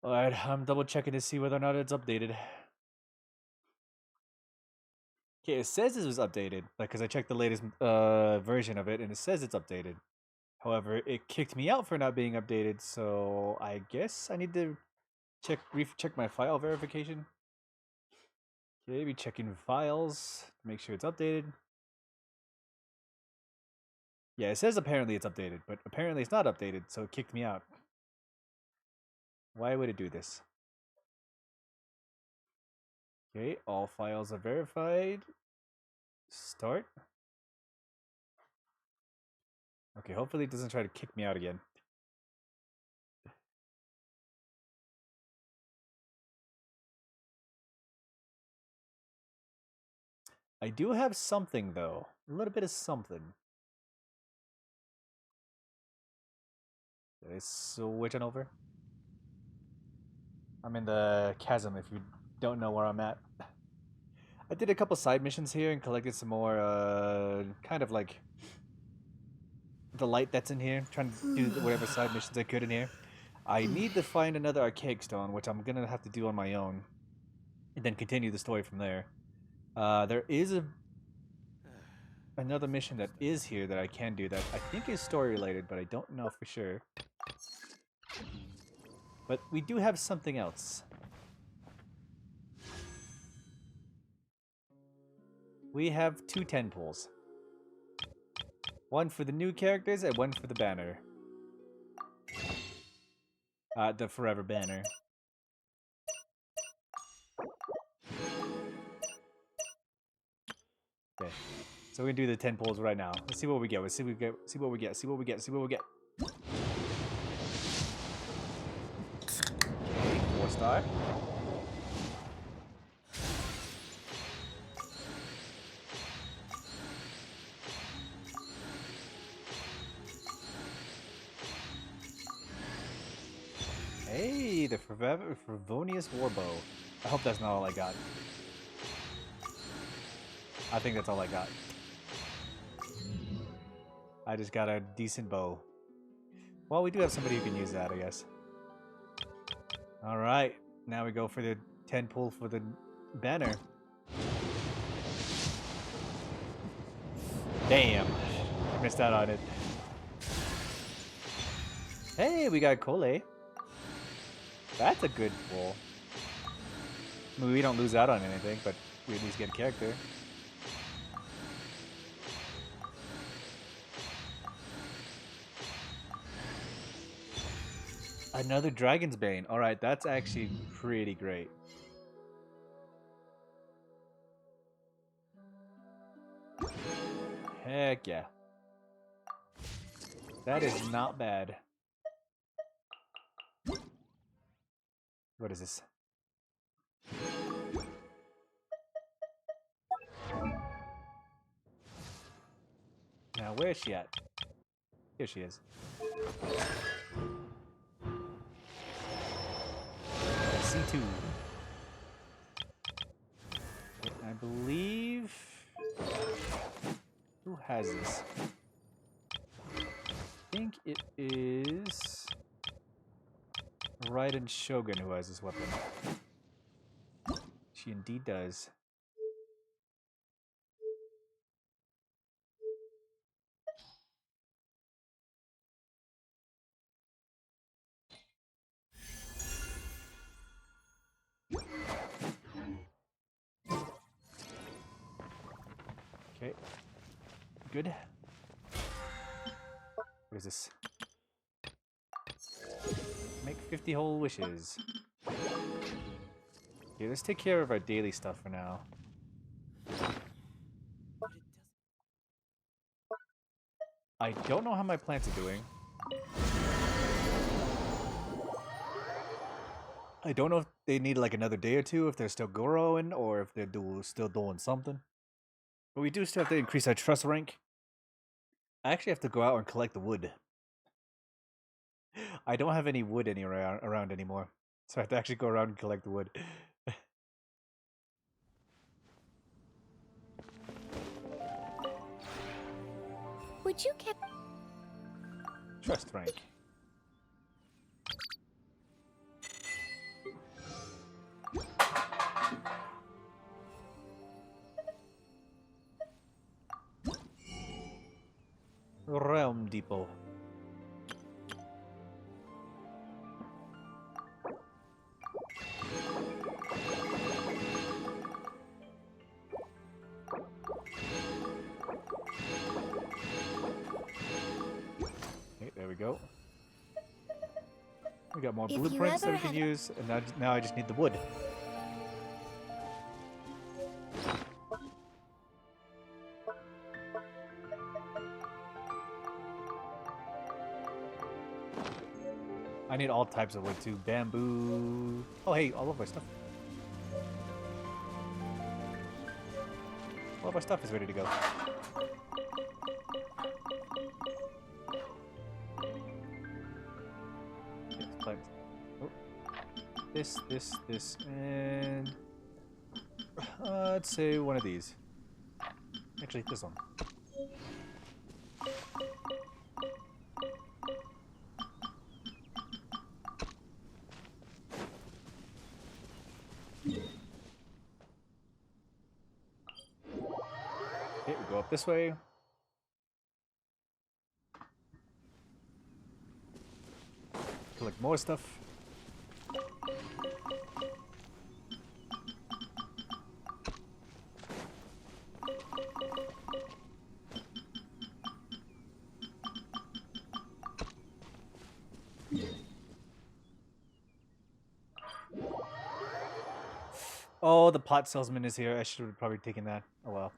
Alright, I'm double checking to see whether or not it's updated. Okay, it says it was updated, like, because I checked the latest version of it, and it says it's updated. However, it kicked me out for not being updated, so I guess I need to check my file verification. Okay, be checking files, make sure it's updated. Yeah, it says apparently it's updated, but apparently it's not updated, so it kicked me out. Why would it do this? Okay, all files are verified. Start. Okay, hopefully it doesn't try to kick me out again. I do have something, though. A little bit of something. Okay, switch on over. I'm in the chasm if you don't know where I'm at. I did a couple side missions here and collected some more, kind of like the light that's in here. Trying to do whatever side missions I could in here. I need to find another archaic stone, which I'm gonna have to do on my own. And then continue the story from there. There is another mission that is here that I can do that I think is story related, but I don't know for sure. But we do have something else. We have 2 10 pulls. One for the new characters and one for the banner. The forever banner. Okay. So we're gonna do the 10 pulls right now. Let's see what we get. Let's see what we get. See what we get. See what we get. See what we get. Okay, 4-star. Hey, the Fervonious Warbow. I hope that's not all I got. I think that's all I got. I just got a decent bow. Well, we do have somebody who can use that, I guess. Alright, now we go for the 10 pull for the banner. Damn, missed out on it. Hey, we got Cole. That's a good pull. I mean, we don't lose out on anything, but we at least get a character. Another Dragon's Bane. Alright, that's actually pretty great. Heck yeah. That is not bad. What is this? Now, where is she at? Here she is. C2. I believe... Who has this? I think it is... Raiden Shogun who has this weapon. She indeed does. Okay. Good. What is this? Make 50 whole wishes. Okay, let's take care of our daily stuff for now. I don't know how my plants are doing. I don't know if they need like another day or two, if they're still growing, or if they're still doing something. But we do still have to increase our trust rank. I actually have to go out and collect the wood. I don't have any wood around anymore. So I have to actually go around and collect the wood. Would you keep Trust rank. Realm Depot. Okay, there we go. We got more blueprints that we can use, and now I just need the wood. I need all types of wood too. Bamboo. Oh, hey, all of our stuff. All of our stuff is ready to go. Yes, plant. Oh. This, and let's say one of these. Actually, this one. this way. Collect more stuff. Oh, the pot salesman is here. I should have probably taken that. Oh well.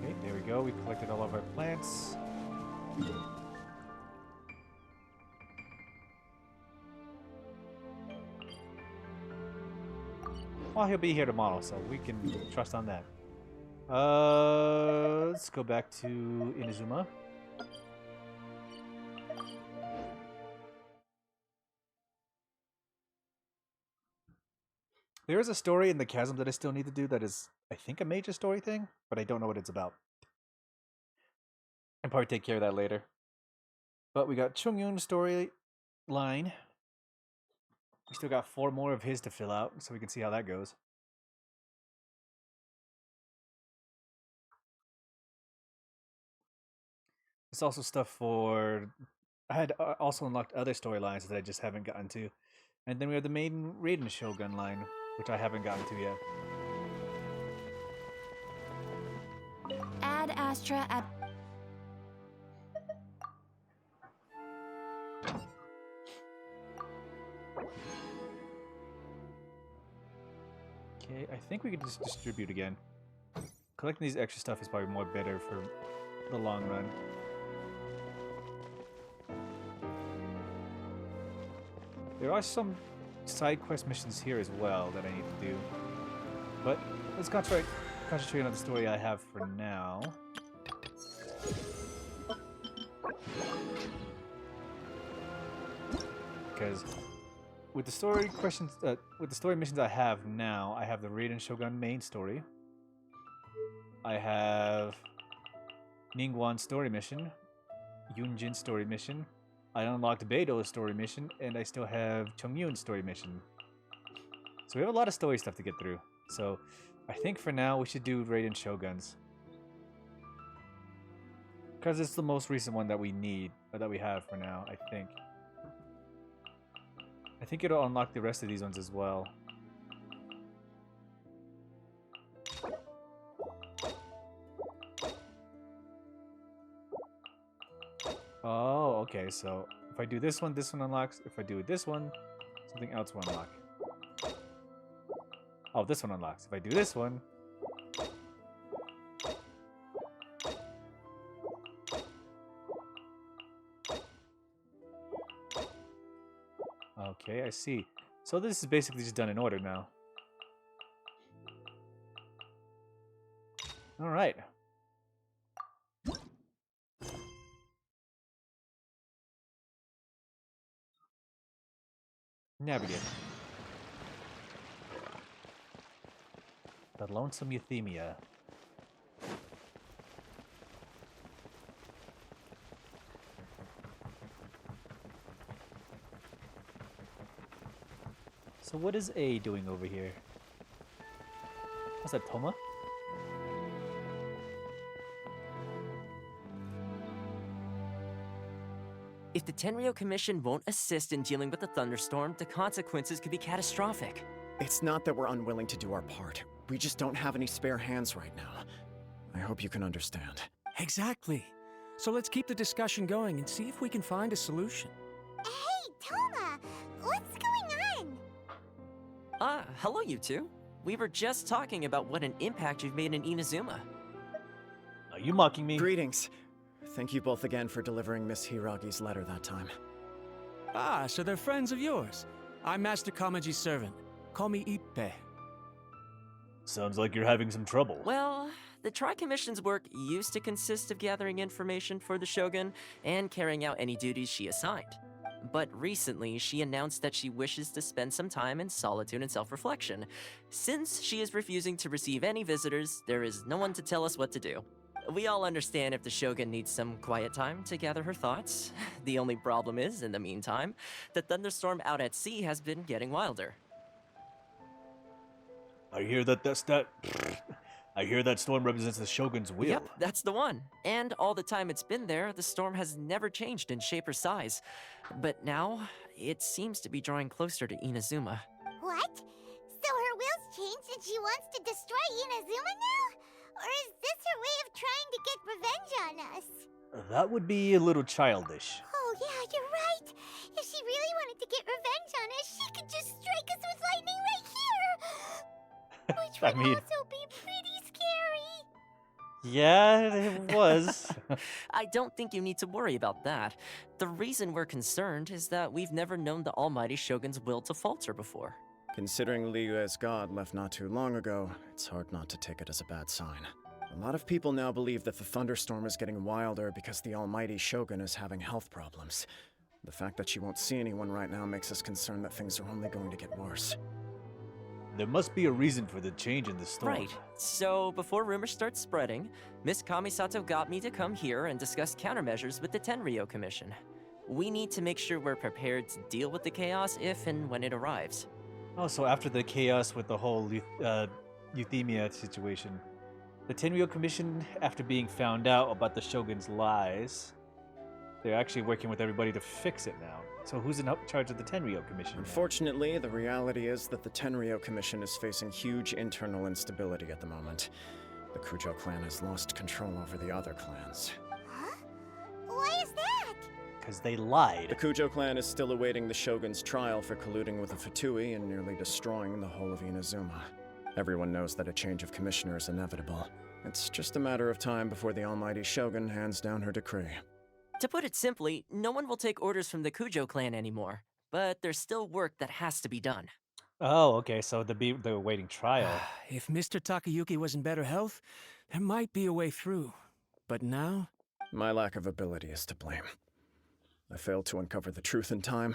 Okay, there we go. We collected all of our plants. Well, he'll be here tomorrow, so we can trust on that. Let's go back to Inazuma. There is a story in the chasm that I still need to do that is, I think, a major story thing, but I don't know what it's about. I'll probably take care of that later. But we got Chungyun's story line. We still got 4 more of his to fill out, so we can see how that goes. There's also stuff for... I had also unlocked other storylines that I just haven't gotten to. And then we have the main Raiden Shogun line, which I haven't gotten to yet. Ad Astra at. Okay, I think we can just distribute again. Collecting these extra stuff is probably more better for the long run. There are some side quest missions here as well that I need to do. But let's concentrate on the story I have for now. Because with the story questions, with the story missions I have now, I have the Raiden Shogun main story. I have Ningguan story mission, Yunjin story mission. I unlocked Beidou's story mission, and I still have Chongyun's story mission. So we have a lot of story stuff to get through. So I think for now we should do Raiden Shoguns. Because it's the most recent one that we need, or that we have for now, I think. I think it'll unlock the rest of these ones as well. Oh, okay, so if I do this one unlocks. If I do this one, something else will unlock. Oh, this one unlocks. If I do this one... Okay, I see. So this is basically just done in order now. Alright. Navigate. The Lonesome Euthymia. So what is A doing over here? What's that, Toma? If the Tenryo Commission won't assist in dealing with the thunderstorm, the consequences could be catastrophic. It's not that we're unwilling to do our part. We just don't have any spare hands right now. I hope you can understand. Exactly. So let's keep the discussion going and see if we can find a solution. Hey, Toma! What's going on? Hello you two. We were just talking about what an impact you've made in Inazuma. Are you mocking me? Greetings. Thank you both again for delivering Miss Hiragi's letter that time. Ah, so they're friends of yours. I'm Master Kamaji's servant. Call me Ippe. Sounds like you're having some trouble. Well, The Tri-Commission's work used to consist of gathering information for the Shogun and carrying out any duties she assigned. But recently, she announced that she wishes to spend some time in solitude and self-reflection. Since she is refusing to receive any visitors, there is no one to tell us what to do. We all understand if the Shogun needs some quiet time to gather her thoughts. The only problem is, in the meantime, the thunderstorm out at sea has been getting wilder. I hear I hear that storm represents the Shogun's will. Yep, that's the one. And all the time it's been there, the storm has never changed in shape or size. But now, it seems to be drawing closer to Inazuma. What? So her will's changed and she wants to destroy Inazuma now? Or is this her way of trying to get revenge on us? That would be a little childish. Oh yeah, you're right. If she really wanted to get revenge on us, she could just strike us with lightning right here. Which would also be pretty scary. Yeah, it was. I don't think you need to worry about that. The reason we're concerned is that we've never known the almighty Shogun's will to falter before. Considering Liyue's god left not too long ago, it's hard not to take it as a bad sign. A lot of people now believe that the thunderstorm is getting wilder because the almighty Shogun is having health problems. The fact that she won't see anyone right now makes us concerned that things are only going to get worse. There must be a reason for the change in the storm. Right. So, before rumors start spreading, Miss Kamisato got me to come here and discuss countermeasures with the Tenryou Commission. We need to make sure we're prepared to deal with the chaos if and when it arrives. Oh, so after the chaos with the whole euthymia situation, the Tenryou Commission, after being found out about the Shogun's lies, they're actually working with everybody to fix it now. So who's in charge of the Tenryou Commission now? Unfortunately, the reality is that the Tenryou Commission is facing huge internal instability at the moment. The Kujo clan has lost control over the other clans. Huh? Why is that? Because they lied. The Kujo clan is still awaiting the Shogun's trial for colluding with the Fatui and nearly destroying the whole of Inazuma. Everyone knows that a change of commissioner is inevitable. It's just a matter of time before the almighty Shogun hands down her decree. To put it simply, no one will take orders from the Kujo clan anymore. But there's still work that has to be done. Oh, okay, so they're awaiting trial. If Mr. Takayuki was in better health, there might be a way through. But now? My lack of ability is to blame. I failed to uncover the truth in time,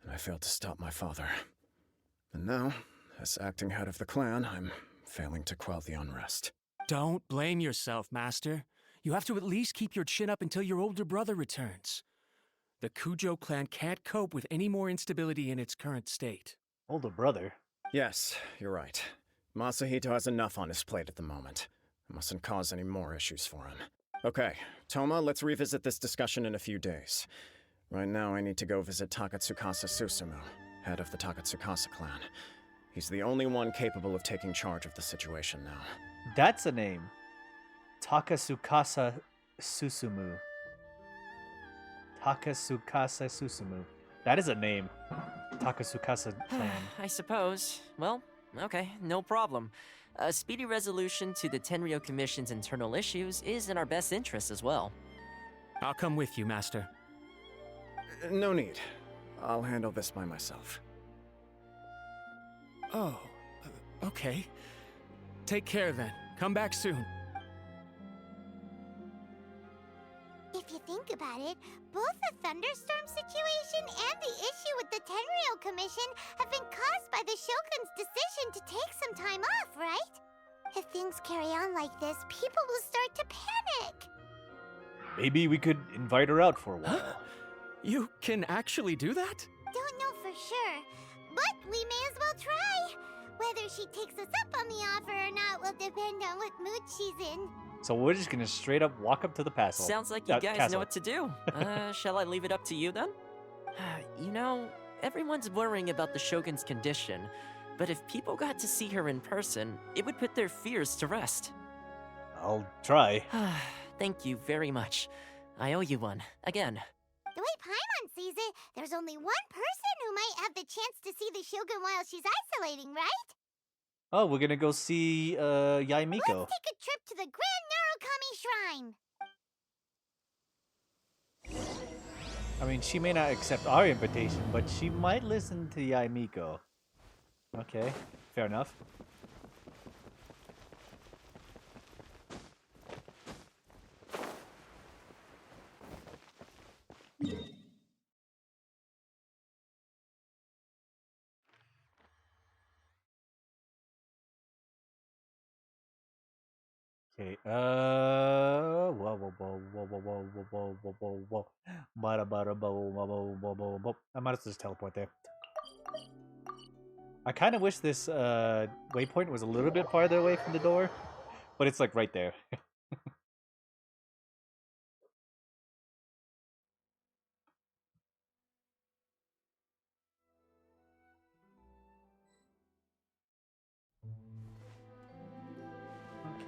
and I failed to stop my father. And now, as acting head of the clan, I'm failing to quell the unrest. Don't blame yourself, Master. You have to at least keep your chin up until your older brother returns. The Kujo clan can't cope with any more instability in its current state. Older brother? Yes, you're right. Masahito has enough on his plate at the moment. I mustn't cause any more issues for him. Okay, Toma, let's revisit this discussion in a few days. Right now, I need to go visit Takatsukasa Susumu, head of the Takatsukasa clan. He's the only one capable of taking charge of the situation now. That's a name. Takasukasa Susumu. Takasukasa Susumu. That is a name. Takasukasa clan. I suppose. Well, okay, no problem. A speedy resolution to the Tenryou Commission's internal issues is in our best interest as well. I'll come with you, Master. No need. I'll handle this by myself. Oh, okay. Take care then. Come back soon. If you think about it, both the thunderstorm situation and the issue with the Tenryou Commission have been caused by the Shogun's decision to take some time off, right? If things carry on like this, people will start to panic. Maybe we could invite her out for a while. You can actually do that? Don't know for sure, but we may as well try. Whether she takes us up on the offer or not will depend on what mood she's in. So we're just gonna straight up walk up to the castle. Sounds like you guys castle. know what to do. Shall I leave it up to you then? You know, everyone's worrying about the Shogun's condition, but if people got to see her in person, it would put their fears to rest. I'll try. Thank you very much. I owe you one, again. The way Paimon sees it, there's only one person who might have the chance to see the Shogun while she's isolating, right? Oh, we're gonna go see Yaimiko. Let's take a trip to the Grand Narukami Shrine. I mean, she may not accept our invitation, but she might listen to Yaimiko. Okay, fair enough. Okay. Whoa, whoa, whoa, whoa, whoa, whoa, whoa, whoa, whoa, whoa, whoa. Bada, bada, whoa, whoa, whoa, whoa, whoa, whoa. I might as well just teleport there. I kind of wish this waypoint was a little bit farther away from the door, but it's like right there.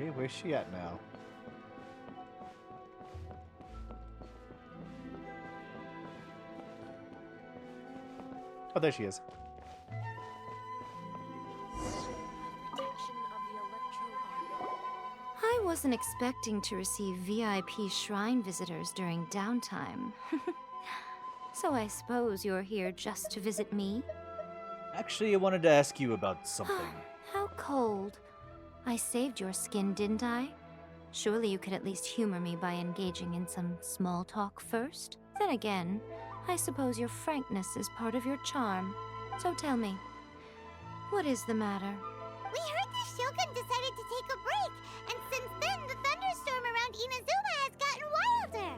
Okay, where's she at now? Oh, there she is. I wasn't expecting to receive VIP shrine visitors during downtime. So I suppose you're here just to visit me? Actually, I wanted to ask you about something. How cold. I saved your skin, didn't I? Surely you could at least humor me by engaging in some small talk first? Then again, I suppose your frankness is part of your charm. So tell me, what is the matter? We heard the Shogun decided to take a break, and since then the thunderstorm around Inazuma has gotten wilder.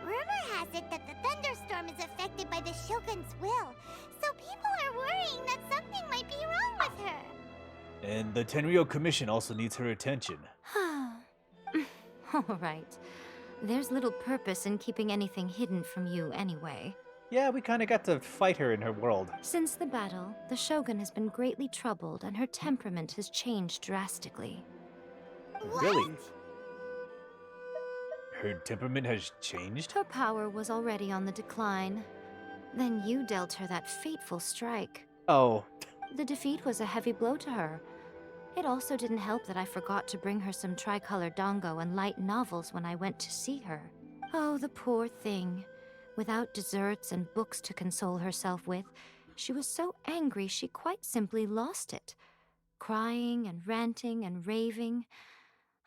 Rumor has it that the thunderstorm is affected by the Shogun's will, so people are worrying that something might be wrong with her. And the Tenryo Commission also needs her attention. All right. There's little purpose in keeping anything hidden from you anyway. Yeah, we kind of got to fight her in her world. Since the battle, the Shogun has been greatly troubled and her temperament has changed drastically. Really? Her temperament has changed? Her power was already on the decline. Then you dealt her that fateful strike. Oh. The defeat was a heavy blow to her. It also didn't help that I forgot to bring her some tricolor dango and light novels when I went to see her. Oh, the poor thing. Without desserts and books to console herself with, she was so angry she quite simply lost it. Crying and ranting and raving.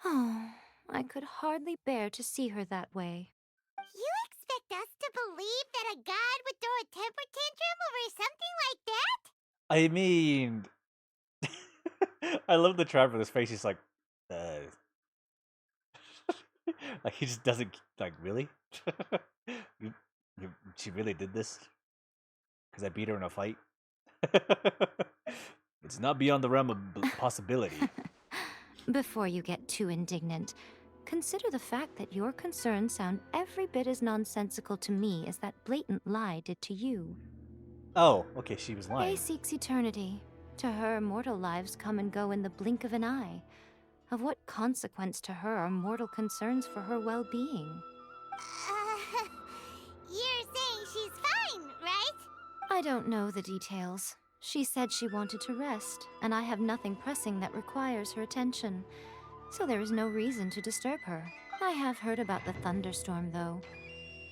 Oh, I could hardly bear to see her that way. You expect us to believe that a god would throw a temper tantrum over something like that? I mean... I love the Traveler's face. He's like, like, he just doesn't, like, really? you, she really did this? Because I beat her in a fight? It's not beyond the realm of possibility. Before you get too indignant, consider the fact that your concerns sound every bit as nonsensical to me as that blatant lie did to you. Oh, okay, she was Faye lying. seeks eternity. To her, mortal lives come and go in the blink of an eye. Of what consequence to her are mortal concerns for her well-being? You're saying she's fine, right? I don't know the details. She said she wanted to rest, and I have nothing pressing that requires her attention. So there is no reason to disturb her. I have heard about the thunderstorm, though.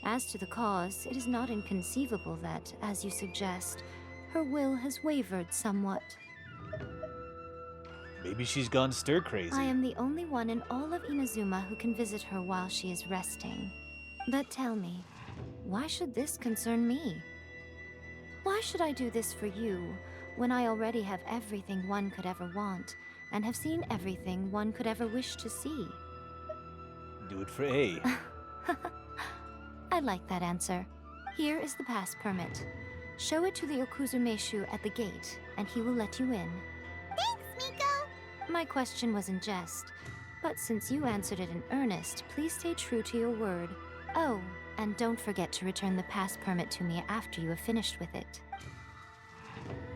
As to the cause, it is not inconceivable that, as you suggest, her will has wavered somewhat. Maybe she's gone stir-crazy. I am the only one in all of Inazuma who can visit her while she is resting. But tell me, why should this concern me? Why should I do this for you, when I already have everything one could ever want, and have seen everything one could ever wish to see? Do it for A. I like that answer. Here is the pass permit. Show it to the Okuzumeshu at the gate, and he will let you in. Thanks, Miko! My question was in jest, but since you answered it in earnest, please stay true to your word. Oh, and don't forget to return the pass permit to me after you have finished with it.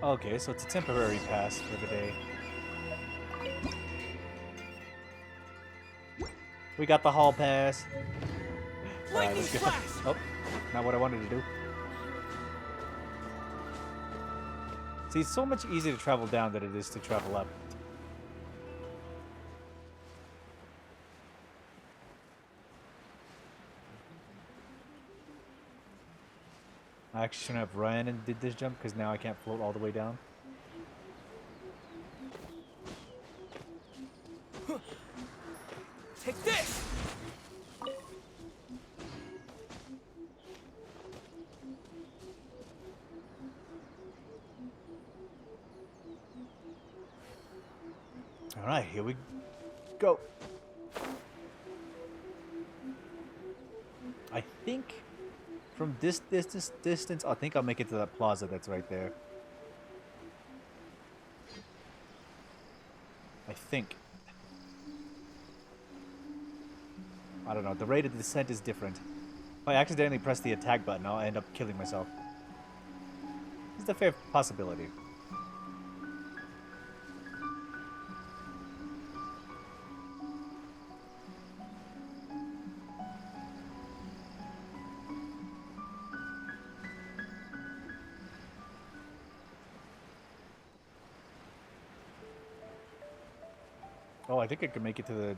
Okay, so it's a temporary pass for the day. We got the hall pass. Alright, let's go. Oh, not what I wanted to do. See, it's so much easier to travel down than it is to travel up. I actually shouldn't have run and did this jump because now I can't float all the way down. Take this! Alright, here we go. I think from this distance, I think I'll make it to that plaza that's right there. I think. I don't know. The rate of descent is different. If I accidentally press the attack button, I'll end up killing myself. It's a fair possibility. Oh, I think I could make it to the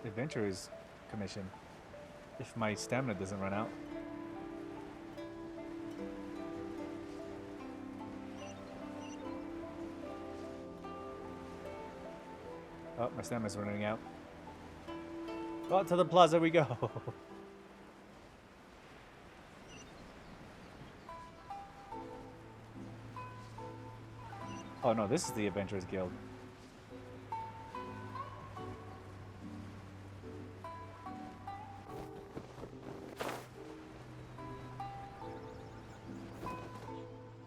Adventurers Commission if my stamina doesn't run out. Oh, my stamina's running out. Oh, to the plaza we go. Oh no, this is the Adventurers Guild.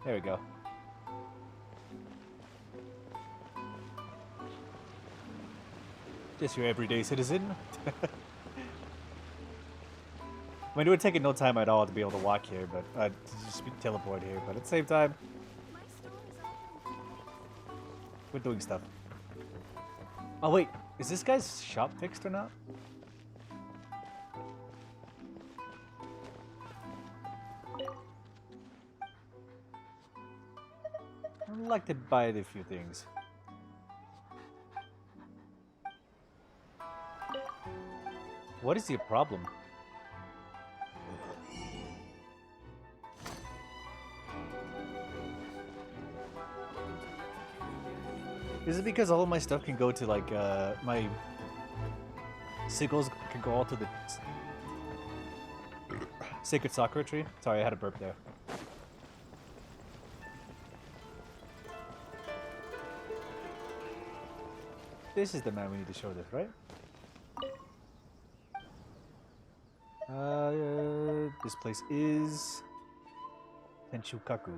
There we go. Just your everyday citizen. I mean, it would take it no time at all to be able to walk here, but to just teleport here. But at the same time, we're doing stuff. Oh wait, is this guy's shop fixed or not? I'd like to buy a few things. What is your problem? Is it because all of my stuff can go to like my sickles can go all to the sacred sakura tree? Sorry, I had a burp there. This is the man we need to show this, right? This place is Tenchukaku.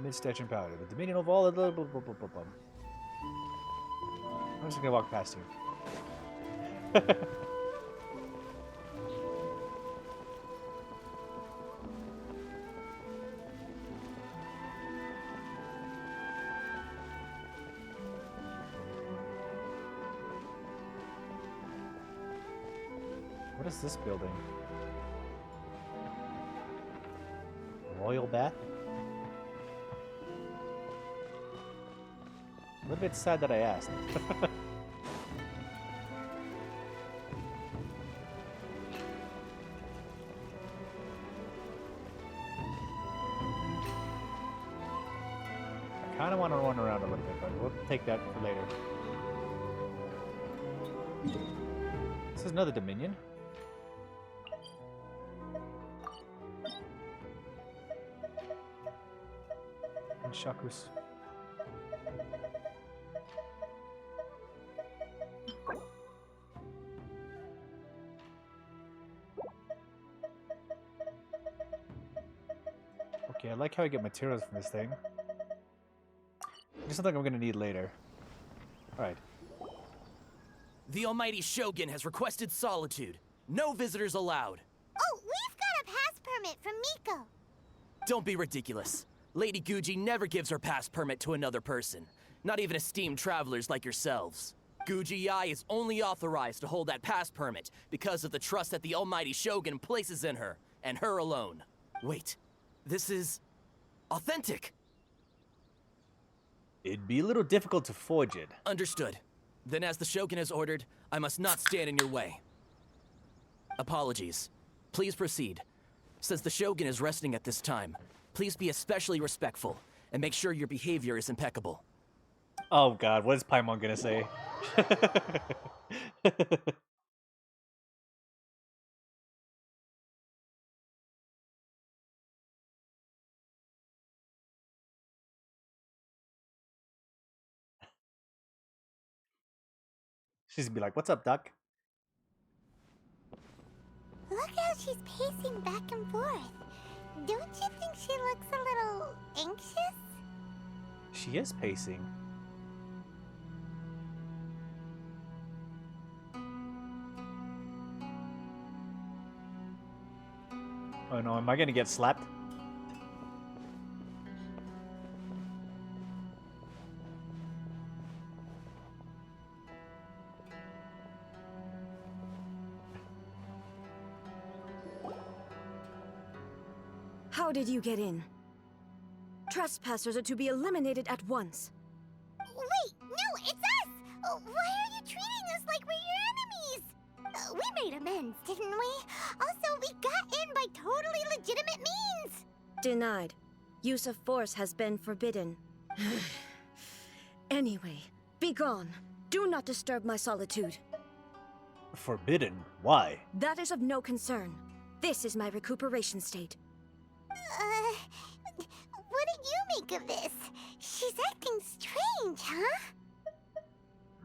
Mid-stature powder. The dominion of all of the... I'm just gonna walk past you. What is this building? Royal Bath? A little bit sad that I asked. I kind of want to run around a little bit, but we'll take that for later. This is another Dominion. And Shakus. Okay, I like how I get materials from this thing. Just something I'm gonna need later. Alright. The almighty Shogun has requested solitude. No visitors allowed. Oh, we've got a pass permit from Miko. Don't be ridiculous. Lady Guji never gives her pass permit to another person. Not even esteemed travelers like yourselves. Guji-ai is only authorized to hold that pass permit because of the trust that the almighty Shogun places in her, and her alone. Wait, this is... authentic. It'd be a little difficult to forge it. Understood. Then as the Shogun has ordered, I must not stand in your way. Apologies. Please proceed. Since the Shogun is resting at this time, please be especially respectful, and make sure your behavior is impeccable. Oh god, what is Paimon gonna say? She's gonna be like, "What's up, Doc?" Look how she's pacing back and forth. Don't you think she looks a little anxious? She is pacing. Oh no, am I gonna get slapped? How did you get in? Trespassers are to be eliminated at once. Wait, no, it's us! Why are you treating us like we're your enemies? We made amends, didn't we? Also, we got in by totally legitimate means! Denied. Use of force has been forbidden. Anyway, be gone. Do not disturb my solitude. Forbidden? Why? That is of no concern. This is my recuperation state. What did you make of this? She's acting strange, huh?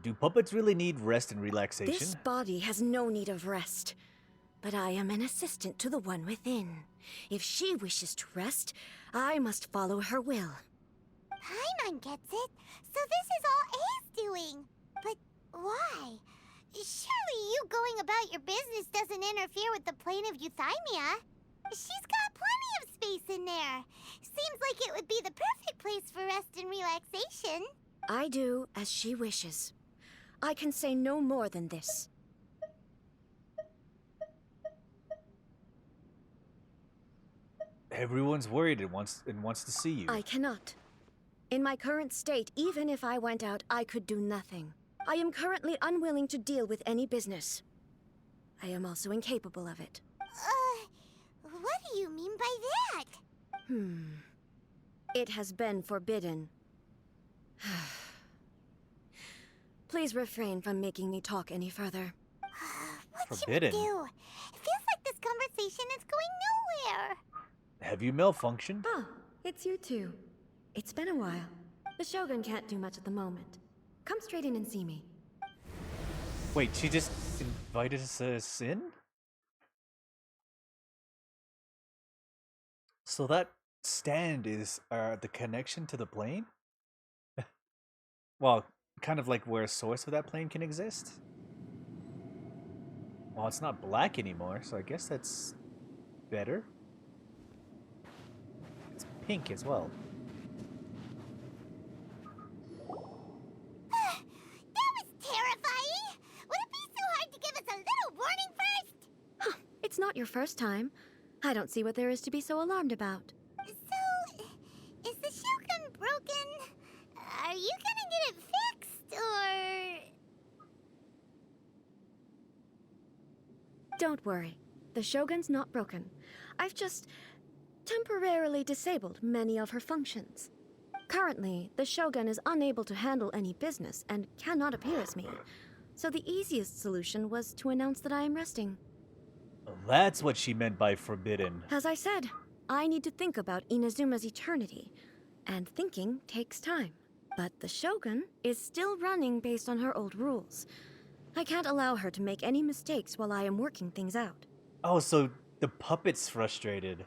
Do puppets really need rest and relaxation? This body has no need of rest. But I am an assistant to the one within. If she wishes to rest, I must follow her will. Paimon gets it. So this is all A's doing. But why? Surely you going about your business doesn't interfere with the plane of euthymia. She's got plenty of space in there. Seems like it would be the perfect place for rest and relaxation. I do as she wishes. I can say no more than this. Everyone's worried and wants to see you. I cannot. In my current state, even if I went out, I could do nothing. I am currently unwilling to deal with any business. I am also incapable of it. What do you mean by that? It has been forbidden. Please refrain from making me talk any further. What Forbidden? should we do? It feels like this conversation is going nowhere. Have you malfunctioned? Ah, it's you two. It's been a while. The Shogun can't do much at the moment. Come straight in and see me. Wait, she just invited us in? So that stand is the connection to the plane? Well, kind of like where a source of that plane can exist? Well, it's not black anymore, so I guess that's better. It's pink as well. That was terrifying! Would it be so hard to give us a little warning first? It's not your first time. I don't see what there is to be so alarmed about. So, is the Shogun broken? Are you gonna get it fixed, or...? Don't worry. The Shogun's not broken. I've just temporarily disabled many of her functions. Currently, the Shogun is unable to handle any business and cannot appear as me. So the easiest solution was to announce that I am resting. That's what she meant by forbidden. As I said, I need to think about Inazuma's eternity, and thinking takes time. But the Shogun is still running based on her old rules. I can't allow her to make any mistakes while I am working things out. Oh, so the puppet's frustrated.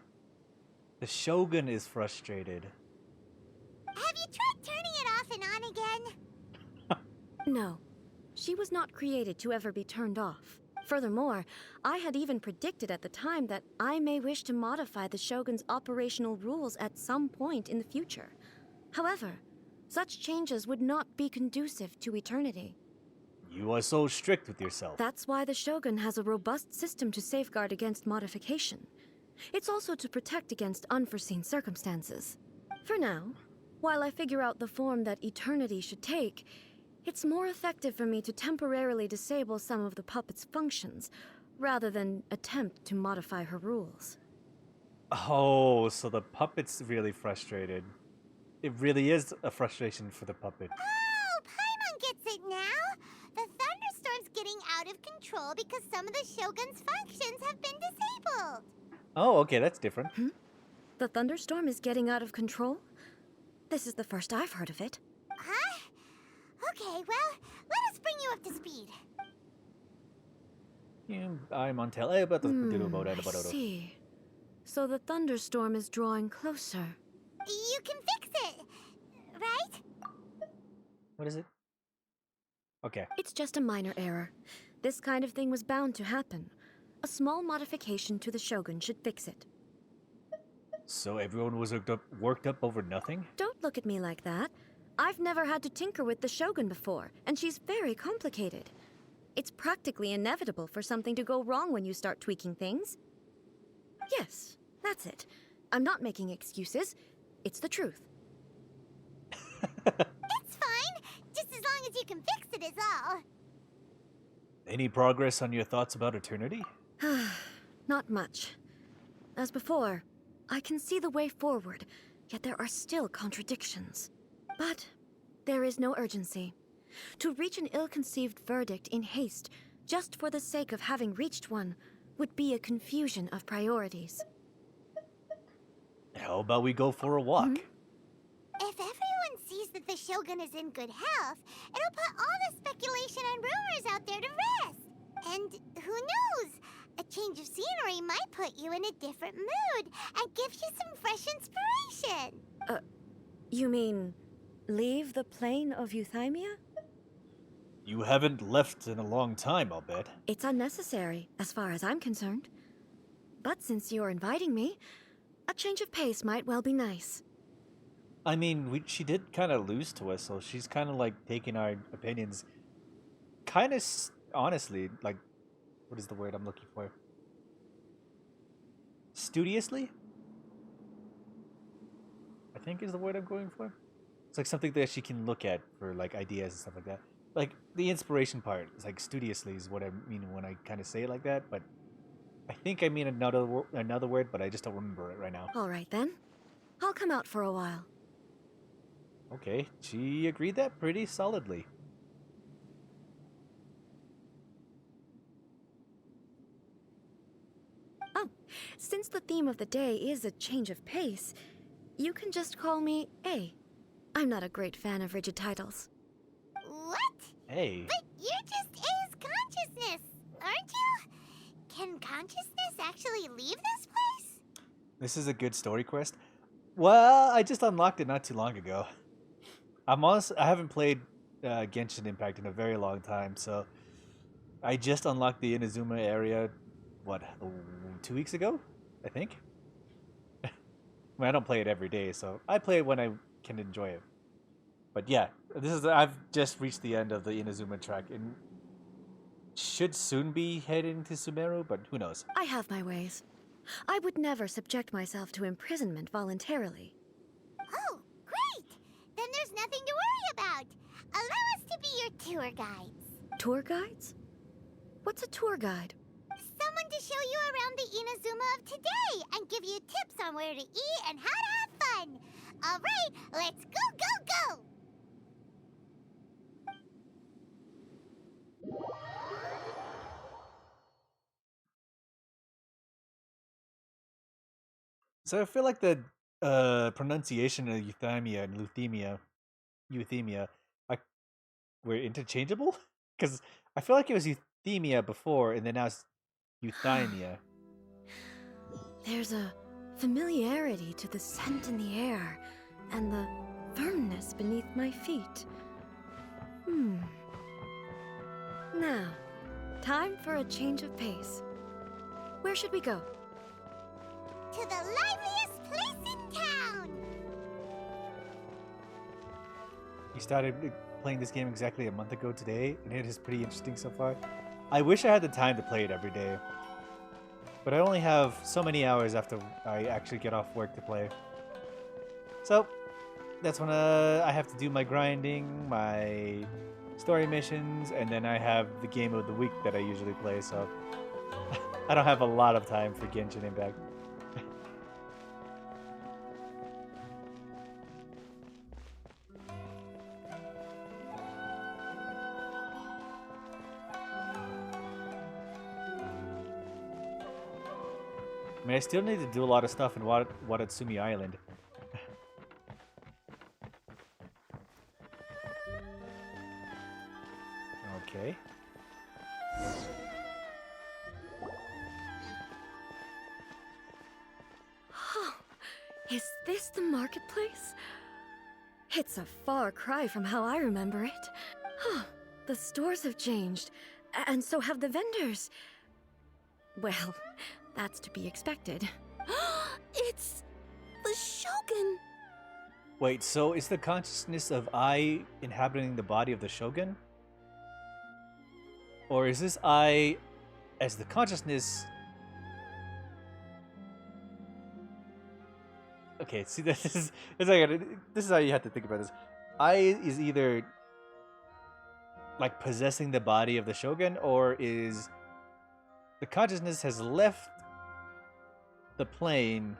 The Shogun is frustrated. Have you tried turning it off and on again? No, she was not created to ever be turned off. Furthermore, I had even predicted at the time that I may wish to modify the Shogun's operational rules at some point in the future. However, such changes would not be conducive to eternity. You are so strict with yourself. That's why the Shogun has a robust system to safeguard against modification. It's also to protect against unforeseen circumstances. For now, while I figure out the form that eternity should take, it's more effective for me to temporarily disable some of the puppet's functions, rather than attempt to modify her rules. Oh, so the puppet's really frustrated. It really is a frustration for the puppet. Oh, Paimon gets it now! The thunderstorm's getting out of control because some of the Shogun's functions have been disabled! Oh, okay, that's different. The thunderstorm is getting out of control? This is the first I've heard of it. Huh? Okay, well, let us bring you up to speed. I'm on tell. About the I see. So the thunderstorm is drawing closer. You can fix it, right? What is it? Okay. It's just a minor error. This kind of thing was bound to happen. A small modification to the Shogun should fix it. So everyone was worked up over nothing? Don't look at me like that. I've never had to tinker with the Shogun before, and she's very complicated. It's practically inevitable for something to go wrong when you start tweaking things. Yes, that's it. I'm not making excuses. It's the truth. It's fine. Just as long as you can fix it is all. Any progress on your thoughts about eternity? Not much. As before, I can see the way forward, yet there are still contradictions. But there is no urgency. To reach an ill-conceived verdict in haste, just for the sake of having reached one, would be a confusion of priorities. How about we go for a walk? If everyone sees that the Shogun is in good health, it'll put all the speculation and rumors out there to rest. And who knows? A change of scenery might put you in a different mood and give you some fresh inspiration. You mean, leave the plane of Euthymia? You haven't left in a long time, I'll bet. It's unnecessary, as far as I'm concerned. But since you're inviting me, a change of pace might well be nice. I mean, she did kind of lose to us, so she's kind of like taking our opinions kind of honestly, like, what is the word I'm looking for? Studiously? I think is the word I'm going for. It's like something that she can look at for like ideas and stuff like that. Like the inspiration part is like studiously is what I mean when I kind of say it like that, but I think I mean another word, but I just don't remember it right now. All right then. I'll come out for a while. Okay, she agreed that pretty solidly. Oh, since the theme of the day is a change of pace, you can just call me A. I'm not a great fan of rigid titles. What? Hey. But you're just A's consciousness, aren't you? Can consciousness actually leave this place? This is a good story quest. Well, I just unlocked it not too long ago. I haven't played Genshin Impact in a very long time, so I just unlocked the Inazuma area, 2 weeks ago, I think? I mean, I don't play it every day, so I play it when I can enjoy it. But yeah, I've just reached the end of the Inazuma track and should soon be heading to Sumeru, but who knows? I have my ways. I would never subject myself to imprisonment voluntarily. Oh, great! Then there's nothing to worry about. Allow us to be your tour guides. Tour guides? What's a tour guide? Someone to show you around the Inazuma of today and give you tips on where to eat and how to have fun. All right, let's go, go, go! So I feel like the pronunciation of euthymia and euthymia, were interchangeable? Because I feel like it was euthymia before, and then now it's euthymia. There's a familiarity to the scent in the air and the firmness beneath my feet. Now, time for a change of pace. Where should we go? To the liveliest place in town! You started playing this game exactly a month ago today, and it is pretty interesting so far. I wish I had the time to play it every day, but I only have so many hours after I actually get off work to play. So, that's when I have to do my grinding, my story missions, and then I have the game of the week that I usually play, so I don't have a lot of time for Genshin Impact. I mean, I still need to do a lot of stuff in Watatsumi Island. Okay. Is this the marketplace? It's a far cry from how I remember it. Huh, the stores have changed, and so have the vendors. Well, that's to be expected. It's the Shogun! Wait, so is the consciousness of I inhabiting the body of the Shogun? Or is this I as the consciousness? Okay, see, this is how you have to think about this. I is either like possessing the body of the Shogun, or is the consciousness has left the plane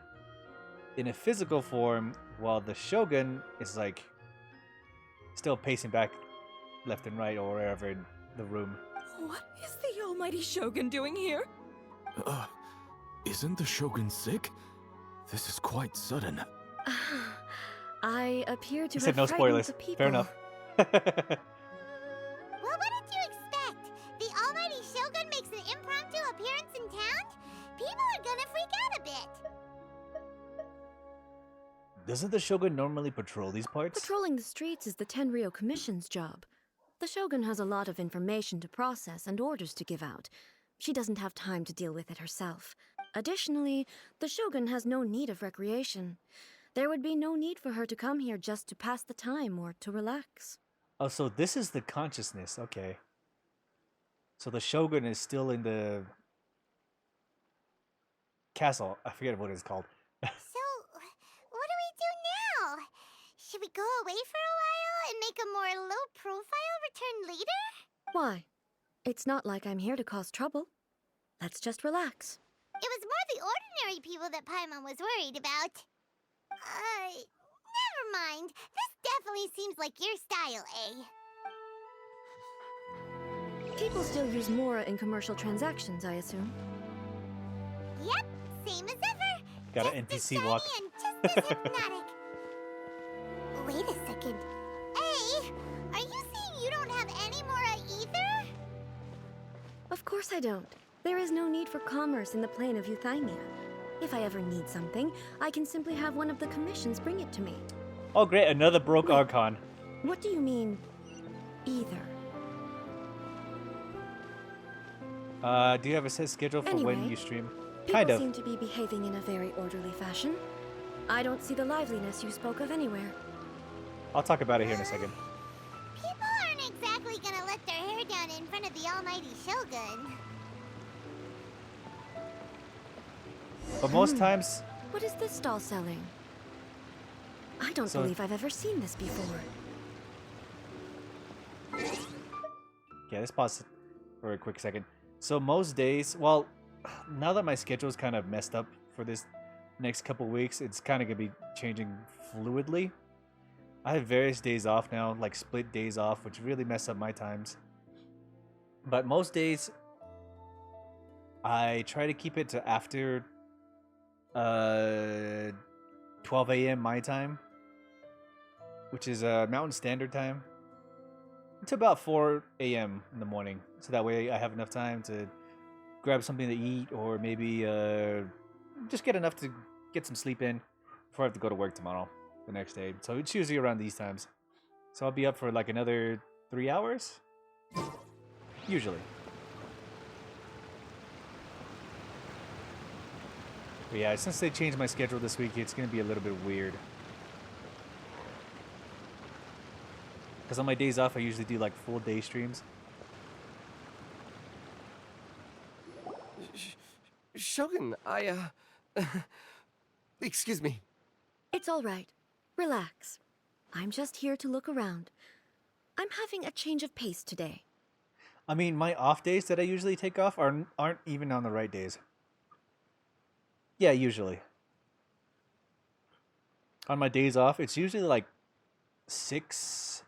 in a physical form, while the Shogun is like still pacing back left and right or wherever in the room. What is the almighty Shogun doing here? Isn't the Shogun sick? This is quite sudden. I appear to He have said no frightened spoilers. the people. Fair enough. Well, what did you expect? The almighty Shogun makes an impromptu appearance in town? People are gonna freak out a bit. Doesn't the Shogun normally patrol these parts? Patrolling the streets is the Tenryou Commission's job. The Shogun has a lot of information to process and orders to give out. She doesn't have time to deal with it herself. Additionally, the Shogun has no need of recreation. There would be no need for her to come here just to pass the time or to relax. Oh, so this is the consciousness. Okay. So the Shogun is still in the castle. I forget what it's called. So, what do we do now? Should we go away for a while and make a more low-profile return later? Why? It's not like I'm here to cause trouble. Let's just relax. It was more the ordinary people that Paimon was worried about. Never mind. This definitely seems like your style, eh? People still use Mora in commercial transactions, I assume. Yep, same as ever. Got an Just NPC as walk. shiny and just as hypnotic. Wait a second. Hey, are you saying you don't have any Mora either? Of course I don't. There is no need for commerce in the plane of Euthymia. If I ever need something, I can simply have one of the commissions bring it to me. Oh, great. Another broke Archon. What do you mean, either? Do you have a set schedule for when Anyway, you stream? People Kind of. seem to be behaving in a very orderly fashion. I don't see the liveliness you spoke of anywhere. I'll talk about it here in a second. People aren't exactly gonna let their hair down in front of the almighty Shogun. But most times, What is this stall selling? I don't So- believe I've ever seen this before. yeah, let's pause for a quick second. So most days, well, now that my schedule is kind of messed up for this next couple weeks, it's kind of gonna be changing fluidly. I have various days off now, like split days off, which really mess up my times. But most days, I try to keep it to after 12 a.m. my time, which is Mountain Standard Time, to about 4 a.m. in the morning. So that way I have enough time to grab something to eat, or maybe just get enough to get some sleep in before I have to go to work tomorrow, the next day. So it's usually around these times. So I'll be up for like another 3 hours, usually. But yeah, since they changed my schedule this week, it's going to be a little bit weird. Because on my days off, I usually do like full day streams. Shogun, excuse me. It's all right. Relax. I'm just here to look around. I'm having a change of pace today. I mean, my off days that I usually take off aren't even on the right days. Yeah, usually. On my days off, it's usually like 6.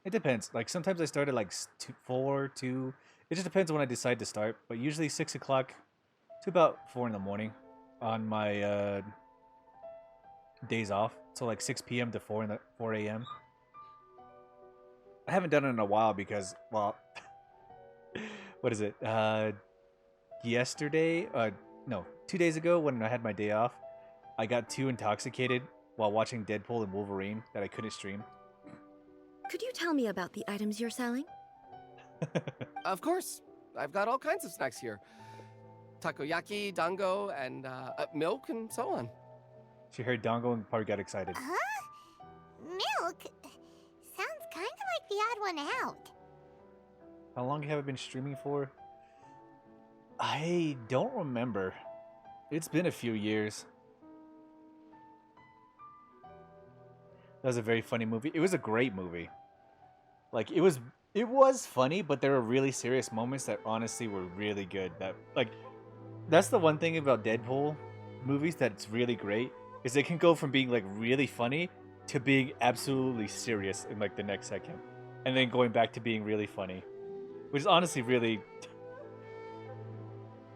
It depends. Like sometimes I start at like 4, 2. It just depends on when I decide to start. But usually 6 o'clock to about 4 in the morning on my days off. So like 6 p.m. to 4 a.m. I haven't done it in a while because, well, what is it? Yesterday, no, 2 days ago when I had my day off, I got too intoxicated while watching Deadpool and Wolverine that I couldn't stream. Could you tell me about the items you're selling? Of course. I've got all kinds of snacks here. Takoyaki, dango, and milk, and so on. She heard Dongo and probably got excited. Huh? Milk? Sounds kind of like the odd one out. How long have I been streaming for? I don't remember. It's been a few years. That was a very funny movie. It was a great movie. Like it was funny, but there were really serious moments that honestly were really good. That's the one thing about Deadpool movies that's really great is it can go from being like really funny to being absolutely serious in like the next second. And then going back to being really funny. Which is honestly really,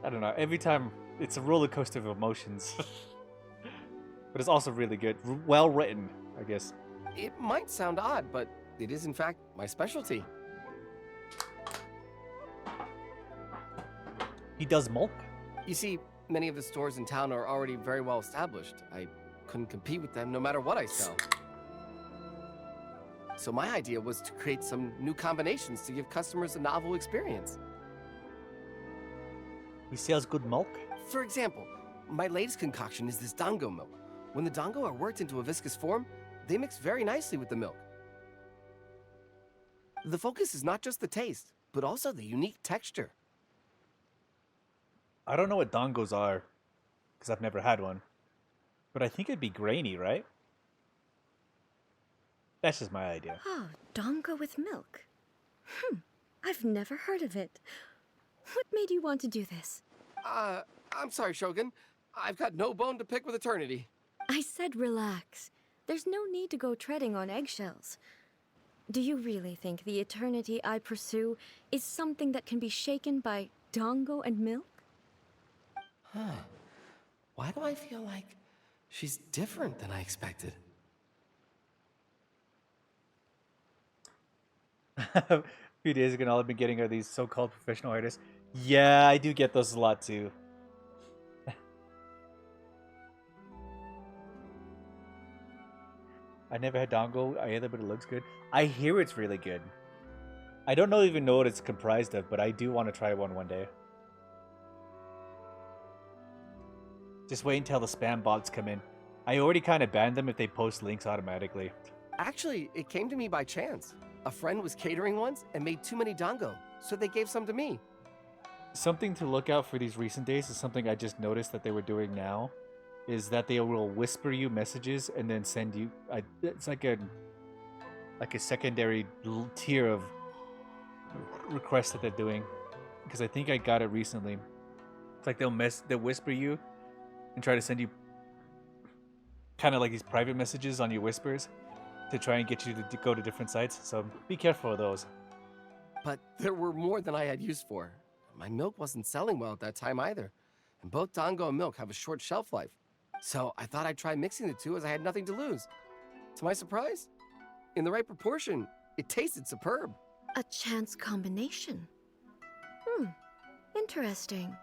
I don't know, every time it's a roller coaster of emotions. But it's also really good. Well written, I guess. It might sound odd, but it is in fact my specialty. He does milk? You see, many of the stores in town are already very well established. I couldn't compete with them no matter what I sell. So my idea was to create some new combinations to give customers a novel experience. He sells good milk? For example, my latest concoction is this dango milk. When the dango are worked into a viscous form, they mix very nicely with the milk. The focus is not just the taste, but also the unique texture. I don't know what dongos are, because I've never had one. But I think it'd be grainy, right? That's just my idea. Oh, dongo with milk. I've never heard of it. What made you want to do this? I'm sorry, Shogun. I've got no bone to pick with eternity. I said relax. There's no need to go treading on eggshells. Do you really think the eternity I pursue is something that can be shaken by dongo and milk? Huh. Why do I feel like she's different than I expected? A few days ago, all I've been getting are these so-called professional artists. Yeah, I do get those a lot too. I never had dongo either, but it looks good. I hear it's really good. I don't even know what it's comprised of, but I do want to try one day. Just wait until the spam bots come in. I already kind of banned them if they post links automatically. Actually, it came to me by chance. A friend was catering once and made too many dango, so they gave some to me. Something to look out for these recent days is something I just noticed that they were doing now. Is that they will whisper you messages and then send you... it's like a secondary tier of requests that they're doing. Because I think I got it recently. It's like they'll whisper you and try to send you kind of like these private messages on your whispers to try and get you to go to different sites. So be careful of those. But there were more than I had use for. My milk wasn't selling well at that time either. And both dango and milk have a short shelf life. So I thought I'd try mixing the two as I had nothing to lose. To my surprise, in the right proportion, it tasted superb. A chance combination. Interesting.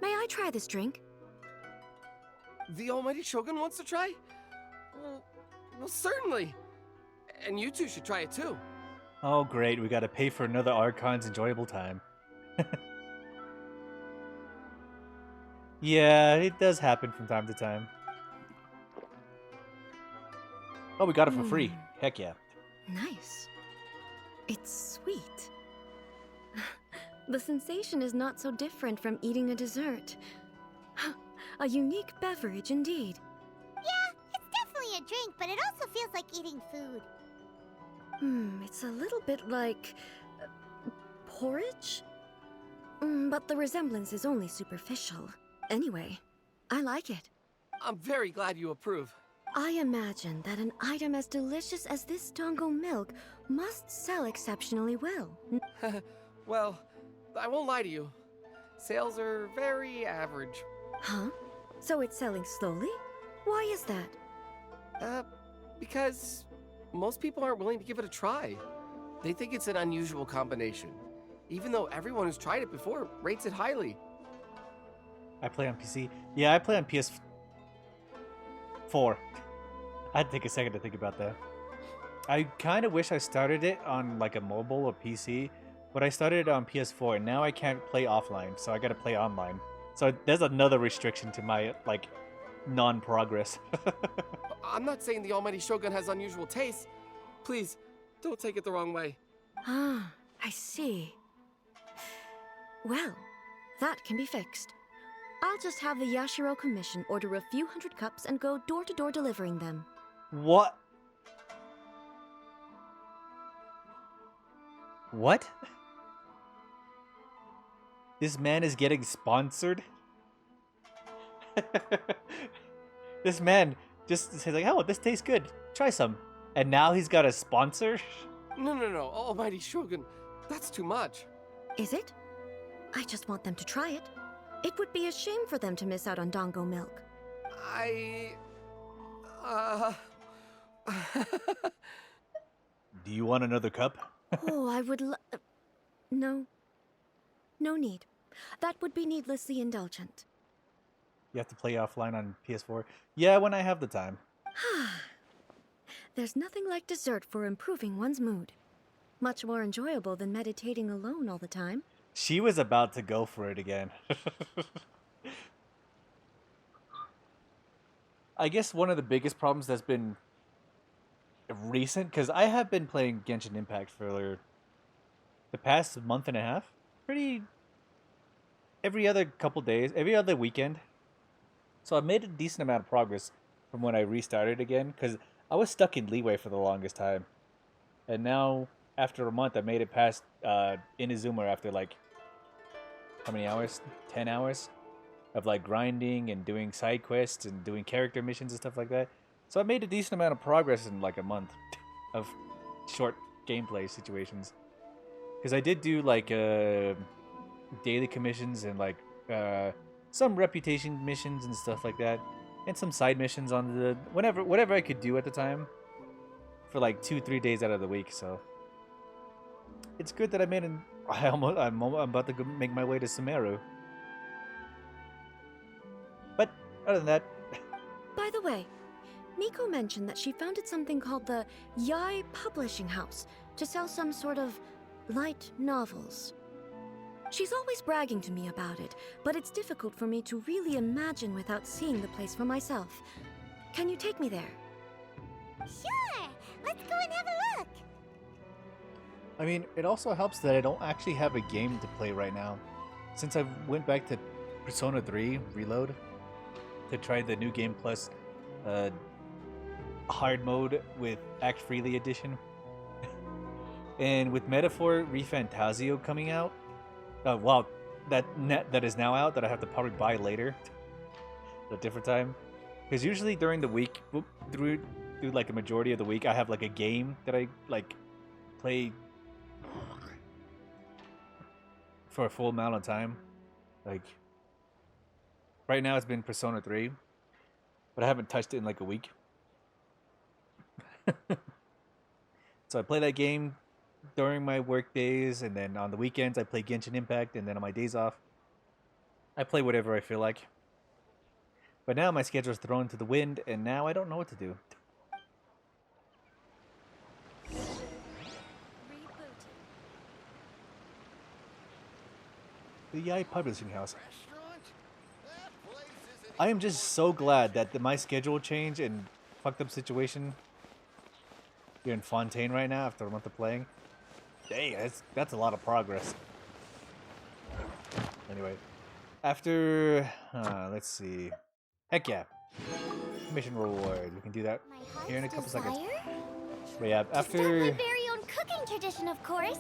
May I try this drink? The almighty Shogun wants to try? Well, certainly. And you two should try it too. Oh great, we gotta pay for another Archon's enjoyable time. Yeah, it does happen from time to time. Oh, we got it for free. Heck yeah. Nice. It's sweet. The sensation is not so different from eating a dessert. A unique beverage indeed. Yeah, it's definitely a drink, but it also feels like eating food. It's a little bit like... porridge? But the resemblance is only superficial. Anyway, I like it. I'm very glad you approve. I imagine that an item as delicious as this dongo milk must sell exceptionally well. Well, I won't lie to you. Sales are very average. Huh? So it's selling slowly? Why is that? Because most people aren't willing to give it a try. They think it's an unusual combination, even though everyone who's tried it before rates it highly. I play on PC. Yeah, I play on PS4. I had to take a second to think about that. I kind of wish I started it on like a mobile or PC, but I started it on PS4 and now I can't play offline, so I gotta play online. So there's another restriction to my like non-progress. I'm not saying the almighty Shogun has unusual tastes. Please, don't take it the wrong way. Ah, I see. Well, that can be fixed. I'll just have the Yashiro Commission order a few hundred cups and go door-to-door delivering them. What? What? This man is getting sponsored? This man just says like, oh, this tastes good. Try some. And now he's got a sponsor? No, almighty Shogun. That's too much. Is it? I just want them to try it. It would be a shame for them to miss out on Dango milk. Do you want another cup? Oh, I would No. No need. That would be needlessly indulgent. You have to play offline on PS4? Yeah, when I have the time. There's nothing like dessert for improving one's mood. Much more enjoyable than meditating alone all the time. She was about to go for it again. I guess one of the biggest problems that's been recent, because I have been playing Genshin Impact for the past month and a half. Pretty every other couple days, every other weekend. So I've made a decent amount of progress from when I restarted again, because I was stuck in Leeway for the longest time. And now, after a month, I made it past Inazuma after like, how many hours? 10 hours? Of like grinding and doing side quests and doing character missions and stuff like that. So I made a decent amount of progress in like a month of short gameplay situations. Because I did do like daily commissions and like some reputation missions and stuff like that. And some side missions on the whatever I could do at the time. For like 2-3 days out of the week, so it's good that I made an. I'm about to go make my way to Sumeru. But other than that, By the way, Miko mentioned that she founded something called the Yai Publishing House to sell some sort of light novels. She's always bragging to me about it, but it's difficult for me to really imagine without seeing the place for myself. Can you take me there? Sure! Let's go and have a look! I mean, it also helps that I don't actually have a game to play right now, since I went back to Persona 3 Reload to try the new Game Plus hard mode with Act Freely edition. And with Metaphor ReFantasio coming out, that is now out that I have to probably buy later, at a different time. Because usually during the week, through like a majority of the week, I have like a game that I like play for a full amount of time. Like right now, it's been Persona 3, but I haven't touched it in like a week. So I play that game during my work days, and then on the weekends I play Genshin Impact, and then on my days off I play whatever I feel like. But now my schedule's thrown to the wind, and now I don't know what to do. The Yai Publishing House. I am just so glad that my schedule changed and fucked up situation here in Fontaine right now after a month of playing. Dang, that's a lot of progress. Anyway, after let's see. Heck yeah, mission reward. We can do that here in a couple seconds. But yeah, after my very own cooking tradition, of course.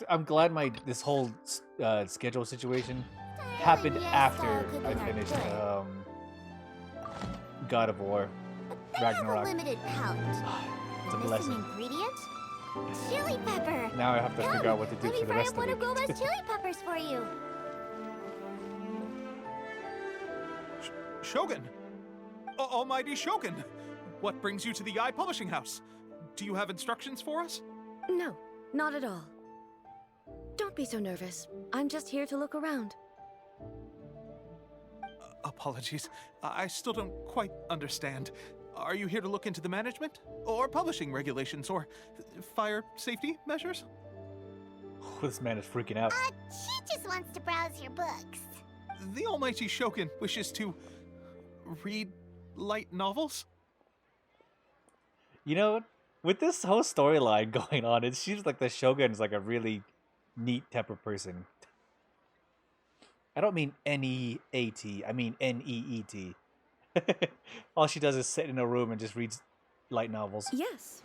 I'm glad this whole schedule situation happened after I finished God of War Ragnarok. Limited palate. It's a Missing blessing. ingredient? Chili pepper. Now I have to figure out what to do for the rest of Let me the fry up one week. of Goma's chili peppers for you. Shogun! Almighty Shogun! What brings you to the Yai Publishing House? Do you have instructions for us? No, not at all. Don't Don't be so nervous. I'm just here to look around. Apologies. I still don't quite understand. Are you here to look into the management? Or publishing regulations? Or fire safety measures? This man is freaking out. She just wants to browse your books. The almighty Shogun wishes to read light novels? You know, with this whole storyline going on, it seems like the Shogun is like a really neat type of person. I don't mean N-E-A-T, I mean N-E-E-T. All she does is sit in a room and just reads light novels. Yes.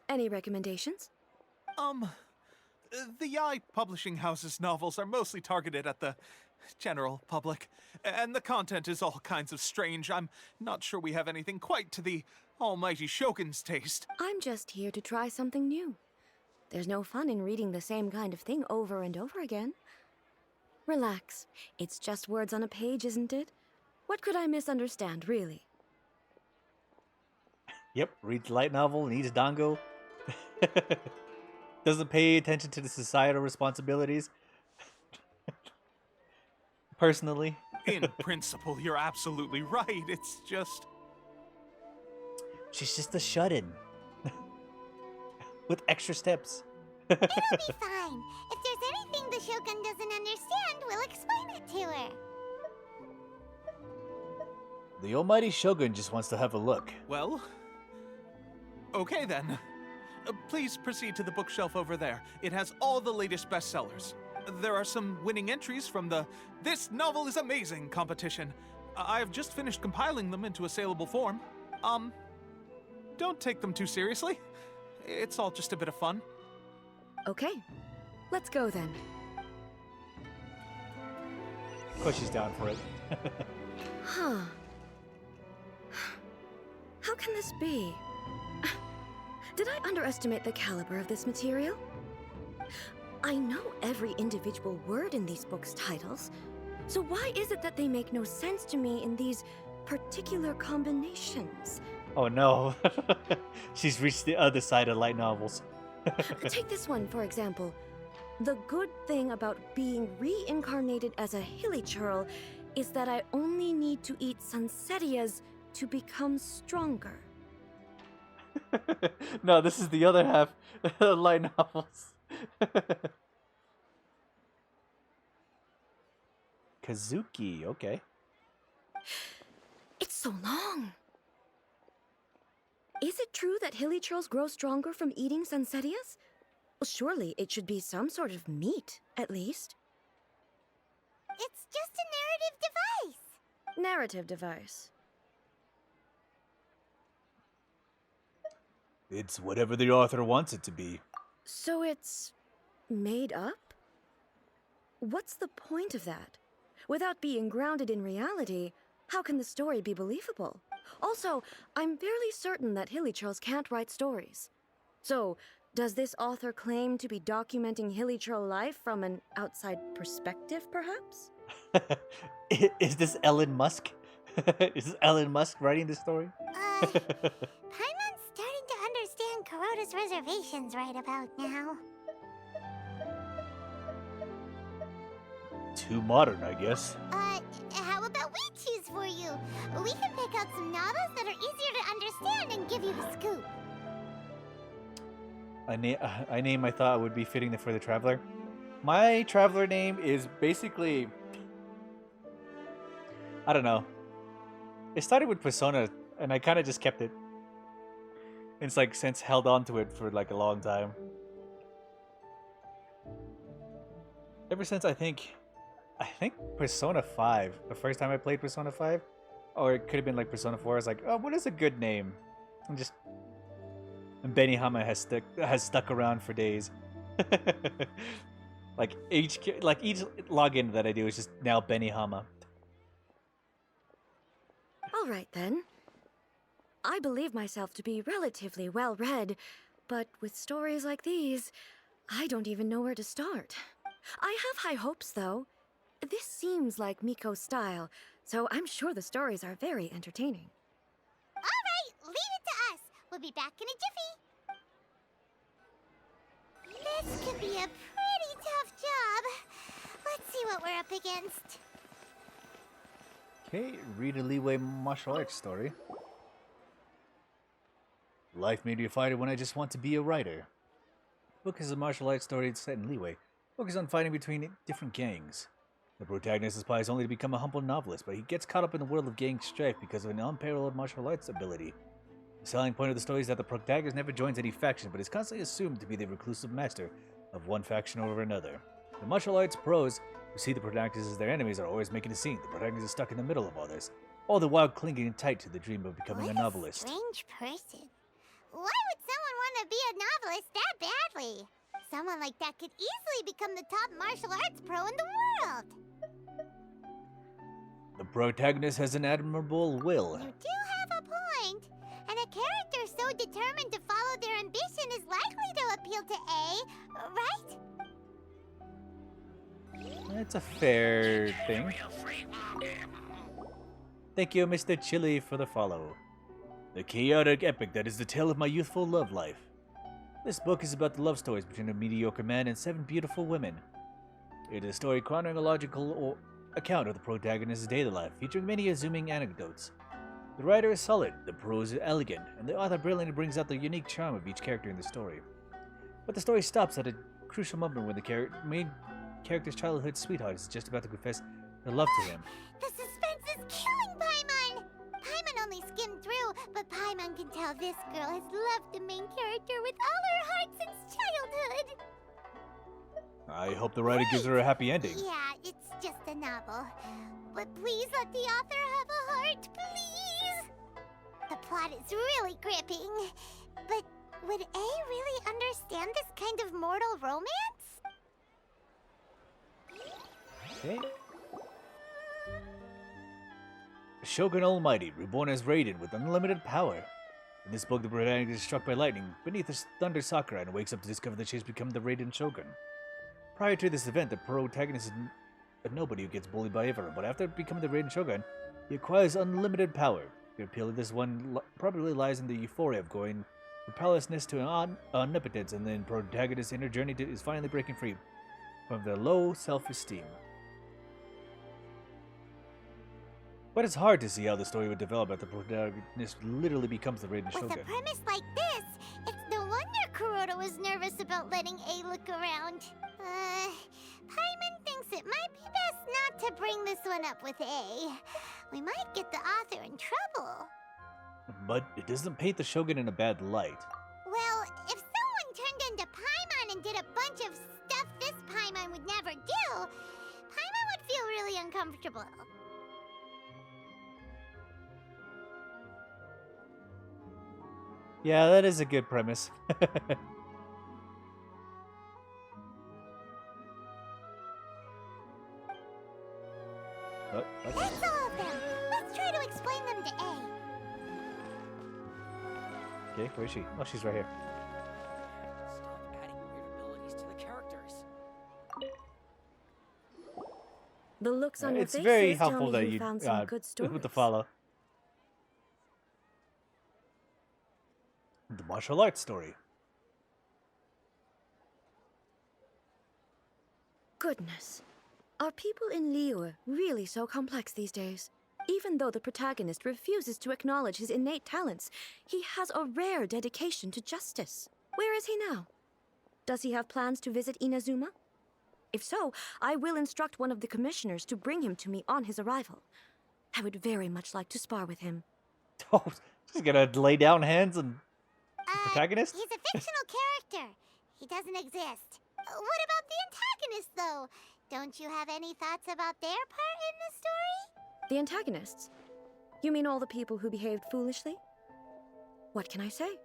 Any recommendations? The Yaoi publishing house's novels are mostly targeted at the general public, and the content is all kinds of strange. I'm not sure we have anything quite to the almighty Shogun's taste. I'm just here to try something new. There's no fun in reading the same kind of thing over and over again. Relax. It's just words on a page, isn't it? What could I misunderstand, really? Yep, reads light novel, needs dango. Doesn't pay attention to the societal responsibilities. Personally. In principle, you're absolutely right. It's just... She's just a shut-in. With extra steps. It'll be fine. If there's anything the Shogun doesn't understand, we'll explain it to her. The almighty Shogun just wants to have a look. Well... Okay then. Please proceed to the bookshelf over there. It has all the latest bestsellers. There are some winning entries from the This Novel is Amazing competition. I've just finished compiling them into a saleable form. Don't take them too seriously. It's all just a bit of fun. Okay. Let's go then. Of course she's down for it. Huh. How can this be? Did I underestimate the caliber of this material? I know every individual word in these books' titles, so why is it that they make no sense to me in these particular combinations? Oh no. She's reached the other side of light novels. Take this one, for example. The good thing about being reincarnated as a hilly churl is that I only need to eat sunsettias to become stronger. No, this is the other half of light novels. Kazuki, okay. It's so long. Is it true that hilly churls grow stronger from eating sunsettias? Well, surely it should be some sort of meat, at least. It's just a narrative device. Narrative device. It's whatever the author wants it to be. So it's made up? What's the point of that? Without being grounded in reality, how can the story be believable? Also, I'm fairly certain that hilly churls can't write stories. So, does this author claim to be documenting hilly churl life from an outside perspective, perhaps? Is this Elon Musk? Is this Elon Musk writing this story? Paimon's starting to understand Kuroda's reservations right about now. Too modern, I guess. How about we choose for you? We can pick out some novels that are easier to understand and give you the scoop. A name I thought would be fitting for the Traveler. My Traveler name is basically... I don't know. It started with Persona, and I kind of just kept it. It's like since held on to it for like a long time. Ever since I think Persona 5, the first time I played Persona 5, or it could have been like Persona 4. I was like, oh, what is a good name? And Benihama has stuck around for days. like each login that I do is just now Benihama. All right then. I believe myself to be relatively well-read, but with stories like these, I don't even know where to start. I have high hopes, though. This seems like Miko's style, so I'm sure the stories are very entertaining. All right, leave it to us. We'll be back in a jiffy. This could be a pretty tough job. Let's see what we're up against. Okay, read a Leeway martial arts story. Life made me a fighter when I just want to be a writer. The book is a martial arts story set in Leeway, focused on fighting between different gangs. The protagonist aspires only to become a humble novelist, but he gets caught up in the world of gang strife because of an unparalleled martial arts ability. The selling point of the story is that the protagonist never joins any faction, but is constantly assumed to be the reclusive master of one faction over another. The martial arts pros who see the protagonist as their enemies are always making a scene. The protagonist is stuck in the middle of all this, all the while clinging tight to the dream of becoming What a novelist. Strange person. Why would someone want to be a novelist that badly? Someone like that could easily become the top martial arts pro in the world. The protagonist has an admirable will. You do have a point. And a character so determined to follow their ambition is likely to appeal to A, right? It's a fair thing. Thank you, Mr. Chili, for the follow. The chaotic epic that is the tale of my youthful love life. This book is about the love stories between a mediocre man and 7 beautiful women. It is a story chronological account of the protagonist's daily life, featuring many amusing anecdotes. The writer is solid, the prose is elegant, and the author brilliantly brings out the unique charm of each character in the story. But the story stops at a crucial moment when the main character's childhood sweetheart is just about to confess her love to him. The suspense is killing Paimon! Paimon only skimmed through, but Paimon can tell this girl has loved the main character with all her heart since childhood. I hope the writer gives her a happy ending. Yeah, it's just a novel. But please let the author have a heart, please! The plot is really gripping. But would A really understand this kind of mortal romance? Okay. Shogun Almighty, reborn as Raiden with unlimited power. In this book, the protagonist is struck by lightning beneath a thunder sakura and wakes up to discover that she has become the Raiden Shogun. Prior to this event, the protagonist is a nobody who gets bullied by everyone, but after becoming the Raiden Shogun, he acquires unlimited power. The appeal of this one probably lies in the euphoria of going from powerlessness to omnipotence, and then protagonist's inner journey is finally breaking free from the low self-esteem. But it's hard to see how the story would develop after the protagonist literally becomes the Raiden Shogun. With a premise like this, it's no wonder Kuroda was nervous about letting A look around. Paimon thinks it might be best not to bring this one up with A. We might get the author in trouble. But it doesn't paint the Shogun in a bad light. Well, if someone turned into Paimon and did a bunch of stuff this Paimon would never do, Paimon would feel really uncomfortable. Yeah, that is a good premise. That's all of them. Let's try to explain them to A. Okay, where is she? Oh, she's right here. Stop adding weird abilities to the characters. The looks on your It's faces very tell helpful me that you you found some good stories. with the follow. The martial arts story. Goodness. Are people in Liyue really so complex these days? Even though the protagonist refuses to acknowledge his innate talents, he has a rare dedication to justice. Where is he now? Does he have plans to visit Inazuma? If so, I will instruct one of the commissioners to bring him to me on his arrival. I would very much like to spar with him. Oh, she's gonna lay down hands on the protagonist? He's a fictional character. He doesn't exist. What about the antagonist, though? Don't you have any thoughts about their part in the story? The antagonists? You mean all the people who behaved foolishly? What can I say?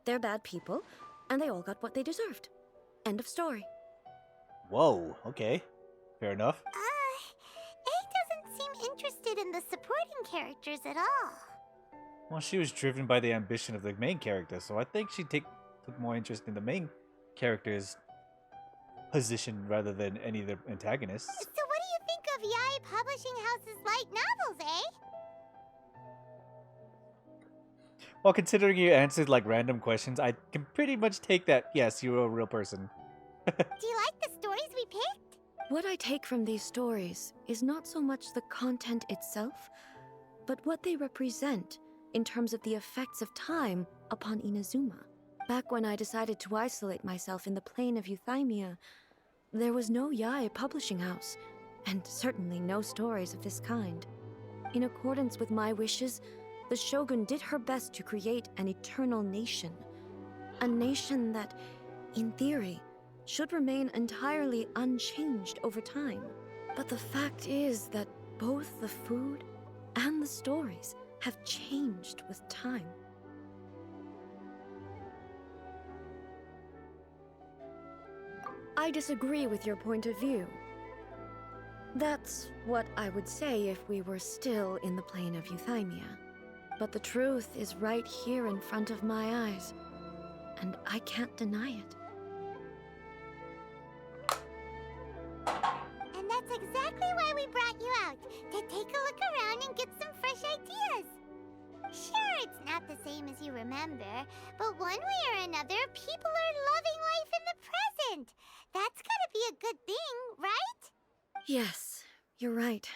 They're bad people, and they all got what they deserved. End of story. Whoa, okay. Fair enough. A doesn't seem interested in the supporting characters at all. Well, she was driven by the ambition of the main character, so I think she took more interest in the main character's position rather than any of the antagonists. So what do you think of Yae Publishing House's light novels, eh? Well, considering you answered like random questions, I can pretty much take that, yes, you're a real person. Do you like the stories we picked? What I take from these stories is not so much the content itself, but what they represent in terms of the effects of time upon Inazuma. Back when I decided to isolate myself in the plane of Euthymia, there was no Yae publishing house, and certainly no stories of this kind. In accordance with my wishes, the Shogun did her best to create an eternal nation. A nation that, in theory, should remain entirely unchanged over time. But the fact is that both the food and the stories have changed with time. I disagree with your point of view. That's what I would say if we were still in the plane of Euthymia. But the truth is right here in front of my eyes, and I can't deny it. And that's exactly why we brought you out, to take a look around and get some fresh ideas. Sure, it's not the same as you remember, but one way or another, people are loving life in the present. That's gotta be a good thing, right? Yes, you're right.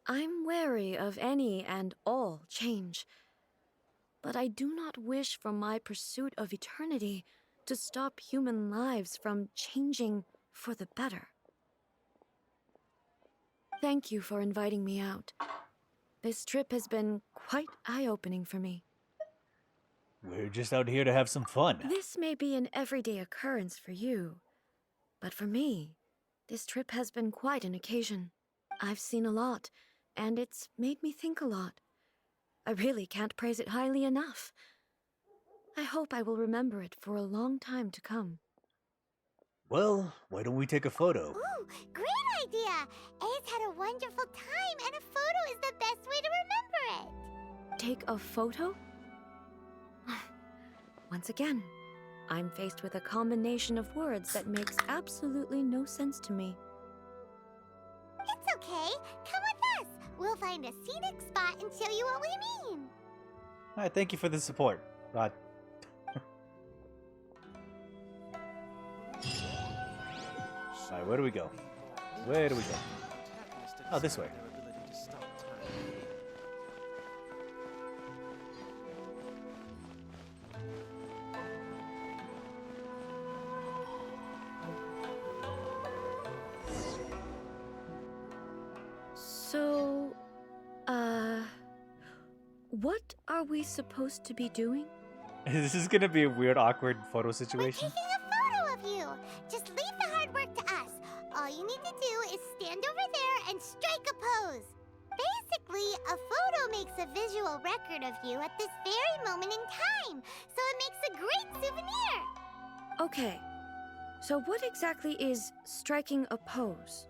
I'm wary of any and all change. But I do not wish for my pursuit of eternity to stop human lives from changing for the better. Thank you for inviting me out. This trip has been quite eye-opening for me. We're just out here to have some fun. This may be an everyday occurrence for you, but for me, this trip has been quite an occasion. I've seen a lot, and it's made me think a lot. I really can't praise it highly enough. I hope I will remember it for a long time to come. Well, why don't we take a photo? Ooh, great idea! Ace had a wonderful time, and a photo is the best way to remember it. Take a photo? Once again, I'm faced with a combination of words that makes absolutely no sense to me. It's okay. Come with us. We'll find a scenic spot and show you what we mean. All right, thank you for the support. Rod. All right, where do we go? Where do we go? Oh, this way. So, what are we supposed to be doing? This is gonna be a weird, awkward photo We're situation. taking a photo of you. Just leave the hard work to us. All you need to do is stand over there and strike a pose. Basically, a photo makes a visual record of you at this very moment in time, so it makes a great souvenir. Okay, so what exactly is striking a pose?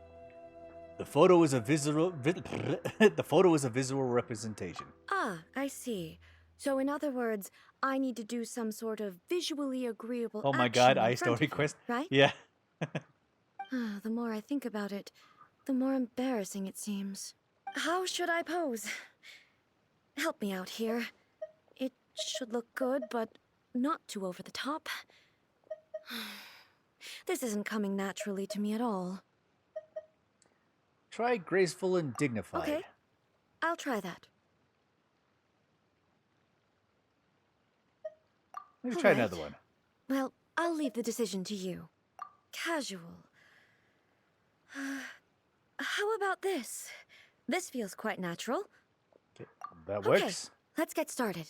The photo is a visual. The photo is a visual representation. Ah, I see. So in other words, I need to do some sort of visually agreeable Oh my action God! in I front story of you, quest. right? Yeah. The more I think about it, the more embarrassing it seems. How should I pose? Help me out here. It should look good, but not too over the top. This isn't coming naturally to me at all. Try graceful and dignified. Okay, I'll try that. Let's try Alright. another one. Well, I'll leave the decision to you. Casual. How about this? This feels quite natural. Okay, that Okay, works. let's get started.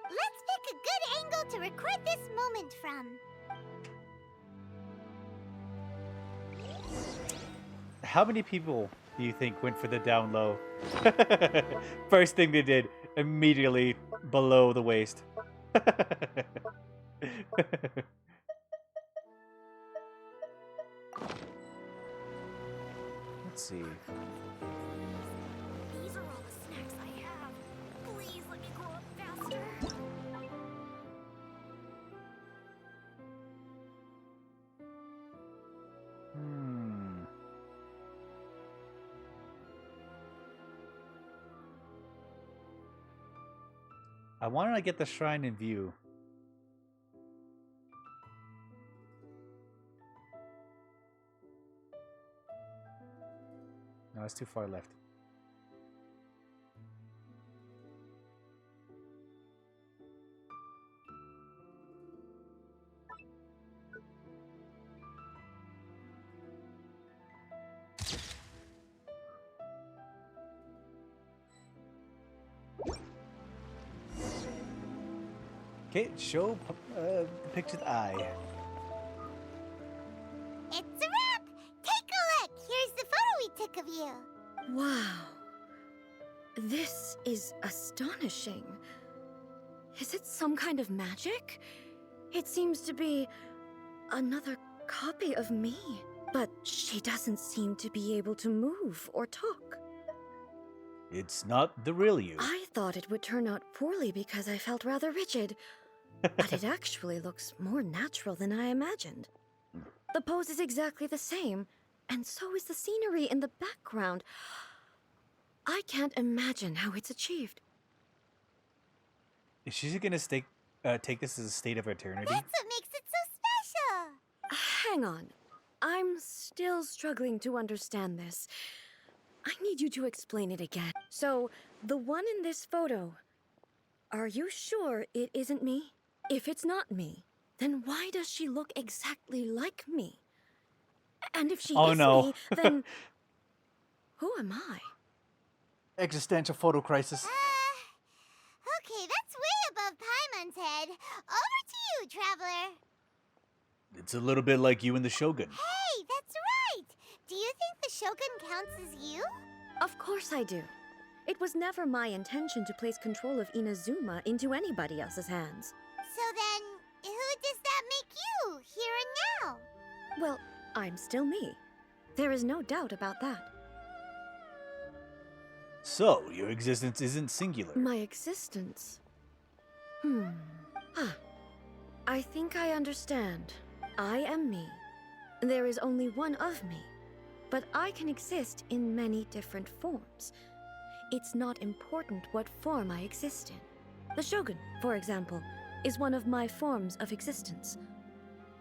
Let's pick a good angle to record this moment from. How many people do you think went for the down low? First thing they did, immediately below the waist. Let's see. These are all the snacks I have. Please let me grow up faster. Hmm. I want to get the shrine in view. it's too far left. Okay, show depicted eye. It's a wrap! Take a look! Here's the photo we took of you. Wow. This is astonishing. Is it some kind of magic? It seems to be another copy of me. But she doesn't seem to be able to move or talk. It's not the real you. I thought it would turn out poorly because I felt rather rigid. But it actually looks more natural than I imagined. The pose is exactly the same, and so is the scenery in the background. I can't imagine how it's achieved. Is she gonna take this as a state of eternity? That's what makes it so special! Hang on. I'm still struggling to understand this. I need you to explain it again. So, the one in this photo, are you sure it isn't me? If it's not me, then why does she look exactly like me? And if she is me, then who am I? Existential photo crisis. Okay, that's way above Paimon's head. Over to you, Traveler. It's a little bit like you and the Shogun. Hey, that's right! Do you think the Shogun counts as you? Of course I do. It was never my intention to place control of Inazuma into anybody else's hands. So then, who does that make you, here and now? Well, I'm still me. There is no doubt about that. So, your existence isn't singular. My existence? I think I understand. I am me. There is only one of me. But I can exist in many different forms. It's not important what form I exist in. The Shogun, for example, is one of my forms of existence.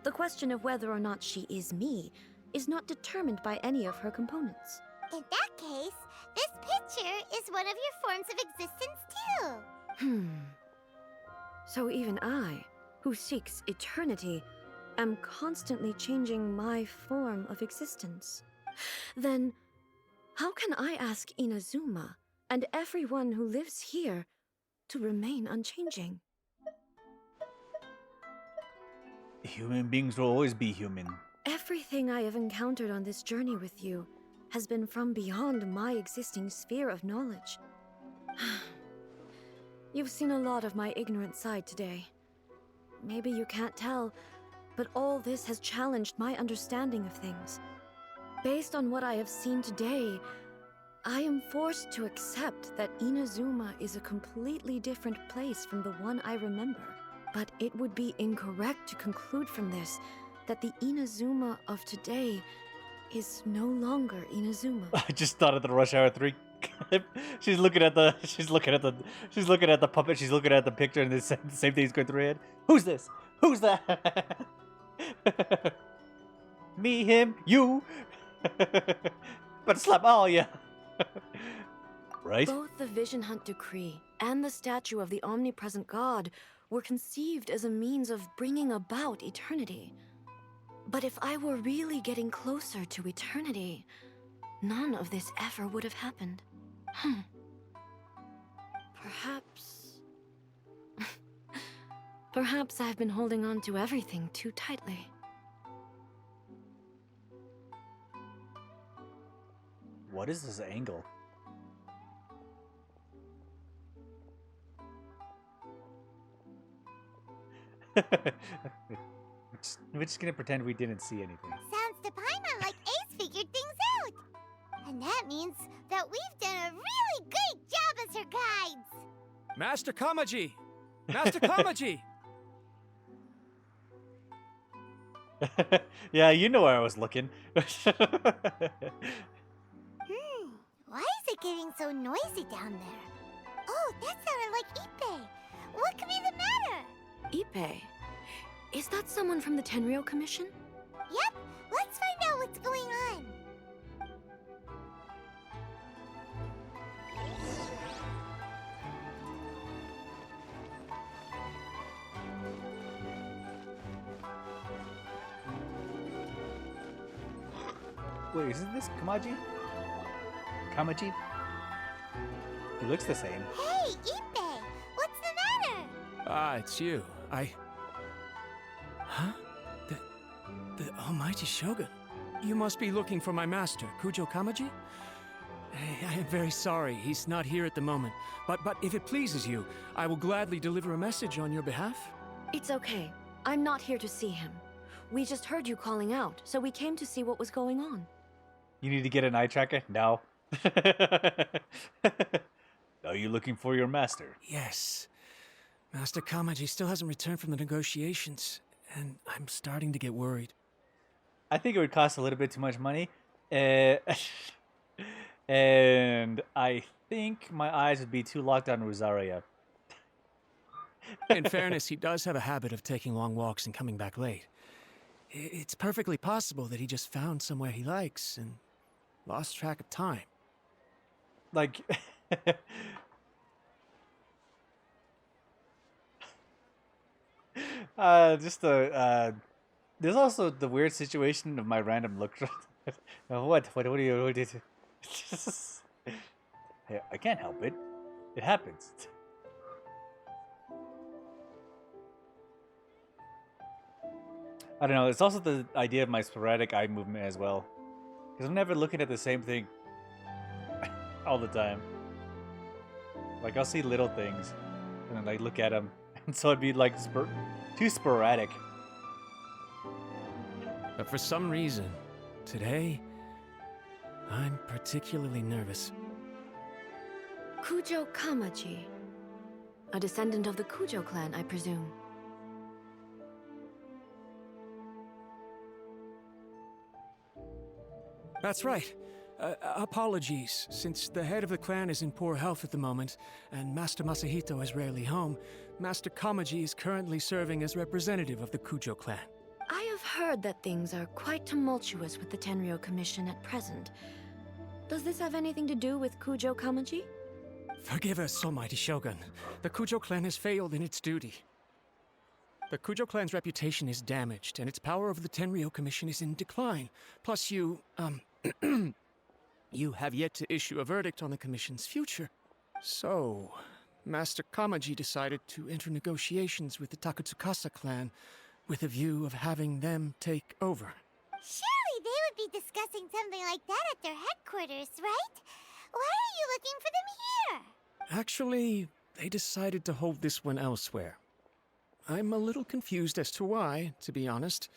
The question of whether or not she is me is not determined by any of her components. In that case, this picture is one of your forms of existence too. So even I, who seeks eternity, am constantly changing my form of existence. Then, how can I ask Inazuma and everyone who lives here to remain unchanging? Human beings will always be human. Everything I have encountered on this journey with you has been from beyond my existing sphere of knowledge. You've seen a lot of my ignorant side today. Maybe you can't tell, but all this has challenged my understanding of things. Based on what I have seen today, I am forced to accept that Inazuma is a completely different place from the one I remember. But it would be incorrect to conclude from this that the Inazuma of today is no longer Inazuma. I just thought of the Rush Hour 3 clip. She's looking at the puppet, she's looking at the picture, and the same thing's going through her head. Who's this? Who's that? Me, him, you. But slap all ya. Right? Both the Vision Hunt Decree and the statue of the omnipresent God were conceived as a means of bringing about eternity. But if I were really getting closer to eternity, none of this ever would have happened. Perhaps... Perhaps I've been holding on to everything too tightly. What is this angle? We're just gonna pretend we didn't see anything. Sounds to Paimon like Ace figured things out. And that means that we've done a really great job as her guides. Master Kamaji! Master Kamaji! Yeah, you know where I was looking. Why is it getting so noisy down there? Oh, that sounded like Ippei. What could be the matter? Ippei? Is that someone from the Tenryou Commission? Yep, let's find out what's going on. Wait, isn't this Kamaji? Kamaji? He looks the same. Hey, Ippei! What's the matter? Ah, it's you. Huh? The Almighty Shogun. You must be looking for my master, Kujo Kamaji? I am very sorry, he's not here at the moment. But if it pleases you, I will gladly deliver a message on your behalf. It's okay. I'm not here to see him. We just heard you calling out, so we came to see what was going on. You need to get an eye tracker? No. Are you looking for your master? Yes. Master Kamaji still hasn't returned from the negotiations, and I'm starting to get worried. I think it would cost a little bit too much money. And I think my eyes would be too locked on Rosaria. In fairness, he does have a habit of taking long walks and coming back late. It's perfectly possible that he just found somewhere he likes and lost track of time. Like, there's also the weird situation of my random look. What do you do? Hey, I can't help it. It happens. I don't know. It's also the idea of my sporadic eye movement as well, because I'm never looking at the same thing all the time. Like, I'll see little things, and then I look at them, and so it'd be like too sporadic. But for some reason, today, I'm particularly nervous. Kujo Kamaji. A descendant of the Kujo clan, I presume. That's right. Apologies, since the head of the clan is in poor health at the moment, and Master Masahito is rarely home, Master Kamaji is currently serving as representative of the Kujo clan. I have heard that things are quite tumultuous with the Tenryou Commission at present. Does this have anything to do with Kujo Kamaji? Forgive us, Almighty Shogun. The Kujo clan has failed in its duty. The Kujo clan's reputation is damaged, and its power over the Tenryou Commission is in decline. Plus you have yet to issue a verdict on the Commission's future. So, Master Kamaji decided to enter negotiations with the Takatsukasa clan with a view of having them take over. Surely they would be discussing something like that at their headquarters, right? Why are you looking for them here? Actually, they decided to hold this one elsewhere. I'm a little confused as to why, to be honest,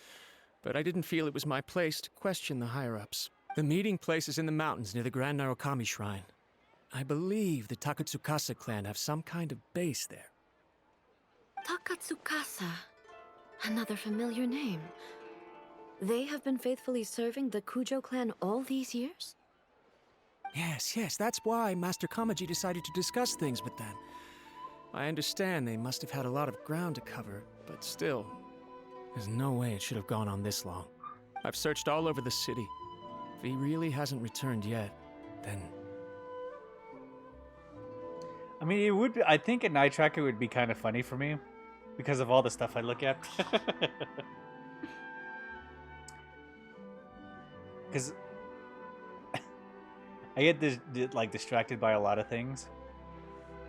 but I didn't feel it was my place to question the higher-ups. The meeting place is in the mountains near the Grand Narukami Shrine. I believe the Takatsukasa clan have some kind of base there. Takatsukasa. Another familiar name. They have been faithfully serving the Kujo clan all these years? Yes, that's why Master Kamaji decided to discuss things with them. I understand they must have had a lot of ground to cover, but still, there's no way it should have gone on this long. I've searched all over the city. If he really hasn't returned yet, then... I mean, it would be, I think a night tracker would be kind of funny for me, because of all the stuff I look at. Because I get distracted by a lot of things,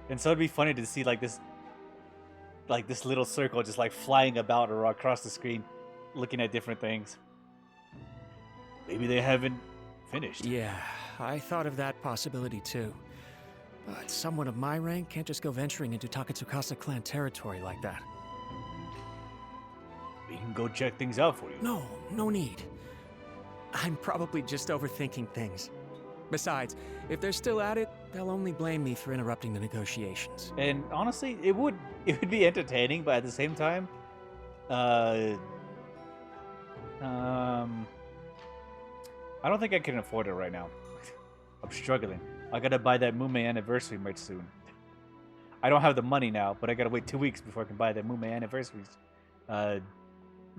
and so it'd be funny to see this little circle just flying about or across the screen, looking at different things. Maybe they haven't finished. Yeah, I thought of that possibility too. But someone of my rank can't just go venturing into Takatsukasa clan territory like that. We can go check things out for you. No need. I'm probably just overthinking things. Besides, if they're still at it, they'll only blame me for interrupting the negotiations. And honestly, it would be entertaining, but at the same time, I don't think I can afford it right now. I'm struggling. I gotta buy that Mume anniversary merch soon. I don't have the money now, but I gotta wait 2 weeks before I can buy that Mume anniversary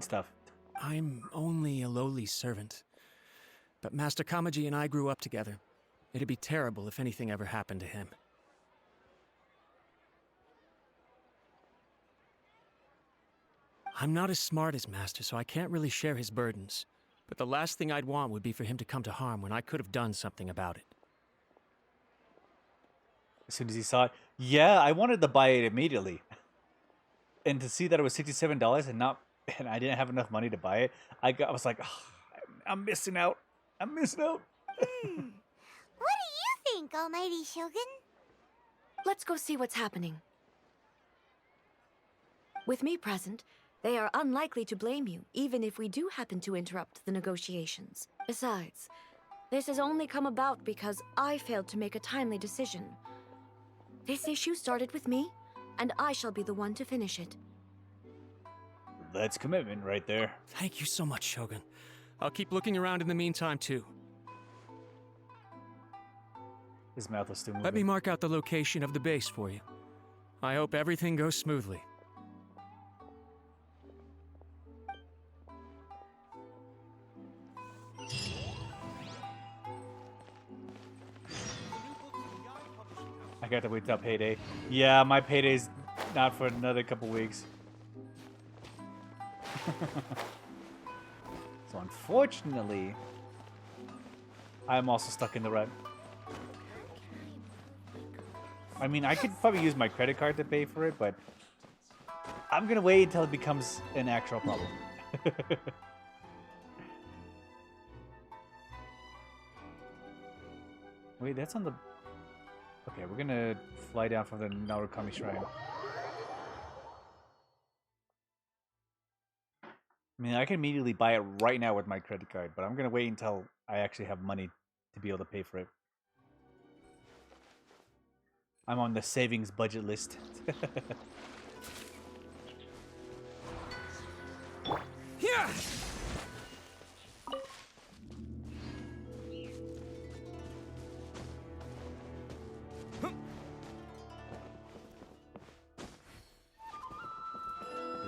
stuff. I'm only a lowly servant. But Master Kamaji and I grew up together. It'd be terrible if anything ever happened to him. I'm not as smart as Master, so I can't really share his burdens. but the last thing I'd want would be for him to come to harm when I could have done something about it. As soon as he saw it, yeah, I wanted to buy it immediately. And to see that it was $67 and I didn't have enough money to buy it, I was like, oh, I'm missing out. I'm missing out. What do you think, Almighty Shogun? Let's go see what's happening. With me present, they are unlikely to blame you, even if we do happen to interrupt the negotiations. Besides, this has only come about because I failed to make a timely decision. This issue started with me, and I shall be the one to finish it. That's commitment right there. Thank you so much, Shogun. I'll keep looking around in the meantime, too. His mouth is still moving. Let me mark out the location of the base for you. I hope everything goes smoothly. I got to wait till payday. Yeah, my payday's not for another couple weeks. So unfortunately, I'm also stuck in the rut. I mean, I could probably use my credit card to pay for it, but I'm gonna wait until it becomes an actual problem. Wait, that's on the... Okay, we're gonna fly down from the Narukami Shrine. I mean, I can immediately buy it right now with my credit card, but I'm gonna wait until I actually have money to be able to pay for it. I'm on the savings budget list. Yeah!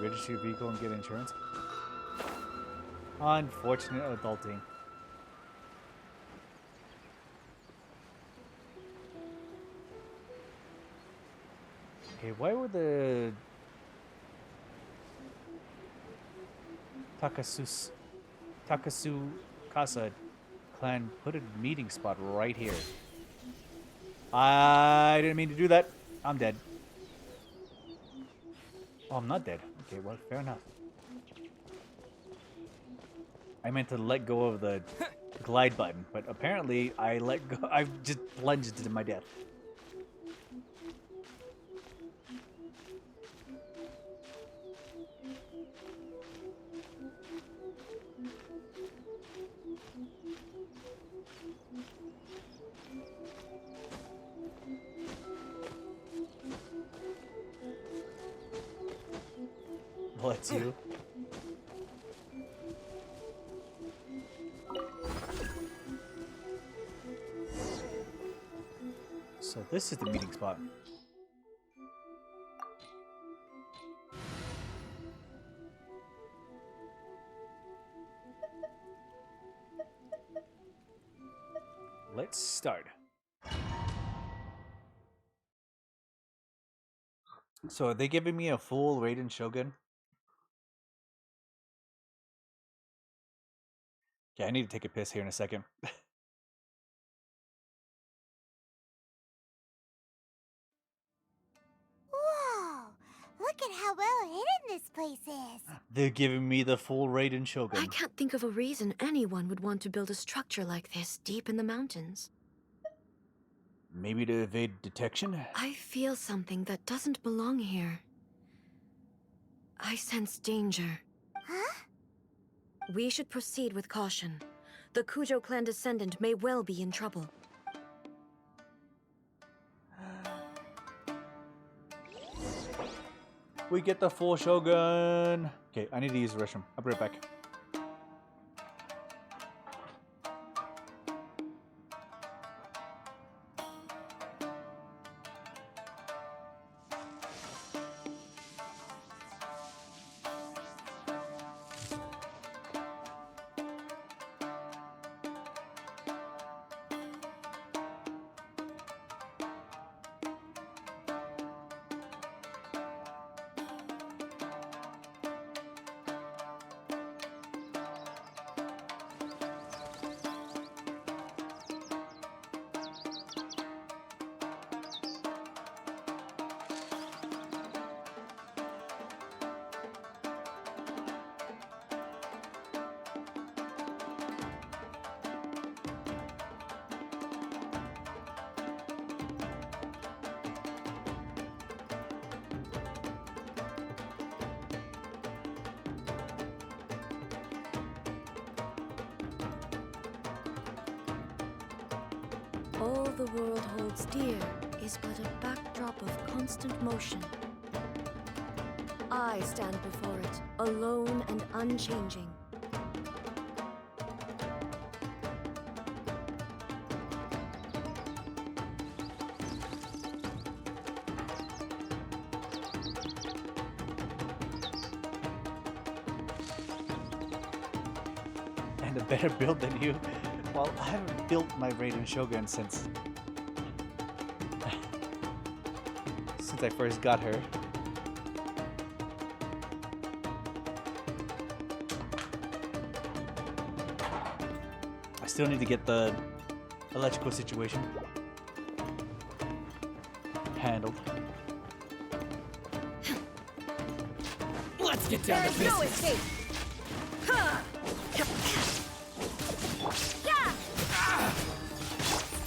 Register your vehicle and get insurance. Unfortunate adulting. Okay, why would the Takasu Kasa clan put a meeting spot right here? I didn't mean to do that. I'm dead. Oh, I'm not dead. Okay, well, fair enough. I meant to let go of the glide button, but apparently I let go. I just plunged into my death. Bless you. So this is the meeting spot. Let's start. So are they giving me a full Raiden Shogun? Yeah, I need to take a piss here in a second. Whoa! Look at how well hidden this place is. They're giving me the full Raiden Shogun. I can't think of a reason anyone would want to build a structure like this deep in the mountains. Maybe to evade detection? I feel something that doesn't belong here. I sense danger. Huh? We should proceed with caution. The Kujo clan descendant may well be in trouble. We get the full Shogun. Okay, I need to use the restroom. I'll be right back. All the world holds dear is but a backdrop of constant motion. I stand before it, alone and unchanging. And a better build than you. Well, I haven't built my Raiden Shogun since I first got her. I still need to get the electrical situation handled. Let's get down to There's no business. escape!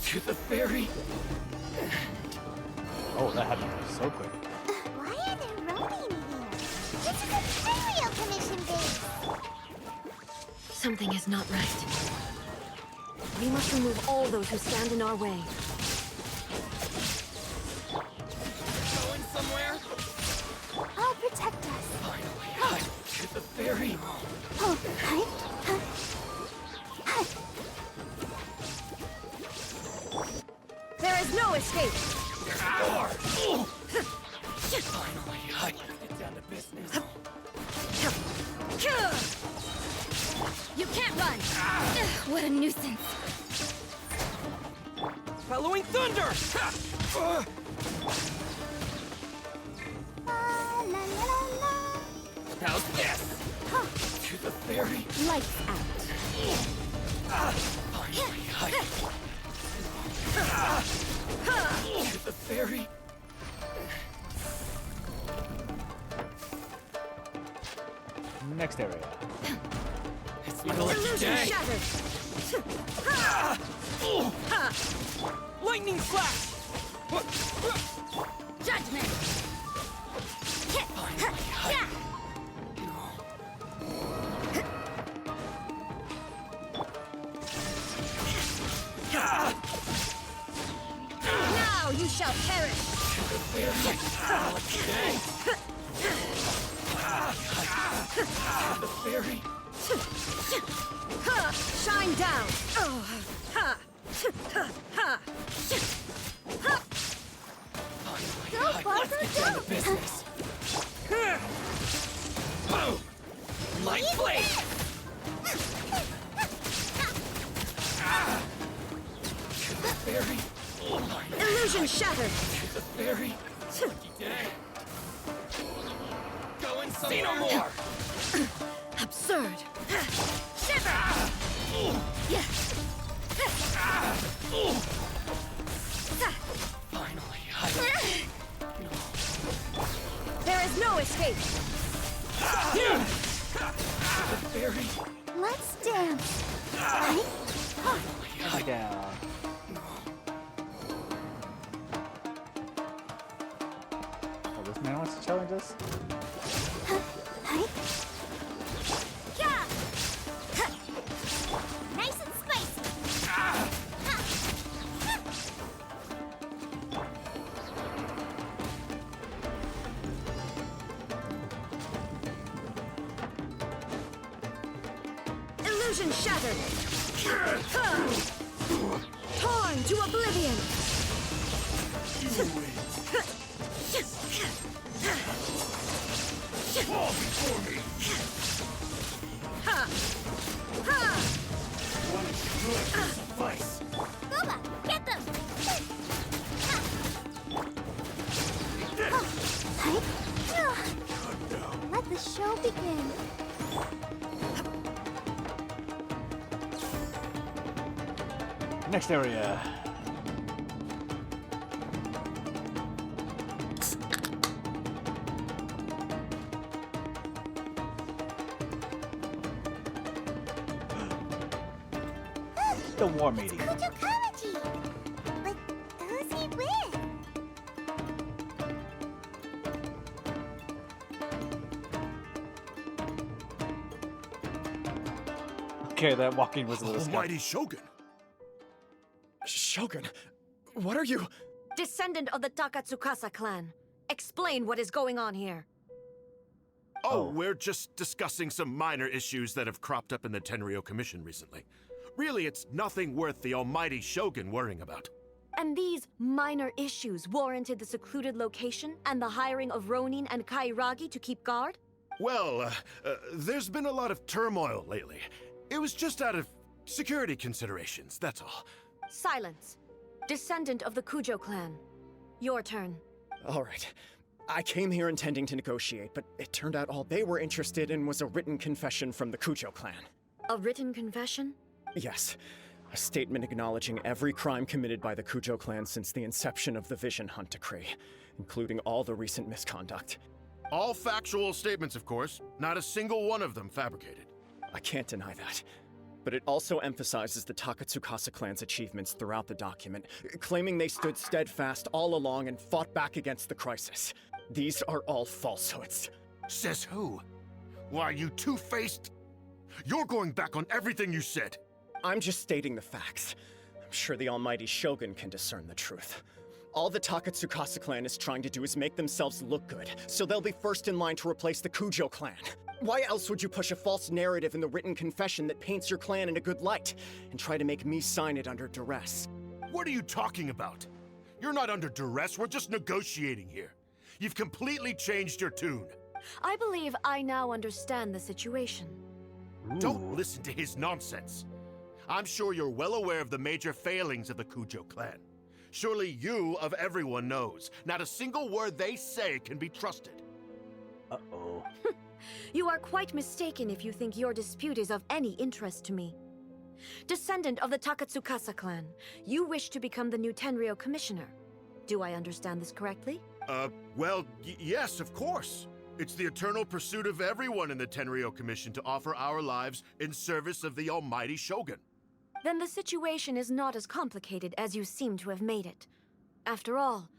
To the ferry. Oh, that happened so quick. Why are there Ronin here? This is a Tenryou Commission base! Something is not right. We must remove all those who stand in our way. Going somewhere? I'll protect us. Finally, to the ferry. Oh, hi. There is no escape! Finally, I can get down to business. You can't run! What a nuisance. Following thunder! La la la la. How's this? To the ferry. Lights out. Finally, to the ferry. Next area. It's my lucky Illusion day. shattered! Lightning flash! Judgment! Now you shall perish! The ferry. Shine down! Go, Barker, Let's get down to go! business. Boom! Light blade! To the ferry. Illusion shattered! To the ferry. Lucky day. Going somewhere. See no more. Absurd! Finally, There is no escape! the ferry. Let's dance. Hands down. Oh, this man wants to challenge us? Nice and spicy. Illusion shattered! Torn to oblivion! Booba, get them! Let the show begin. Next area. The war meeting. Kujo Kawachi! But who's he with? Okay, that walking was a little scary. Almighty Shogun. Shogun, what are you? Descendant of the Takatsukasa clan. Explain what is going on here. Oh, we're just discussing some minor issues that have cropped up in the Tenryou Commission recently. Really, it's nothing worth the almighty Shogun worrying about. And these minor issues warranted the secluded location and the hiring of Ronin and Kairagi to keep guard? Well, there's been a lot of turmoil lately. It was just out of security considerations, that's all. Silence. Descendant of the Kujo clan. Your turn. All right. I came here intending to negotiate, but it turned out all they were interested in was a written confession from the Kujo clan. A written confession? Yes. A statement acknowledging every crime committed by the Kujo clan since the inception of the Vision Hunt Decree, including all the recent misconduct. All factual statements, of course. Not a single one of them fabricated. I can't deny that. But it also emphasizes the Takatsukasa clan's achievements throughout the document, claiming they stood steadfast all along and fought back against the crisis. These are all falsehoods. Says who? Why, you two-faced... You're going back on everything you said. I'm just stating the facts. I'm sure the almighty Shogun can discern the truth. All the Takatsukasa clan is trying to do is make themselves look good, so they'll be first in line to replace the Kujo clan. Why else would you push a false narrative in the written confession that paints your clan in a good light, and try to make me sign it under duress? What are you talking about? You're not under duress, we're just negotiating here. You've completely changed your tune. I believe I now understand the situation. Don't listen to his nonsense. I'm sure you're well aware of the major failings of the Kujo clan. Surely you, of everyone, knows. Not a single word they say can be trusted. Uh-oh. You are quite mistaken if you think your dispute is of any interest to me. Descendant of the Takatsukasa clan, you wish to become the new Tenryou commissioner. Do I understand this correctly? Well, yes, of course. It's the eternal pursuit of everyone in the Tenryou Commission to offer our lives in service of the almighty Shogun. Then the situation is not as complicated as you seem to have made it. After all,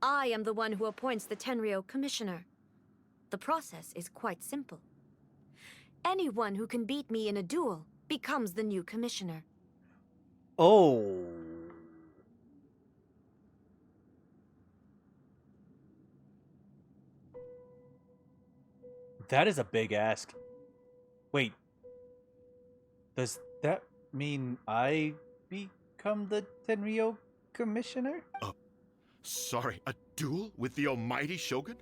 I am the one who appoints the Tenryou commissioner. The process is quite simple. Anyone who can beat me in a duel becomes the new commissioner. Oh. That is a big ask. Wait. Does that mean I become the Tenryou commissioner? Sorry, a duel with the almighty Shogun?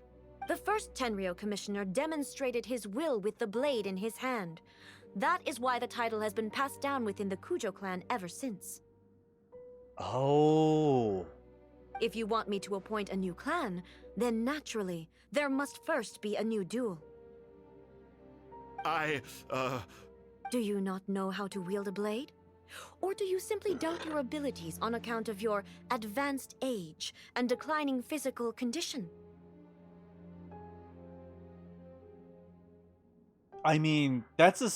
The first Tenryou commissioner demonstrated his will with the blade in his hand. That is why the title has been passed down within the Kujo clan ever since. Oh. If you want me to appoint a new clan, then naturally, there must first be a new duel. Do you not know how to wield a blade? Or do you simply doubt your abilities on account of your advanced age and declining physical condition? I mean, that's a...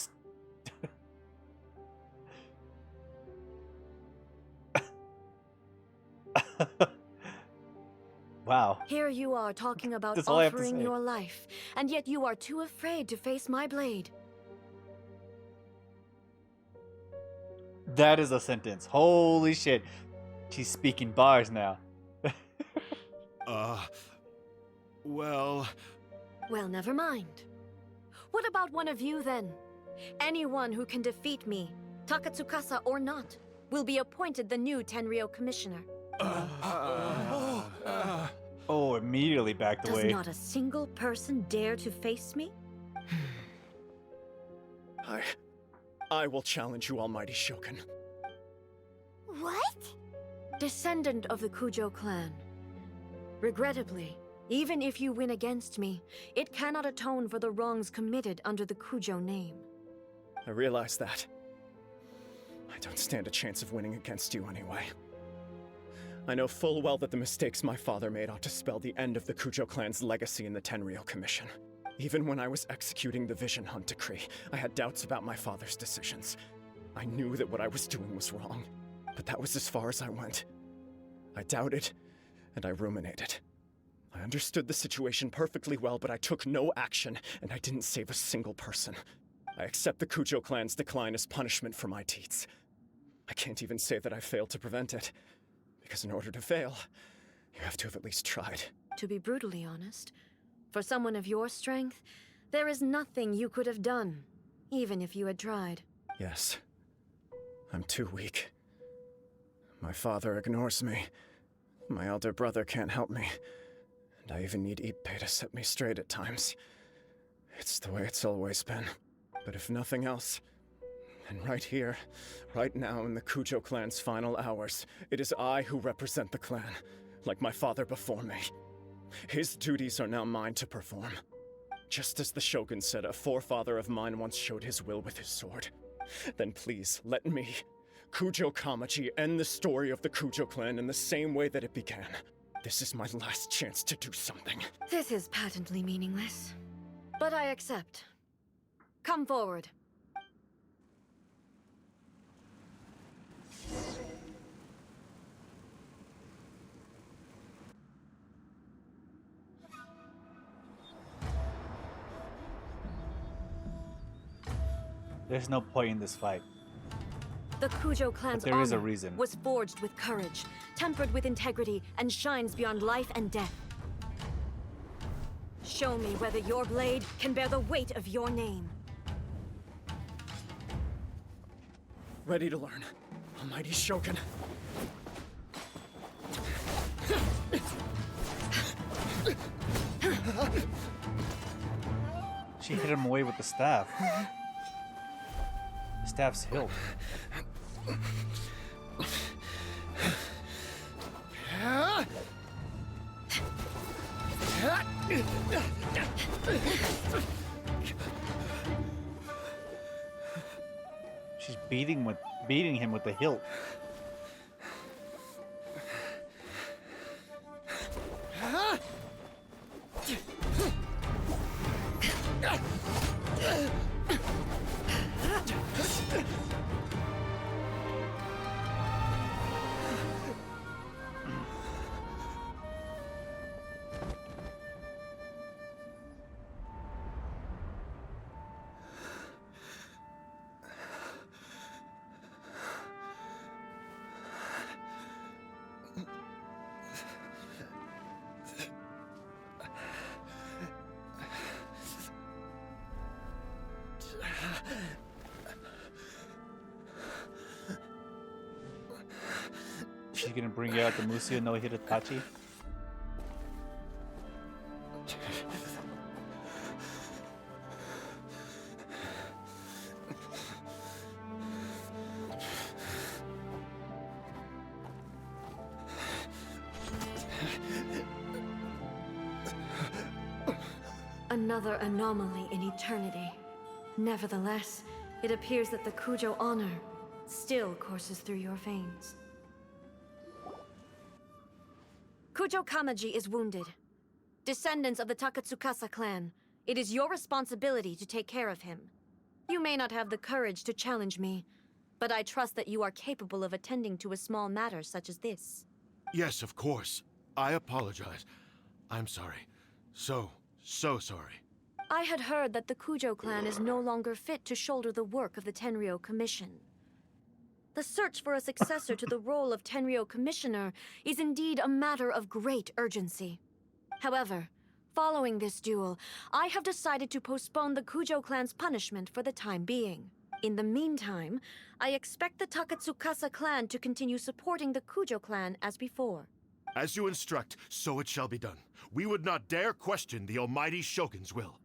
Wow. Here you are talking about That's all I have to offering say. your life, and yet you are too afraid to face my blade. That is a sentence. Holy shit. She's speaking bars now. Well... Well, never mind. What about one of you, then? Anyone who can defeat me, Takatsukasa or not, will be appointed the new Tenryou commissioner. Oh, immediately backed Does away. not a single person dare to face me? I will challenge you, almighty Shogun. What? Descendant of the Kujo clan. Regrettably, even if you win against me, it cannot atone for the wrongs committed under the Kujo name. I realize that. I don't stand a chance of winning against you anyway. I know full well that the mistakes my father made ought to spell the end of the Kujo clan's legacy in the Tenryou Commission. Even when I was executing the Vision Hunt Decree, I had doubts about my father's decisions. I knew that what I was doing was wrong, but that was as far as I went. I doubted, and I ruminated. I understood the situation perfectly well, but I took no action, and I didn't save a single person. I accept the Kujo clan's decline as punishment for my deeds. I can't even say that I failed to prevent it. Because in order to fail, you have to have at least tried. To be brutally honest, for someone of your strength, there is nothing you could have done, even if you had tried. Yes. I'm too weak. My father ignores me. My elder brother can't help me. And I even need Ippei to set me straight at times. It's the way it's always been. But if nothing else, then right here, right now in the Kujo clan's final hours, it is I who represent the clan, like my father before me. His duties are now mine to perform. Just as the Shogun said a forefather of mine once showed his will with his sword. Then please, let me, Kujo Kamaji, end the story of the Kujo clan in the same way that it began. This is my last chance to do something. This is patently meaningless. But I accept. Come forward. There's no point in this fight. The Kujo clan's But there is a honor reason. was forged with courage, tempered with integrity, and shines beyond life and death. Show me whether your blade can bear the weight of your name. Ready to learn. Almighty Shogun. She hit him away with the staff. The staff's hilt. She's beating him with the hilt. She's gonna bring out the Musou no Hitatachi. Another anomaly in eternity. Nevertheless, it appears that the Kujo honor still courses through your veins. Kujo Kamaji is wounded. Descendants of the Takatsukasa clan, it is your responsibility to take care of him. You may not have the courage to challenge me, but I trust that you are capable of attending to a small matter such as this. Yes, of course. I apologize. I'm sorry. So sorry. I had heard that the Kujo clan is no longer fit to shoulder the work of the Tenryou Commission. The search for a successor to the role of Tenryou Commissioner is indeed a matter of great urgency. However, following this duel, I have decided to postpone the Kujo clan's punishment for the time being. In the meantime, I expect the Takatsukasa clan to continue supporting the Kujo clan as before. As you instruct, so it shall be done. We would not dare question the almighty Shogun's will.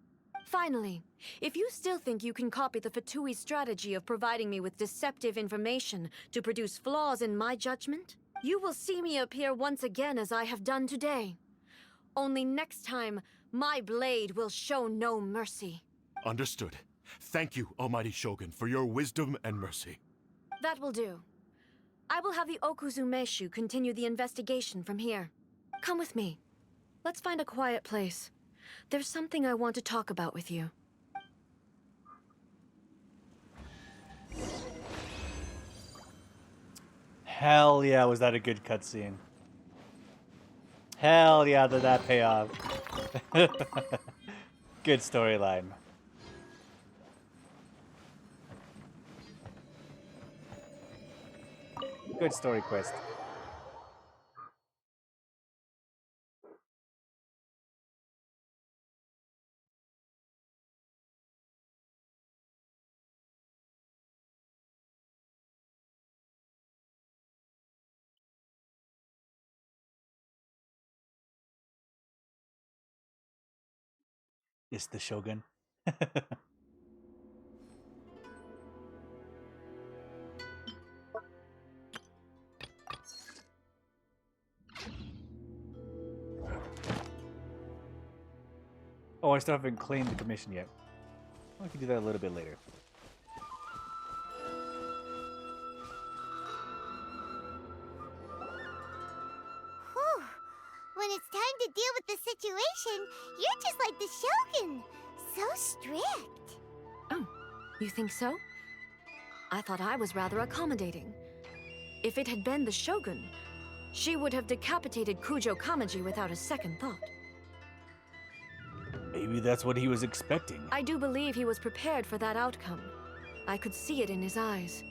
Finally, if you still think you can copy the Fatui strategy of providing me with deceptive information to produce flaws in my judgment, you will see me appear once again as I have done today. Only next time, my blade will show no mercy. Understood. Thank you, almighty Shogun, for your wisdom and mercy. That will do. I will have the Okuzumeshu continue the investigation from here. Come with me. Let's find a quiet place. There's something I want to talk about with you. Hell yeah, was that a good cutscene? Hell yeah, did that pay off? Good storyline. Good story quest. It's the Shogun. Oh, I still haven't claimed the commission yet. I can do that a little bit later. Whew. When it's time to deal with the situation, you're just like the Shogun. So strict. Oh, you think so? I thought I was rather accommodating. If it had been the Shogun, she would have decapitated Kujo Kamaji without a second thought. Maybe that's what he was expecting. I do believe he was prepared for that outcome. I could see it in his eyes.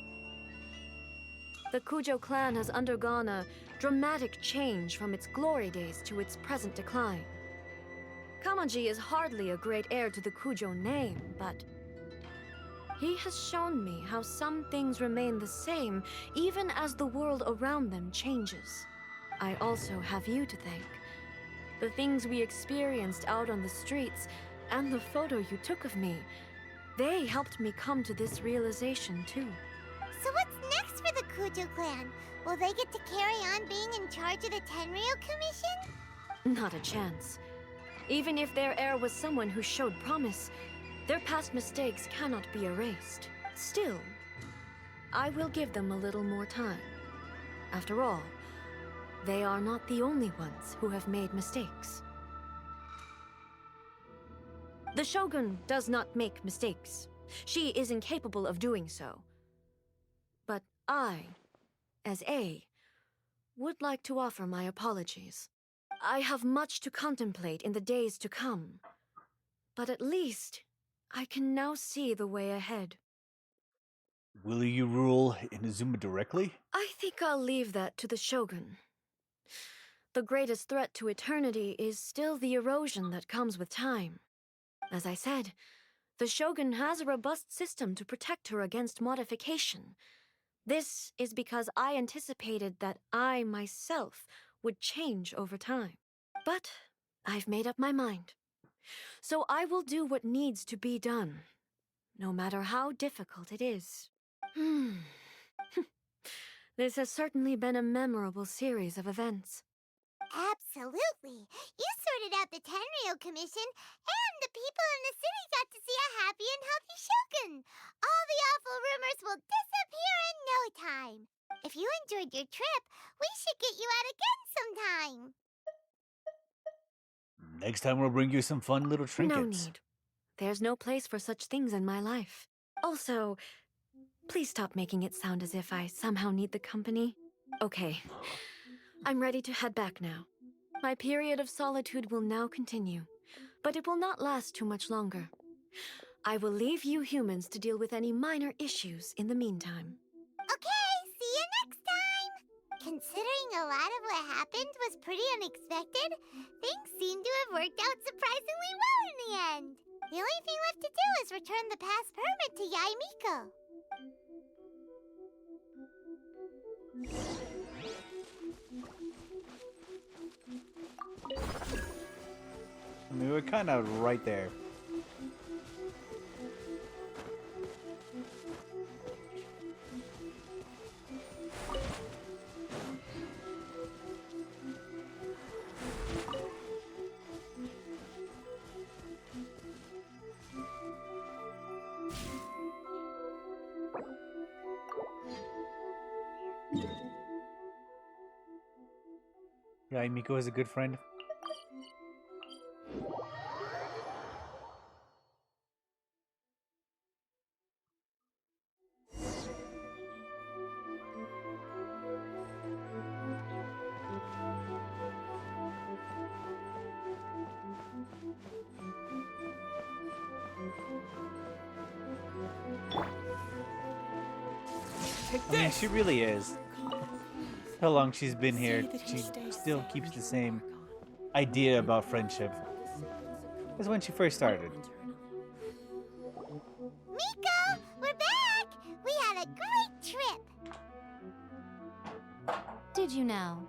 The Kujo clan has undergone a dramatic change from its glory days to its present decline. Kamaji is hardly a great heir to the Kujo name, but he has shown me how some things remain the same even as the world around them changes. I also have you to thank. The things we experienced out on the streets and the photo you took of me, they helped me come to this realization too. So what's next for the Kujo clan? Will they get to carry on being in charge of the Tenryo Commission? Not a chance. Even if their heir was someone who showed promise, their past mistakes cannot be erased. Still, I will give them a little more time. After all, they are not the only ones who have made mistakes. The Shogun does not make mistakes. She is incapable of doing so. But I, as A, would like to offer my apologies. I have much to contemplate in the days to come, but at least I can now see the way ahead. Will you rule Inazuma directly? I think I'll leave that to the Shogun. The greatest threat to eternity is still the erosion that comes with time. As I said, the Shogun has a robust system to protect her against modification. This is because I anticipated that I myself would change over time. But I've made up my mind. So I will do what needs to be done, no matter how difficult it is. This has certainly been a memorable series of events. Absolutely. You sorted out the Tenryo Commission, and the people in the city got to see a happy and healthy Shogun. All the awful rumors will disappear in no time. If you enjoyed your trip, we should get you out again sometime. Next time we'll bring you some fun little trinkets. No need. There's no place for such things in my life. Also, please stop making it sound as if I somehow need the company. Okay. I'm ready to head back now. My period of solitude will now continue, but it will not last too much longer. I will leave you humans to deal with any minor issues in the meantime. Okay, see you next time! Considering a lot of what happened was pretty unexpected, things seem to have worked out surprisingly well in the end. The only thing left to do is return the pass permit to Yaimiko. I mean, we're kind of right there. Yeah, Miko is a good friend. I mean, she really is. How long she's been here, she still keeps the same idea about friendship as when she first started. Miko, we're back! We had a great trip! Did you now?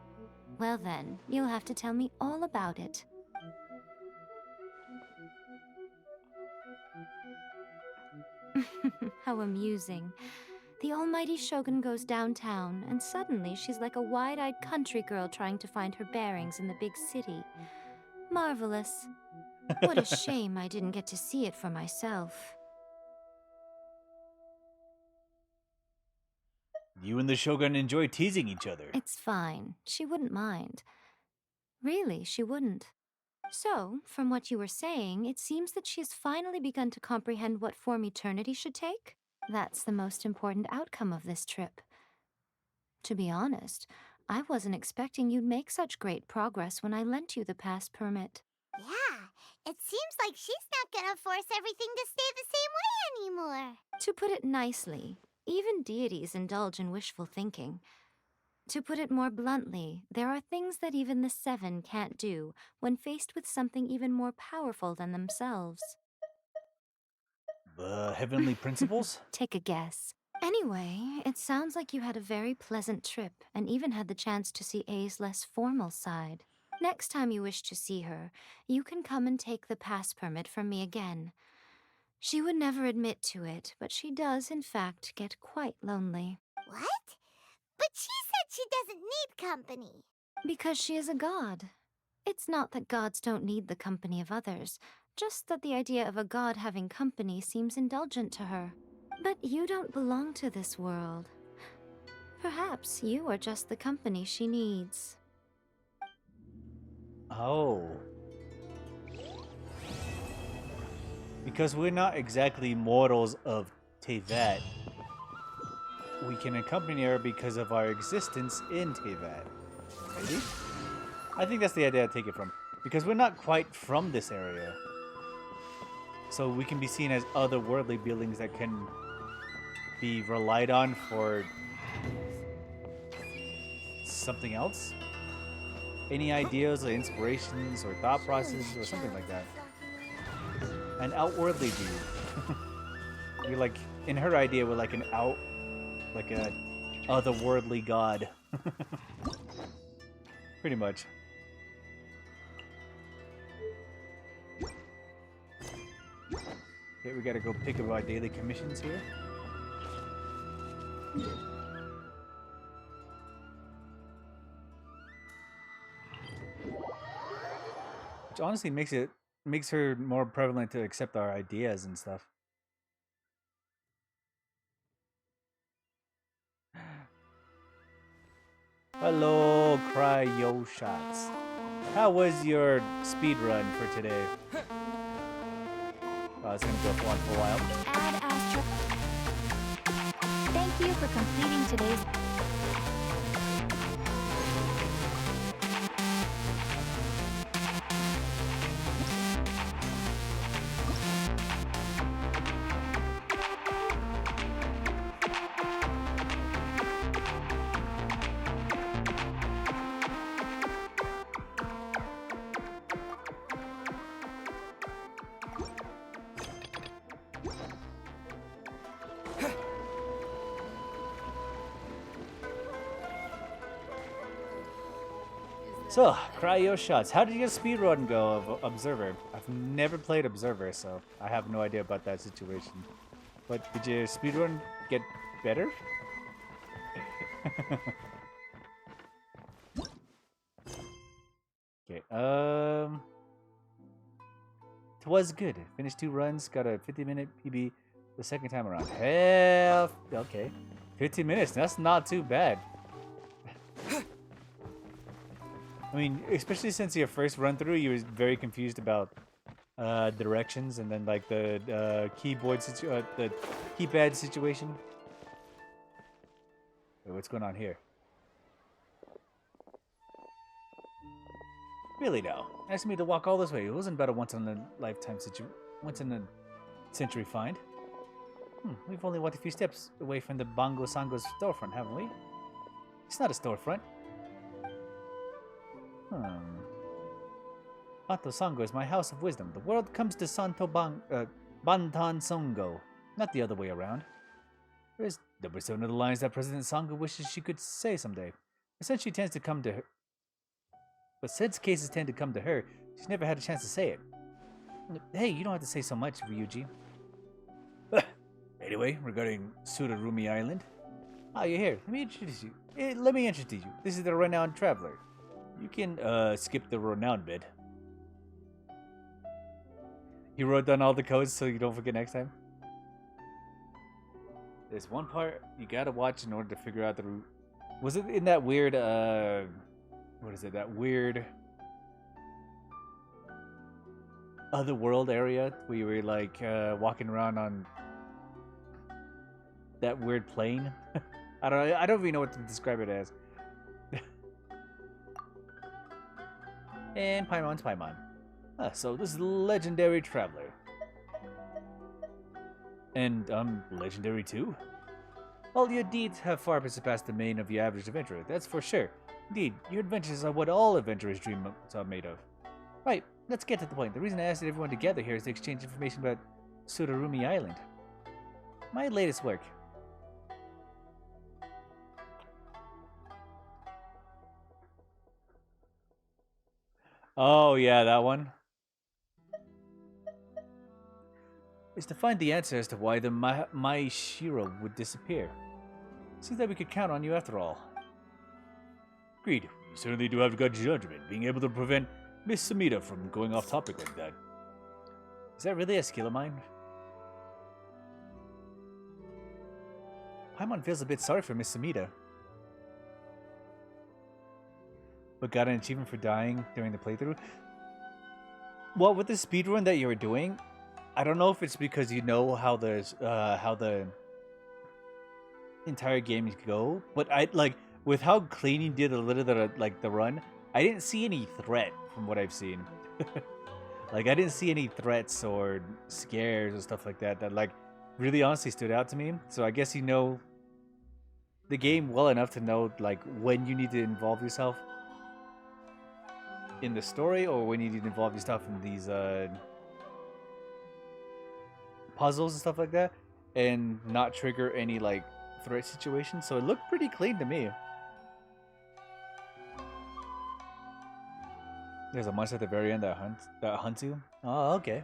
Well then, you'll have to tell me all about it. How amusing. The almighty Shogun goes downtown, and suddenly she's like a wide-eyed country girl trying to find her bearings in the big city. Marvelous. What a shame I didn't get to see it for myself. You and the Shogun enjoy teasing each other. It's fine. She wouldn't mind. Really, she wouldn't. So, from what you were saying, it seems that she has finally begun to comprehend what form eternity should take? That's the most important outcome of this trip. To be honest, I wasn't expecting you'd make such great progress when I lent you the pass permit. Yeah, it seems like she's not gonna force everything to stay the same way anymore. To put it nicely, even deities indulge in wishful thinking. To put it more bluntly, there are things that even the Seven can't do when faced with something even more powerful than themselves. The heavenly principles? Take a guess. Anyway, it sounds like you had a very pleasant trip and even had the chance to see A's less formal side. Next time you wish to see her, you can come and take the pass permit from me again. She would never admit to it, but she does, in fact, get quite lonely. What? But she said she doesn't need company. Because she is a god. It's not that gods don't need the company of others, just that the idea of a god having company seems indulgent to her. But you don't belong to this world. Perhaps you are just the company she needs. Oh. Because we're not exactly mortals of teyvat, we can accompany her because of our existence in teyvat. Maybe? I think that's the idea I take it from. Because we're not quite from this area. So we can be seen as otherworldly beings that can be relied on for something else? Any ideas or inspirations or thought processes or something like that? An outwardly dude. We're like, in her idea, we're like a otherworldly god. Pretty much. Okay, we gotta go pick up our daily commissions here. Which honestly makes her more prevalent to accept our ideas and stuff. Hello, Cryo Shots. How was your speed run for today? Oh, it's gonna go on for a while. Ad Astra. Thank you for completing today's. So, Cryo Shots. How did your speedrun go of Observer? I've never played Observer, so I have no idea about that situation. But did your speedrun get better? Okay, it was good. Finished 2 runs, got a 50-minute PB the second time around. Hell, okay. 15 minutes, that's not too bad. I mean, especially since your first run through, you were very confused about directions and then like the the keypad situation. Wait, what's going on here? Really now, asked me to walk all this way. It wasn't about a once in a century find. We've only walked a few steps away from the Bongo Sango's storefront, haven't we? It's not a storefront. Banto Sango is my house of wisdom. The world comes to Bantan Songo, not the other way around. There's number 7 of the lines that President Sango wishes she could say someday. But since cases tend to come to her, she's never had a chance to say it. Hey, you don't have to say so much, Ryuji. Anyway, regarding Surarumi Island. Ah, you're here. Let me introduce you. Let me introduce you. This is the renowned traveler. You can skip the renowned bit. You wrote down all the codes so you don't forget next time. There's one part you gotta watch in order to figure out the route. Was it in that weird what is it? That weird other world area where you were like walking around on that weird plane? I don't even know what to describe it as. And Paimon's Paimon. So this is legendary traveler. And I'm legendary too? Well, your deeds have far surpassed the mean of your average adventurer, that's for sure. Indeed, your adventures are what all adventurers dream are made of. Right, let's get to the point. The reason I asked everyone together here is to exchange information about Surarumi Island. My latest work. Oh yeah, that one. Is to find the answer as to why the Mai Shiro would disappear. Seems that we could count on you after all. Agreed. You certainly do have good judgment, being able to prevent Miss Sumida from going off topic like that. Is that really a skill of mine? Paimon feels a bit sorry for Miss Sumida. But got an achievement for dying during the playthrough? Well, with the speedrun that you were doing, I don't know if it's because you know how the entire game go, but I like with how clean you did a little bit of like the run, I didn't see any threat from what I've seen. Like I didn't see any threats or scares or stuff like that like really honestly stood out to me. So I guess you know the game well enough to know like when you need to involve yourself in the story or when you need to involve yourself in these puzzles and stuff like that and not trigger any like threat situations. So it looked pretty clean to me. There's a monster at the very end that hunts you. Oh, okay.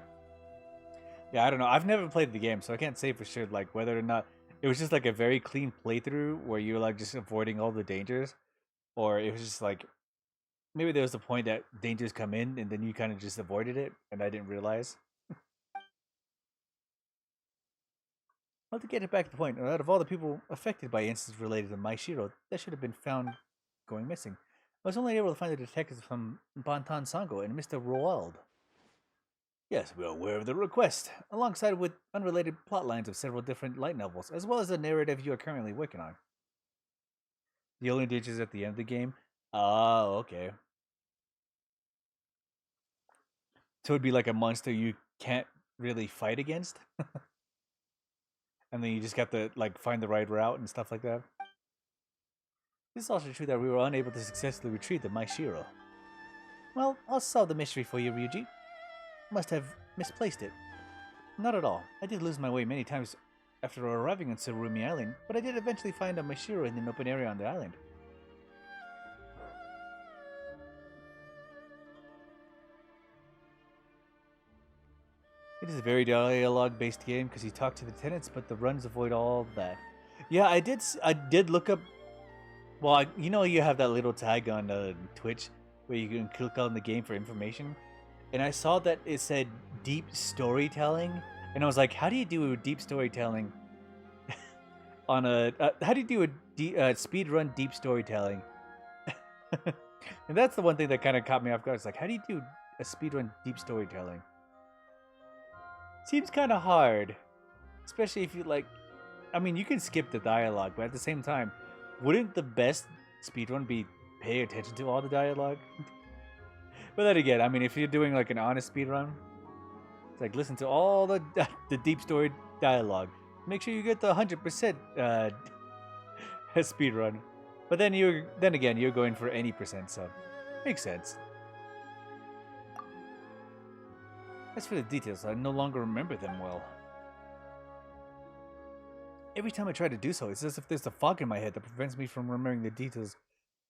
Yeah, I don't know. I've never played the game, so I can't say for sure like whether or not it was just like a very clean playthrough where you were like just avoiding all the dangers, or it was just like maybe there was a point that dangers come in and then you kind of just avoided it and I didn't realize. Well, to get it back to the point, out of all the people affected by incidents related to Mai Shiro, that should have been found going missing. I was only able to find the detectives from Bantan Sango and Mr. Roald. Yes, we are aware of the request, alongside with unrelated plot lines of several different light novels, as well as the narrative you are currently working on. The only ditch is at the end of the game? Oh, okay. So it'd be like a monster you can't really fight against? And then you just got to like find the right route and stuff like that. It's also true that we were unable to successfully retrieve the Mai Shiro. Well, I'll solve the mystery for you, Ryuji. Must have misplaced it. Not at all. I did lose my way many times after arriving on Surumi Island, but I did eventually find a Mai Shiro in an open area on the island. It is a very dialogue-based game because you talk to the tenants, but the runs avoid all that. Yeah, I did look up. Well, you know you have that little tag on Twitch where you can click on the game for information, and I saw that it said deep storytelling, and I was like, how do you do deep storytelling on a? How do you do a speed run deep storytelling? And that's the one thing that kind of caught me off guard. It's like, how do you do a speed run deep storytelling? Seems kind of hard, especially if you like. I mean, you can skip the dialogue, but at the same time, wouldn't the best speedrun be pay attention to all the dialogue? But then again, I mean, if you're doing like an honest speedrun, it's like listen to all the deep story dialogue. Make sure you get the 100% speedrun. But then again, you're going for any percent, so makes sense. As for the details, I no longer remember them well. Every time I try to do so, it's as if there's a fog in my head that prevents me from remembering the details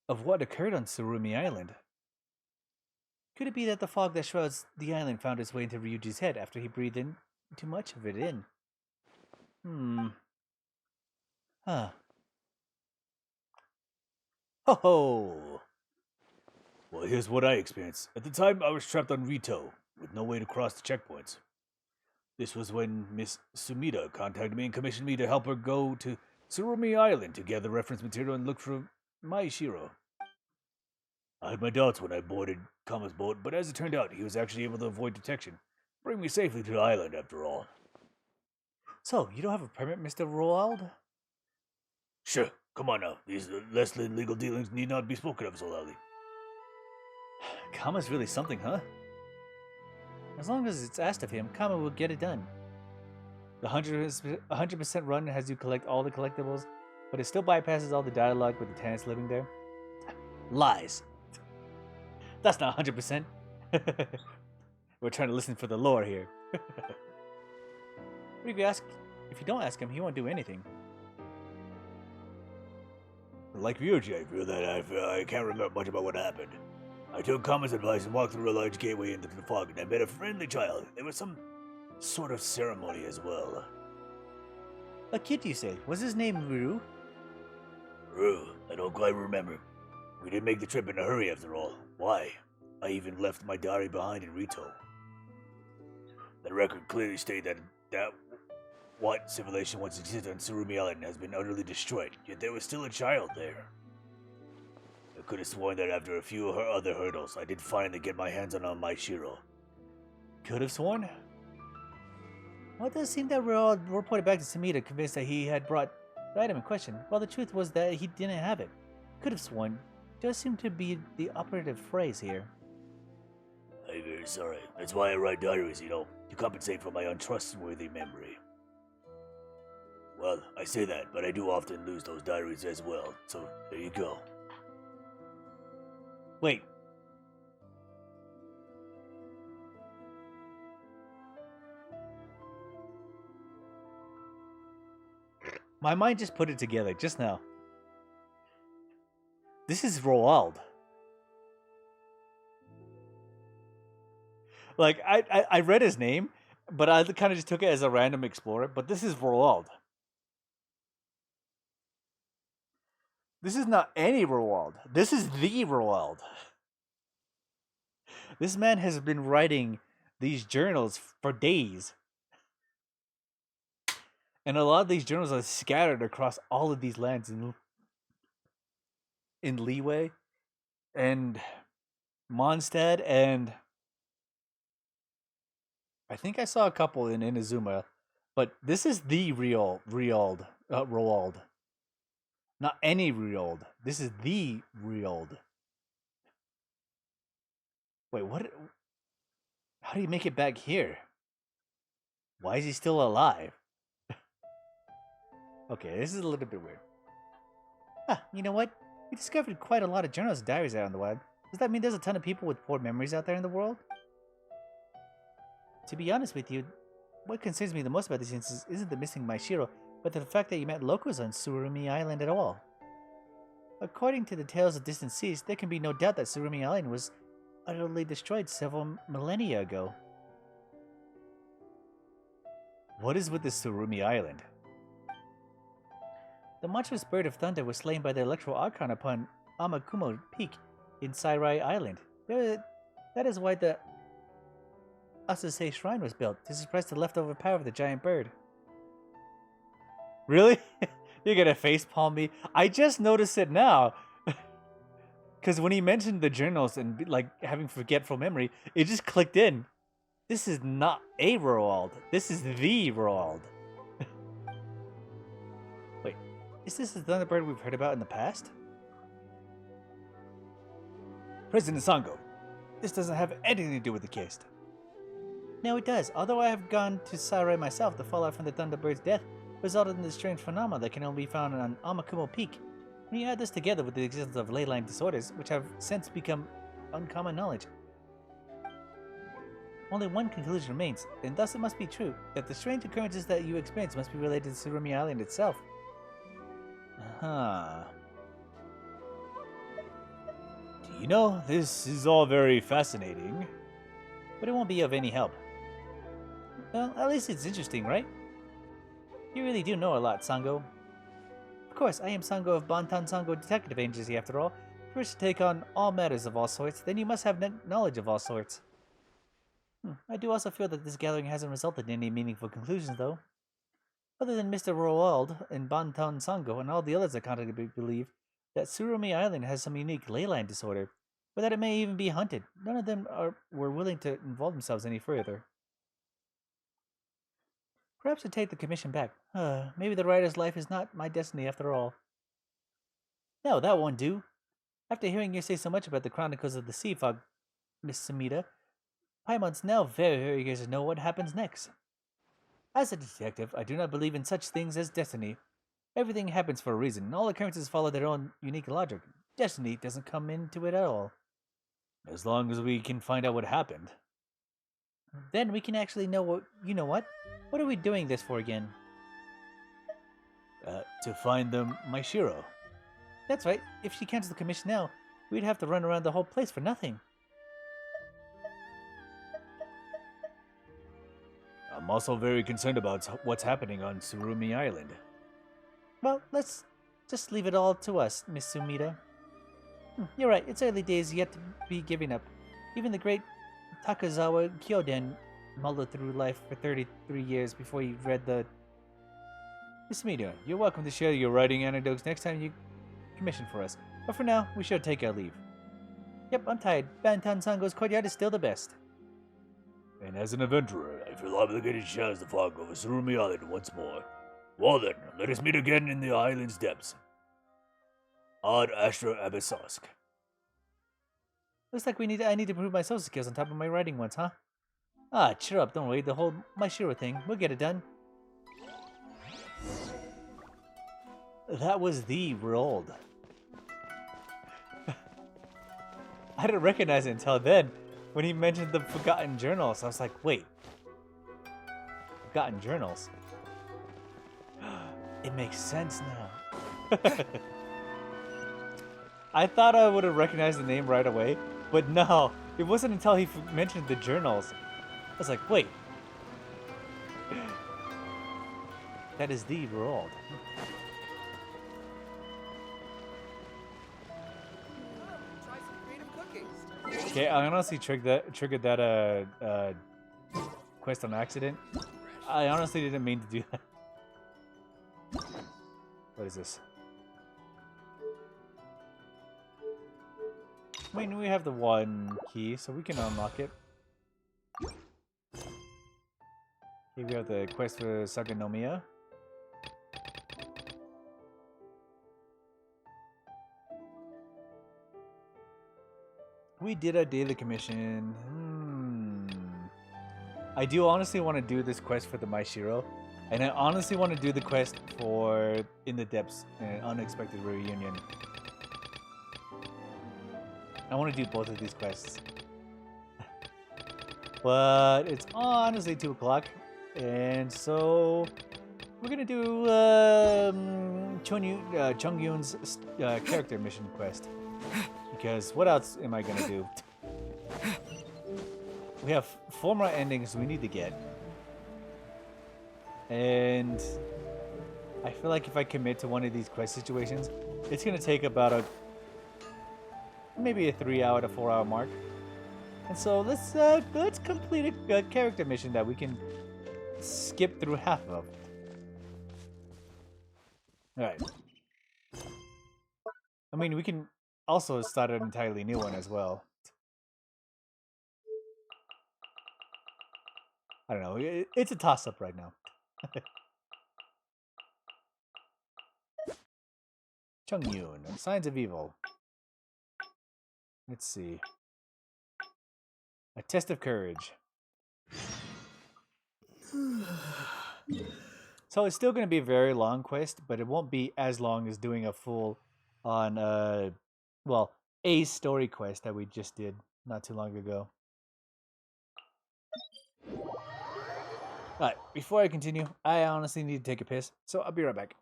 of what occurred on Surumi Island. Could it be that the fog that shrouds the island found its way into Ryuji's head after he breathed in too much of it in? Huh. Ho ho! Well, here's what I experienced. At the time, I was trapped on Rito, with no way to cross the checkpoints. This was when Miss Sumida contacted me and commissioned me to help her go to Surumi Island to gather reference material and look for Maishiro. I had my doubts when I boarded Kama's boat, but as it turned out, he was actually able to avoid detection, bring me safely to the island after all. So, you don't have a permit, Mr. Roald? Sure, come on now. These less than legal dealings need not be spoken of so loudly. Kama's really something, huh? As long as it's asked of him, Kama will get it done. The 100% run has you collect all the collectibles, but it still bypasses all the dialogue with the tenants living there. Lies. That's not 100%. We're trying to listen for the lore here. But if you don't ask him, he won't do anything. Like Ryuji, I feel that I can't remember much about what happened. I took Kama's advice and walked through a large gateway into the fog, and I met a friendly child. There was some sort of ceremony as well. A kid, you say? Was his name Ruru? Ruru? I don't quite remember. We didn't make the trip in a hurry after all. Why? I even left my diary behind in Rito. The record clearly stated that what civilization once existed on Surumi Island has been utterly destroyed, yet there was still a child there. I could have sworn that after a few other hurdles, I did finally get my hands on Maishiro. Could have sworn? Well, it does seem that we're all reported back to Sumida, convinced that he had brought the item in question, while the truth was that he didn't have it. Could have sworn does seem to be the operative phrase here. I'm very sorry. That's why I write diaries, to compensate for my untrustworthy memory. Well, I say that, but I do often lose those diaries as well, so there you go. Wait. My mind just put it together just now. This is Roald. Like, I read his name, but I kind of just took it as a random explorer, but this is Roald. This is not any Roald. This is the Roald. This man has been writing these journals for days. And a lot of these journals are scattered across all of these lands in Leeway and Mondstadt, and I think I saw a couple in Inazuma, but this is the Roald. Not any Roald. This is the Roald. Wait, what? How do you make it back here? Why is he still alive? Okay, this is a little bit weird. You know what? We discovered quite a lot of journals and diaries out in the wild. Does that mean there's a ton of people with poor memories out there in the world? To be honest with you, what concerns me the most about these instances isn't the missing Maishiro, but the fact that you met locals on Surumi Island at all. According to the tales of distant seas, there can be no doubt that Surumi Island was utterly destroyed several millennia ago. What is with the Surumi Island? The monstrous bird of thunder was slain by the electro archon upon Amakumo Peak in Sairai Island. That is why the Asase Shrine was built, to suppress the leftover power of the giant bird. Really? You're gonna facepalm me? I just noticed it now. Because when he mentioned the journals and like having forgetful memory, it just clicked in. This is not a Roald. This is the Roald. Wait, is this the Thunderbird we've heard about in the past? President Sango, this doesn't have anything to do with the case. No, it does. Although I have gone to Sarai myself, the fallout from the Thunderbird's death resulted in this strange phenomenon that can only be found on Amakumo Peak. When you add this together with the existence of ley line disorders, which have since become uncommon knowledge, only one conclusion remains, and thus it must be true, that the strange occurrences that you experience must be related to Surumi Island itself. Do you know, this is all very fascinating, but it won't be of any help. Well, at least it's interesting, right? You really do know a lot, Sango. Of course, I am Sango of Bantan Sango Detective Agency, after all. If you wish to take on all matters of all sorts, then you must have knowledge of all sorts. I do also feel that this gathering hasn't resulted in any meaningful conclusions, though. Other than Mr. Roald and Bantan Sango and all the others that contradictory believe that Surumi Island has some unique leyline disorder, or that it may even be haunted, none of them were willing to involve themselves any further. Perhaps to take the commission back. Maybe the writer's life is not my destiny after all. No, that won't do. After hearing you say so much about the Chronicles of the Sea Fog, Miss Samita, Paimon's now very eager to know what happens next. As a detective, I do not believe in such things as destiny. Everything happens for a reason, and all occurrences follow their own unique logic. Destiny doesn't come into it at all. As long as we can find out what happened. Then we can actually know what... You know what? What are we doing this for again? To find the Maishiro. That's right. If she cancels the commission now, we'd have to run around the whole place for nothing. I'm also very concerned about what's happening on Surumi Island. Well, let's just leave it all to us, Miss Sumida. You're right, it's early days yet to be giving up. Even the great Takazawa Kyoden muddled through life for 33 years before he read the... Miss Sumida, you're welcome to share your writing anecdotes next time you commission for us. But for now, we should take our leave. Yep, I'm tired. Bantan Sango's courtyard is still the best. And as an adventurer, I feel obligated to challenge the fog over Surumi Island once more. Well then, let us meet again in the island's depths. Ad Astra Abyssosk. Looks like I need to prove my social skills on top of my writing ones, huh? Ah, cheer up, don't worry, the whole Maishiro thing, we'll get it done. That was the Roald. I didn't recognize it until then, when he mentioned the Forgotten Journals. I was like, wait. Forgotten Journals? It makes sense now. I thought I would have recognized the name right away, but no. It wasn't until he mentioned the journals. I was like, wait. That is the Roald. Try some creative cookies. Okay, I honestly triggered that quest on accident. I honestly didn't mean to do that. What is this? I mean, we have the one key, so we can unlock it. Here we have the quest for Saganomiya. We did a daily commission. I do honestly want to do this quest for the Maishiro. And I honestly want to do the quest for In the Depths, an Unexpected Reunion. I want to do both of these quests. But it's honestly 2 o'clock. And so we're going to do Chongyun's character mission quest. Because what else am I going to do? We have 4 more endings we need to get. And I feel like if I commit to one of these quest situations, it's going to take about maybe a 3-hour to 4-hour mark. And so let's complete a character mission that we can skip through half of. Alright. I mean, we can also start an entirely new one as well. I don't know. It's a toss-up right now. Chongyun, Signs of Evil. Let's see. A Test of Courage. So it's still going to be a very long quest, but it won't be as long as doing a full on, well, a story quest that we just did not too long ago. Alright, before I continue, I honestly need to take a piss, so I'll be right back.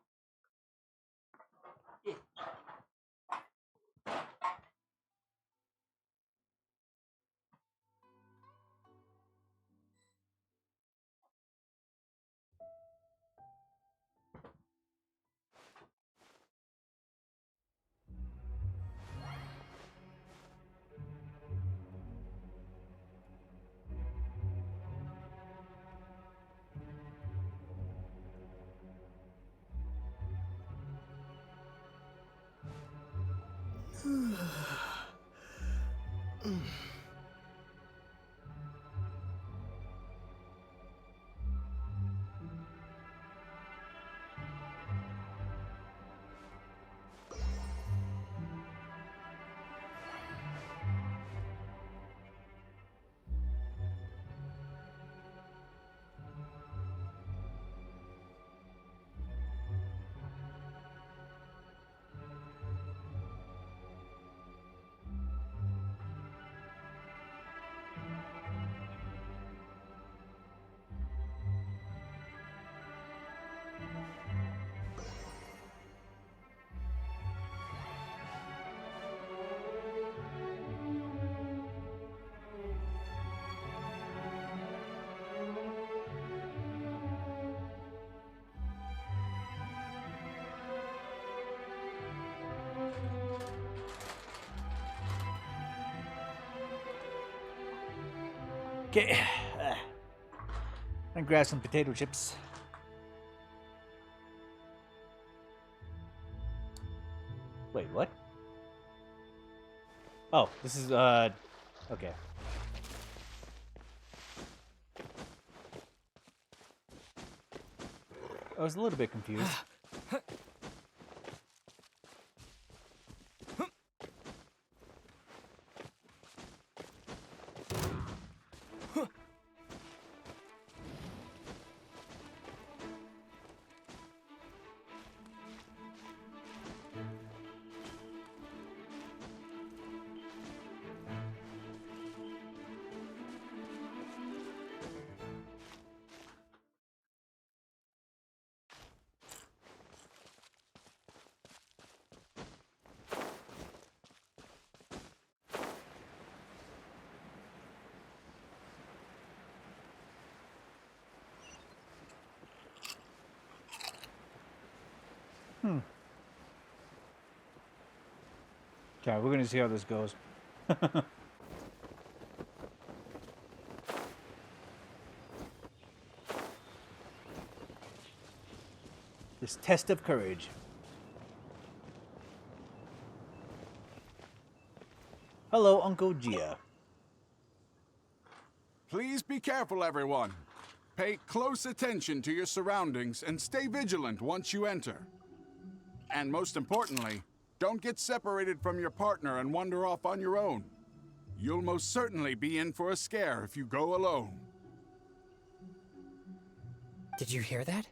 Okay. And grab some potato chips. Wait, what? Oh, this is, okay. I was a little bit confused. Okay, we're gonna see how this goes. This test of courage. Hello, Uncle Gia. Please be careful, everyone. Pay close attention to your surroundings and stay vigilant once you enter. And most importantly, don't get separated from your partner and wander off on your own. You'll most certainly be in for a scare if you go alone. Did you hear that?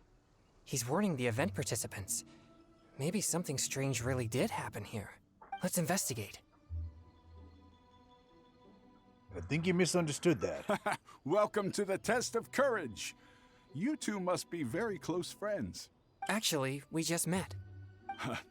He's warning the event participants. Maybe something strange really did happen here. Let's investigate. I think you misunderstood that. Welcome to the test of courage. You two must be very close friends. Actually, we just met.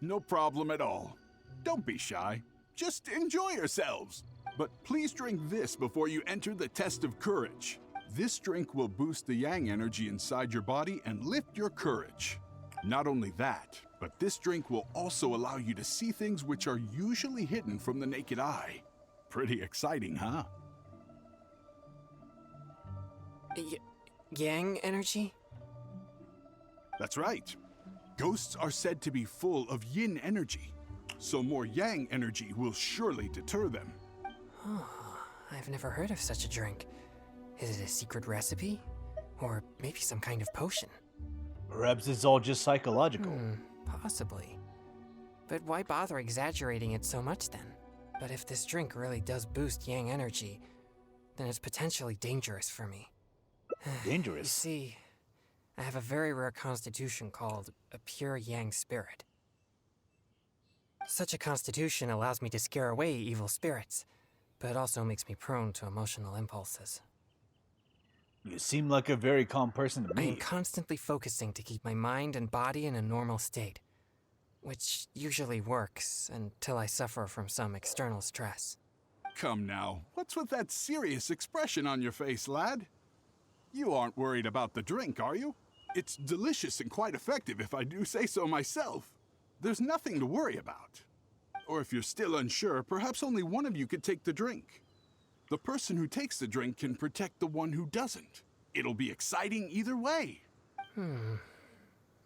No problem at all. Don't be shy. Just enjoy yourselves. But please drink this before you enter the test of courage. This drink will boost the yang energy inside your body and lift your courage. Not only that, but this drink will also allow you to see things which are usually hidden from the naked eye. Pretty exciting, huh? Yang energy? That's right. Ghosts are said to be full of yin energy, so more yang energy will surely deter them. Oh, I've never heard of such a drink. Is it a secret recipe? Or maybe some kind of potion? Perhaps it's all just psychological. Possibly. But why bother exaggerating it so much then? But if this drink really does boost yang energy, then it's potentially dangerous for me. Dangerous? You see, I have a very rare constitution called a pure yang spirit. Such a constitution allows me to scare away evil spirits, but it also makes me prone to emotional impulses. You seem like a very calm person to I me. am constantly focusing to keep my mind and body in a normal state, which usually works until I suffer from some external stress. Come now, what's with that serious expression on your face, lad? You aren't worried about the drink, are you? It's delicious and quite effective if I do say so myself. There's nothing to worry about. Or if you're still unsure, perhaps only one of you could take the drink. The person who takes the drink can protect the one who doesn't. It'll be exciting either way.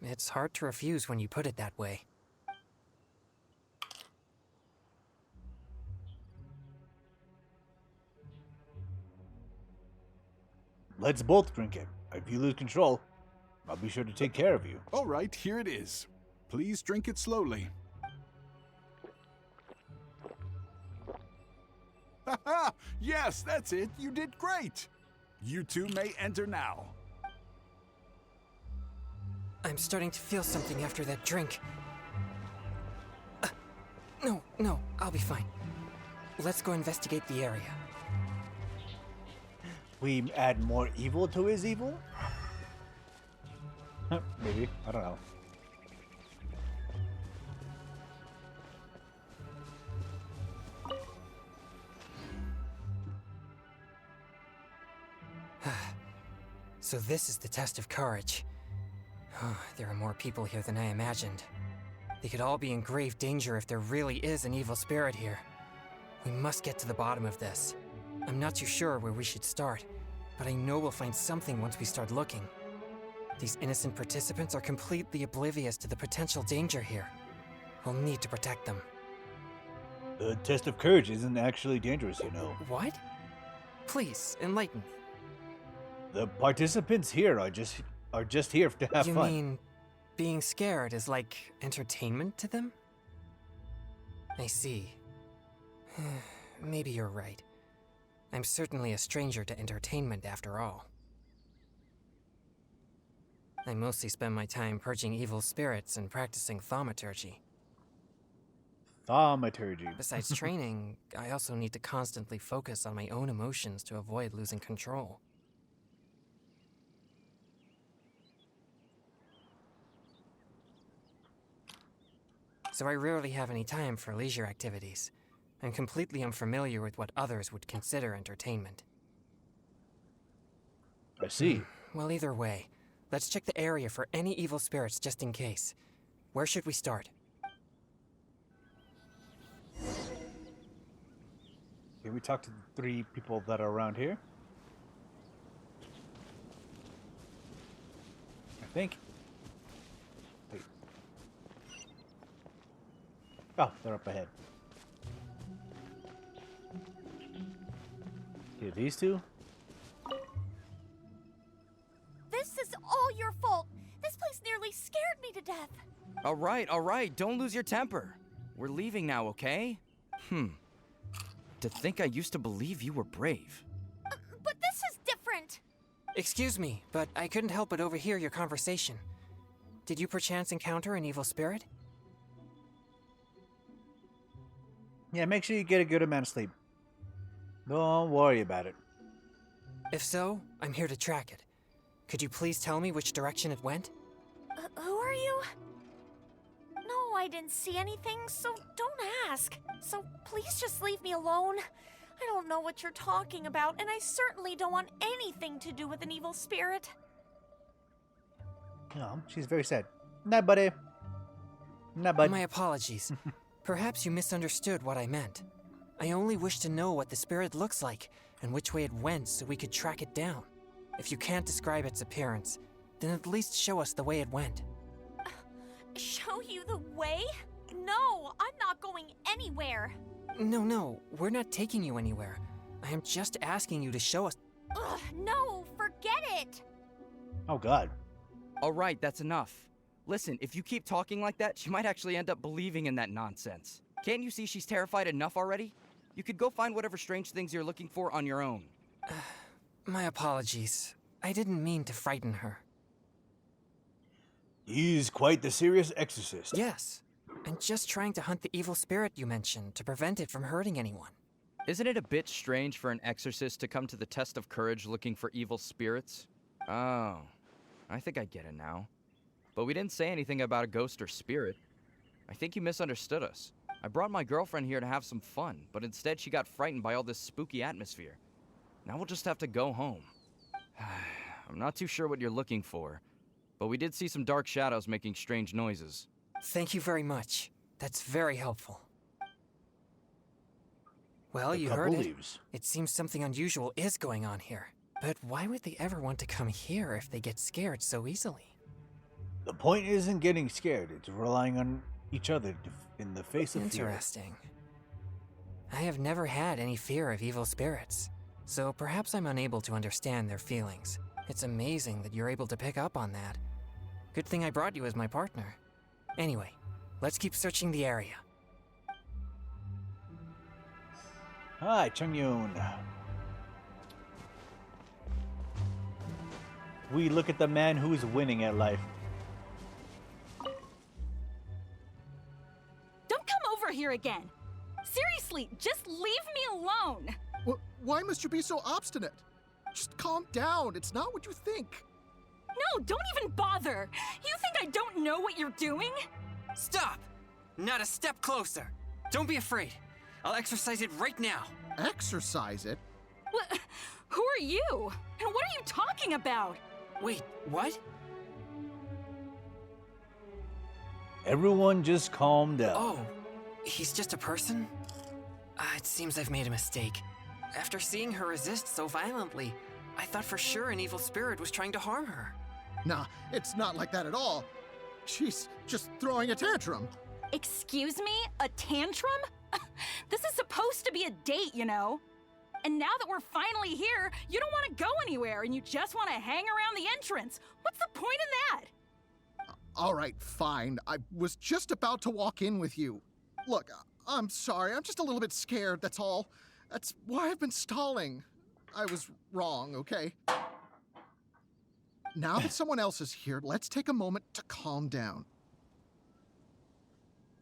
It's hard to refuse when you put it that way. Let's both drink it. If you lose control, I'll be sure to take care of you. All right, here it is. Please drink it slowly. Haha! Yes, that's it. You did great. You two may enter now. I'm starting to feel something after that drink. No, I'll be fine. Let's go investigate the area. We add more evil to his evil? Maybe. I don't know. So this is the test of courage. There are more people here than I imagined. They could all be in grave danger if there really is an evil spirit here. We must get to the bottom of this. I'm not too sure where we should start, but I know we'll find something once we start looking. These innocent participants are completely oblivious to the potential danger here. We'll need to protect them. The test of courage isn't actually dangerous, you know. What? Please, enlighten me. The participants here are just here to have You fun. mean being scared is like entertainment to them? I see. Maybe you're right. I'm certainly a stranger to entertainment after all. I mostly spend my time purging evil spirits and practicing thaumaturgy. Thaumaturgy. Besides training, I also need to constantly focus on my own emotions to avoid losing control. So I rarely have any time for leisure activities. I'm completely unfamiliar with what others would consider entertainment. I see. Well, either way, let's check the area for any evil spirits just in case. Where should we start? Can we talk to the 3 people that are around here? I think. Wait. Oh, they're up ahead. Okay, these 2? This is all your fault. This place nearly scared me to death. All right, don't lose your temper. We're leaving now, okay? To think I used to believe you were brave. But this is different. Excuse me, but I couldn't help but overhear your conversation. Did you perchance encounter an evil spirit? Yeah, make sure you get a good amount of sleep. Don't worry about it. If so, I'm here to track it. Could you please tell me which direction it went? Who are you? No, I didn't see anything, so don't ask. So please just leave me alone. I don't know what you're talking about, and I certainly don't want anything to do with an evil spirit. No, she's very sad. Nah, buddy. Nah, bud. My apologies. Perhaps you misunderstood what I meant. I only wish to know what the spirit looks like and which way it went so we could track it down. If you can't describe its appearance, then at least show us the way it went. Show you the way? No, I'm not going anywhere. No, we're not taking you anywhere. I am just asking you to show us. Ugh, no, forget it. Oh, God. All right, that's enough. Listen, if you keep talking like that, she might actually end up believing in that nonsense. Can't you see she's terrified enough already? You could go find whatever strange things you're looking for on your own. My apologies. I didn't mean to frighten her. He's quite the serious exorcist. Yes. I'm just trying to hunt the evil spirit you mentioned to prevent it from hurting anyone. Isn't it a bit strange for an exorcist to come to the test of courage looking for evil spirits? Oh, I think I get it now. But we didn't say anything about a ghost or spirit. I think you misunderstood us. I brought my girlfriend here to have some fun, but instead she got frightened by all this spooky atmosphere. Now we'll just have to go home. I'm not too sure what you're looking for, but we did see some dark shadows making strange noises. Thank you very much. That's very helpful. Well, you heard it. It seems something unusual is going on here. But why would they ever want to come here if they get scared so easily? The point isn't getting scared, it's relying on each other in the face of fear. Interesting. I have never had any fear of evil spirits, so perhaps I'm unable to understand their feelings. It's amazing that you're able to pick up on that. Good thing I brought you as my partner. Anyway, let's keep searching the area. Hi, Chung-yoon. We look at the man who's winning at life. Don't come over here again. Seriously, just leave me alone. Why must you be so obstinate? Just calm down. It's not what you think. No, don't even bother. You think I don't know what you're doing? Stop! Not a step closer. Don't be afraid. I'll exercise it right now. Exercise it? What? Who are you? And what are you talking about? Wait, what? Everyone just calm down. Oh, he's just a person? It seems I've made a mistake. After seeing her resist so violently, I thought for sure an evil spirit was trying to harm her. Nah, it's not like that at all. She's just throwing a tantrum. Excuse me? A tantrum? This is supposed to be a date, you know? And now that we're finally here, you don't want to go anywhere and you just want to hang around the entrance. What's the point in that? All right, fine. I was just about to walk in with you. Look, I'm sorry. I'm just a little bit scared, that's all. That's why I've been stalling. I was wrong, okay? Now that someone else is here, let's take a moment to calm down.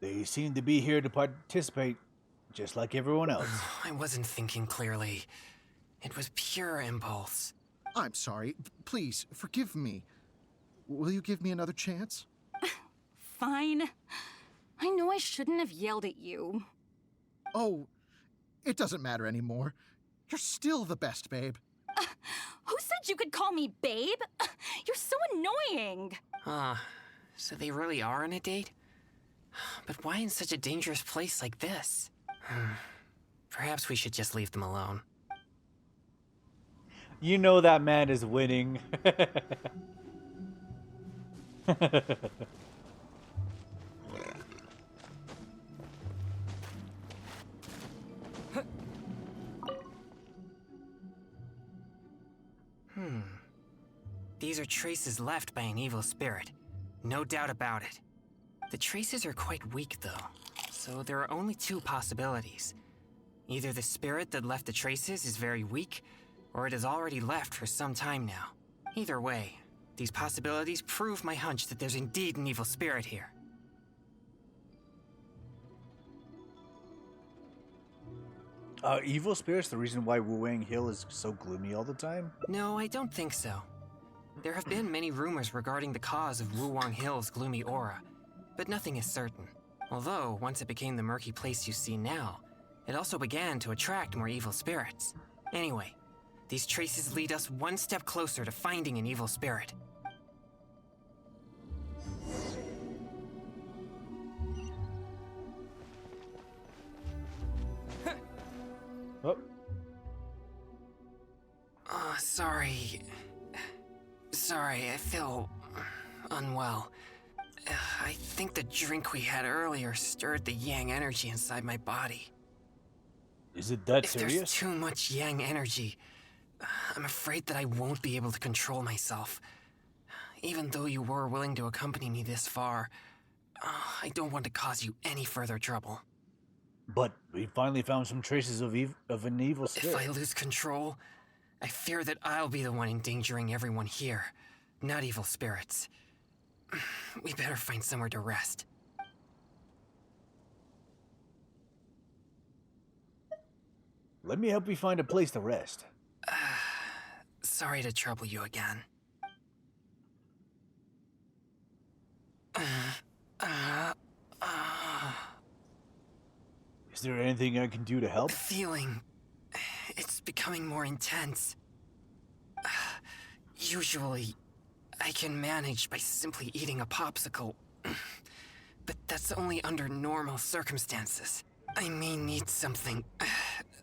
They seem to be here to participate, just like everyone else. I wasn't thinking clearly. It was pure impulse. I'm sorry. Please, forgive me. Will you give me another chance? Fine. I know I shouldn't have yelled at you. Oh, it doesn't matter anymore. You're still the best, babe. Who said you could call me babe? You're so annoying. So they really are on a date? But why in such a dangerous place like this? Perhaps we should just leave them alone. You know that man is winning. These are traces left by an evil spirit. No doubt about it. The traces are quite weak, though, so there are only two possibilities. Either the spirit that left the traces is very weak, or it has already left for some time now. Either way, these possibilities prove my hunch that there's indeed an evil spirit here. Are evil spirits the reason why Wu Wang Hill is so gloomy all the time? No, I don't think so. There have been many rumors regarding the cause of Wu Wang Hill's gloomy aura, but nothing is certain. Although, once it became the murky place you see now, it also began to attract more evil spirits. Anyway, these traces lead us one step closer to finding an evil spirit. Oh. Sorry. Sorry, I feel unwell. I think the drink we had earlier stirred the yang energy inside my body. Is it that If serious? there's too much yang energy, I'm afraid that I won't be able to control myself. Even though you were willing to accompany me this far, I don't want to cause you any further trouble. But we finally found some traces of an evil spirit. If I lose control, I fear that I'll be the one endangering everyone here, not evil spirits. We better find somewhere to rest. Let me help you find a place to rest. Sorry to trouble you again. Is there anything I can do to help? The feeling, it's becoming more intense. Usually, I can manage by simply eating a popsicle. But that's only under normal circumstances. I may need something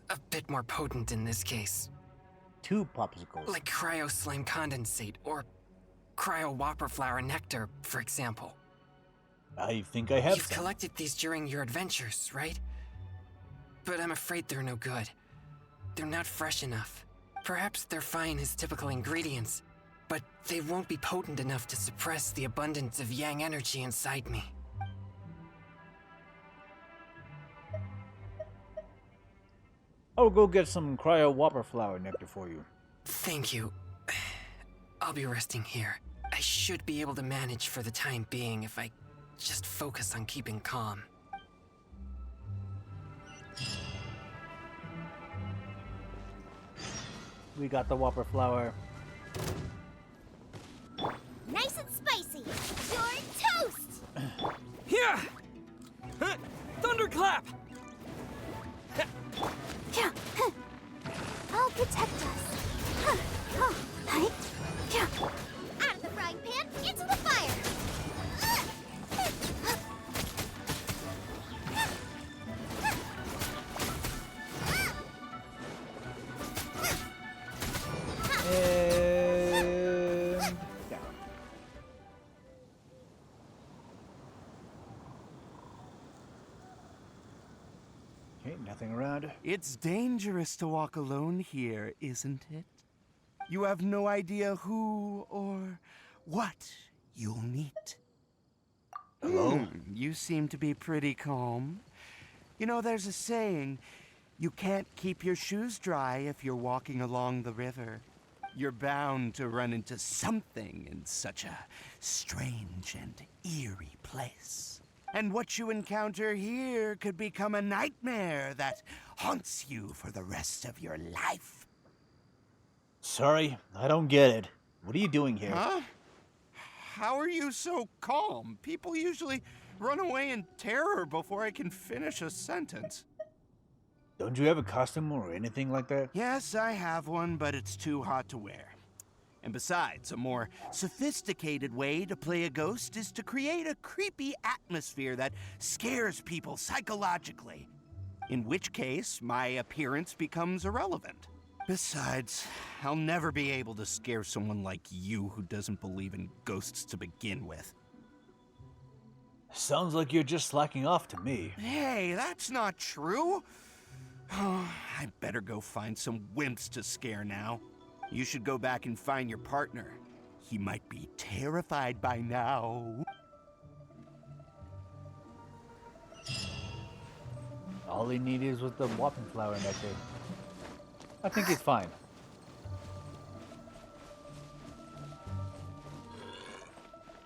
a bit more potent in this case. 2 popsicles. Like cryo slime condensate or cryo whopper flower nectar, for example. I think I have You've some. collected these during your adventures, right? But I'm afraid they're no good. They're not fresh enough. Perhaps they're fine as typical ingredients, but they won't be potent enough to suppress the abundance of yang energy inside me. I'll go get some cryo whopper flower nectar for you. Thank you. I'll be resting here. I should be able to manage for the time being if I just focus on keeping calm. We got the whopper flower. Nice and spicy. You're toast. Here! Thunderclap! Yeah. I'll protect us. Hi. Yeah. Out of the frying pan, into the fire. Nothing around. It's dangerous to walk alone here, isn't it? You have no idea who or what you'll meet. Hello? You seem to be pretty calm. You know, there's a saying, you can't keep your shoes dry if you're walking along the river. You're bound to run into something in such a strange and eerie place. And what you encounter here could become a nightmare that haunts you for the rest of your life. Sorry, I don't get it. What are you doing here? Huh? How are you so calm? People usually run away in terror before I can finish a sentence. Don't you have a costume or anything like that? Yes, I have one, but it's too hot to wear. And besides, a more sophisticated way to play a ghost is to create a creepy atmosphere that scares people psychologically. In which case, my appearance becomes irrelevant. Besides, I'll never be able to scare someone like you who doesn't believe in ghosts to begin with. Sounds like you're just slacking off to me. Hey, that's not true. Oh, I better go find some wimps to scare now. You should go back and find your partner. He might be terrified by now. All he needed was the whopping flower in that cave. I think he's fine.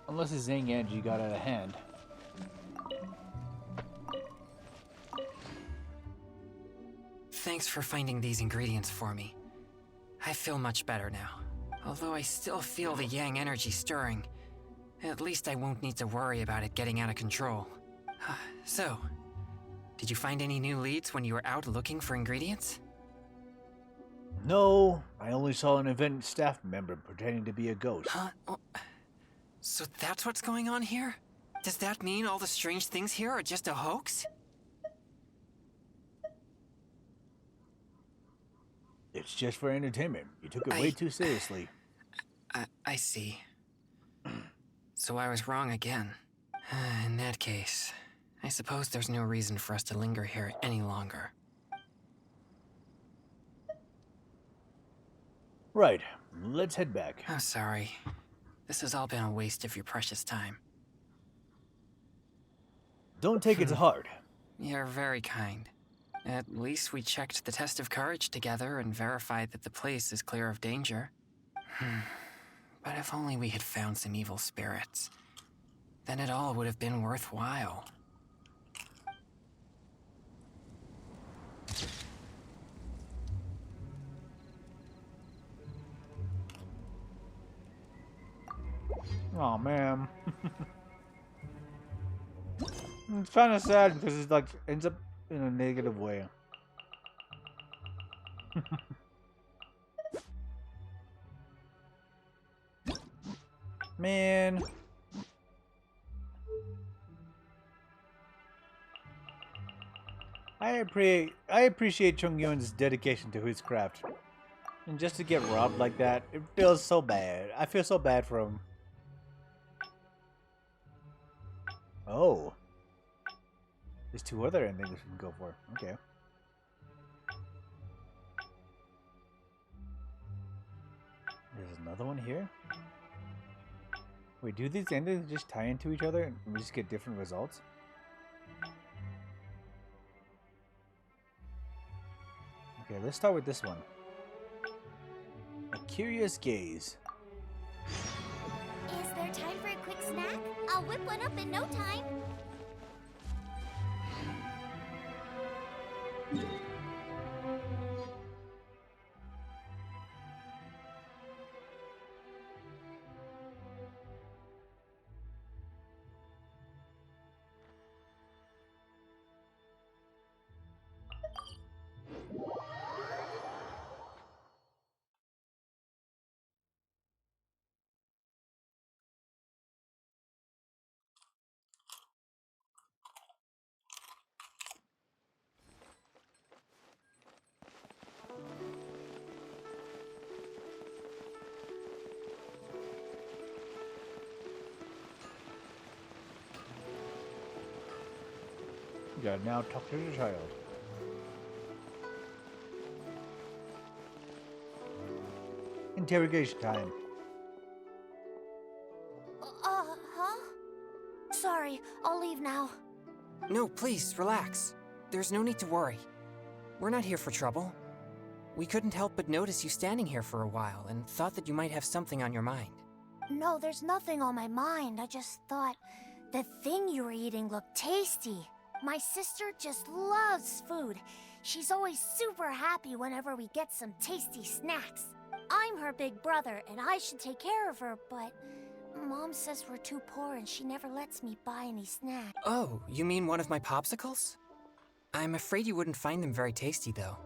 Unless his Zang Angie got out of hand. Thanks for finding these ingredients for me. I feel much better now. Although I still feel the yang energy stirring. At least I won't need to worry about it getting out of control. So, did you find any new leads when you were out looking for ingredients? No, I only saw an event staff member pretending to be a ghost. Huh? So that's what's going on here? Does that mean all the strange things here are just a hoax? It's just for entertainment. You took it way too seriously. I see. So I was wrong again. In that case, I suppose there's no reason for us to linger here any longer. Right. Let's head back. I'm sorry. This has all been a waste of your precious time. Don't take it to heart. You're very kind. At least we checked the test of courage together and verified that the place is clear of danger. But if only we had found some evil spirits, then it all would have been worthwhile. Oh man. It's kind of sad because it like ends up in a negative way. Man. I appreciate Chung Yun's dedication to his craft. And just to get robbed like that, it feels so bad. I feel so bad for him. Oh. There's two other endings we can go for. Okay. There's another one here. Wait, do these endings just tie into each other and we just get different results? Okay, let's start with this one. A curious gaze. Is there time for a quick snack? I'll whip one up in no time. You gotta now talk to the child. interrogation time. Huh? Sorry, I'll leave now. No, please, relax. There's no need to worry. We're not here for trouble. We couldn't help but notice you standing here for a while and thought that you might have something on your mind. No, there's nothing on my mind. I just thought the thing you were eating looked tasty. My sister just loves food. She's always super happy whenever we get some tasty snacks. I'm her big brother, and I should take care of her, but Mom says we're too poor and she never lets me buy any snacks. Oh, you mean one of my popsicles? I'm afraid you wouldn't find them very tasty, though.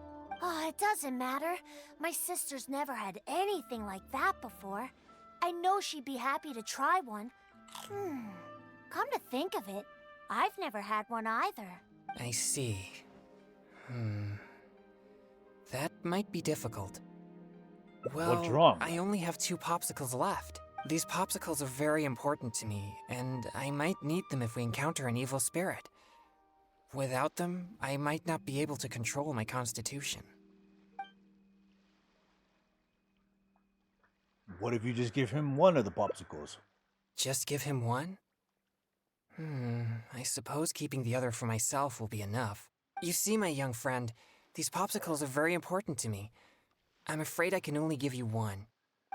Oh, it doesn't matter. My sister's never had anything like that before. I know she'd be happy to try one. Come to think of it, I've never had one either. I see. That might be difficult. Well, What's wrong? I only have 2 popsicles left. These popsicles are very important to me, and I might need them if we encounter an evil spirit. Without them, I might not be able to control my constitution. What if you just give him one of the popsicles? Just give him one? I suppose keeping the other for myself will be enough. You see, my young friend, these popsicles are very important to me. I'm afraid I can only give you one.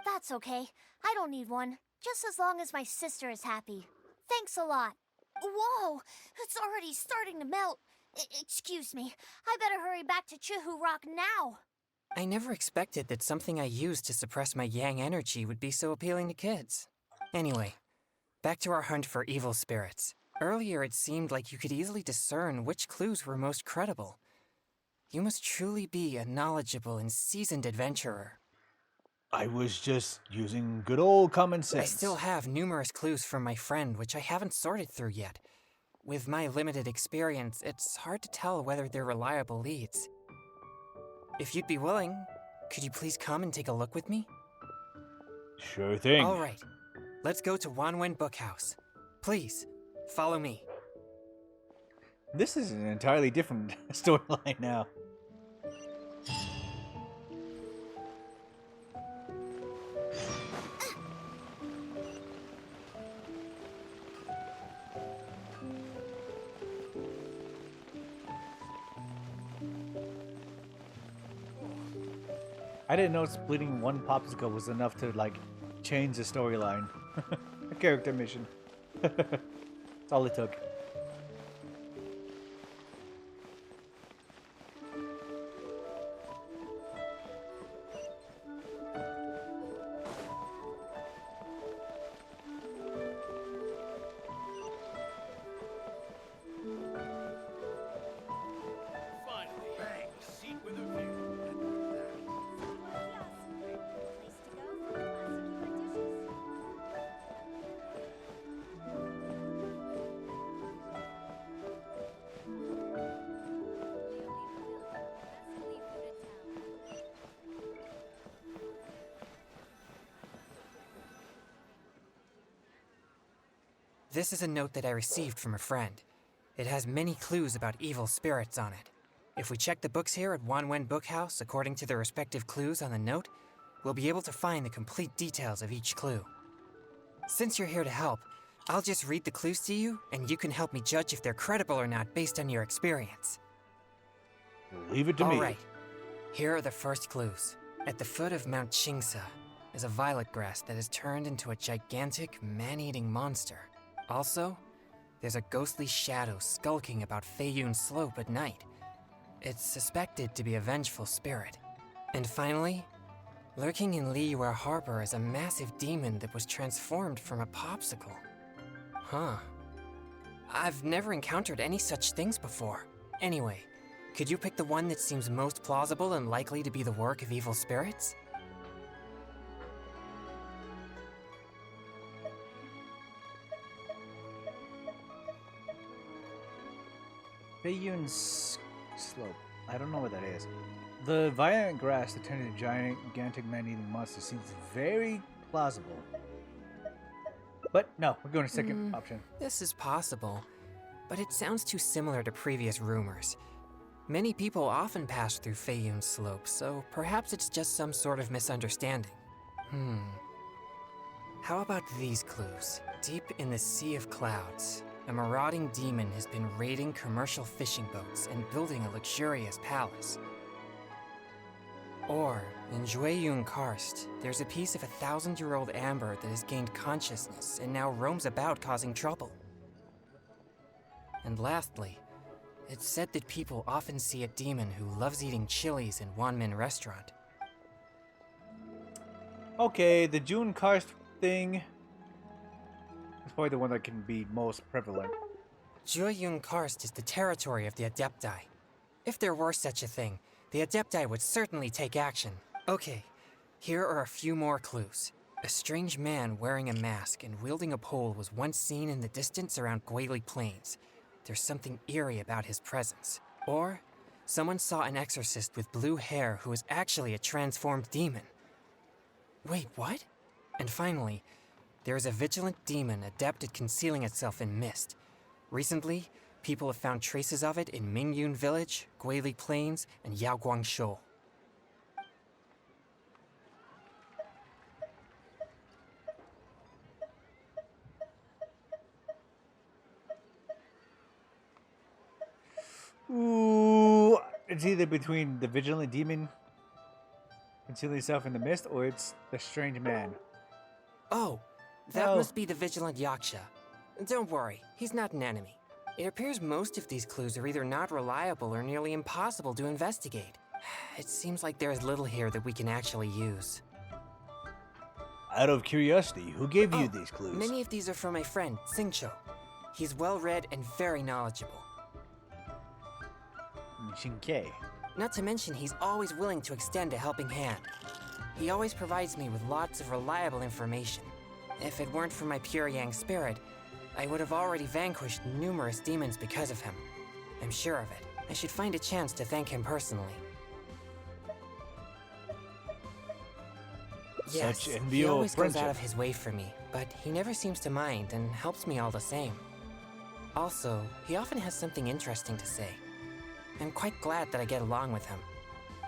That's okay. I don't need one. Just as long as my sister is happy. Thanks a lot. Whoa! It's already starting to melt. Excuse me. I better hurry back to Chihu Rock now. I never expected that something I used to suppress my yang energy would be so appealing to kids. Anyway, back to our hunt for evil spirits. Earlier it seemed like you could easily discern which clues were most credible. You must truly be a knowledgeable and seasoned adventurer. I was just using good old common sense. I still have numerous clues from my friend which I haven't sorted through yet. With my limited experience, it's hard to tell whether they're reliable leads. If you'd be willing, could you please come and take a look with me? Sure thing. All right. Let's go to Wanwen Bookhouse. Please, follow me. This is an entirely different storyline now. I didn't know splitting one popsicle was enough to, like, change the storyline. A character mission. That's all it took. This is a note that I received from a friend. It has many clues about evil spirits on it. If we check the books here at Wanwen Bookhouse according to the respective clues on the note, we'll be able to find the complete details of each clue. Since you're here to help, I'll just read the clues to you, and you can help me judge if they're credible or not based on your experience. Leave it to me. All right. Here are the first clues. At the foot of Mount Chingsa is a violet grass that has turned into a gigantic, man-eating monster. Also, there's a ghostly shadow skulking about Feiyun Slope at night. It's suspected to be a vengeful spirit. And finally, lurking in Liyue Harbor is a massive demon that was transformed from a popsicle. Huh. I've never encountered any such things before. Anyway, could you pick the one that seems most plausible and likely to be the work of evil spirits? Feiyun Slope. I don't know what that is. The violent grass that turned into a gigantic man-eating monster seems very plausible. But no, we're going to second option. This is possible, but it sounds too similar to previous rumors. Many people often pass through Feiyun Slope, so perhaps it's just some sort of misunderstanding. How about these clues? Deep in the Sea of Clouds, a marauding demon has been raiding commercial fishing boats and building a luxurious palace. Or, in Jueyun Karst, there's a piece of 1,000-year-old amber that has gained consciousness and now roams about causing trouble. And lastly, it's said that people often see a demon who loves eating chilies in Wanmin Restaurant. Okay, the June Karst thing is probably the one that can be most prevalent. Jueyun Karst is the territory of the Adepti. If there were such a thing, the Adepti would certainly take action. Okay, here are a few more clues. A strange man wearing a mask and wielding a pole was once seen in the distance around Guili Plains. There's something eerie about his presence. Or, someone saw an exorcist with blue hair who was actually a transformed demon. Wait, what? And finally, there is a vigilant demon adept at concealing itself in mist. Recently, people have found traces of it in Mingyun Village, Guili Plains, and Yaoguangshou. Ooh, it's either between the vigilant demon concealing himself in the mist, or it's the strange man. Oh, that must be the vigilant Yaksha. Don't worry, he's not an enemy. It appears most of these clues are either not reliable or nearly impossible to investigate. It seems like there is little here that we can actually use. Out of curiosity, who gave you these clues? Many of these are from my friend, Xingqiu. He's well-read and very knowledgeable. Shinke. Not to mention, he's always willing to extend a helping hand. He always provides me with lots of reliable information. If it weren't for my pure Yang spirit, I would have already vanquished numerous demons because of him. I'm sure of it. I should find a chance to thank him personally. Yes, Such he enviable always goes friendship. out of his way for me, but he never seems to mind and helps me all the same. Also, he often has something interesting to say. I'm quite glad that I get along with him.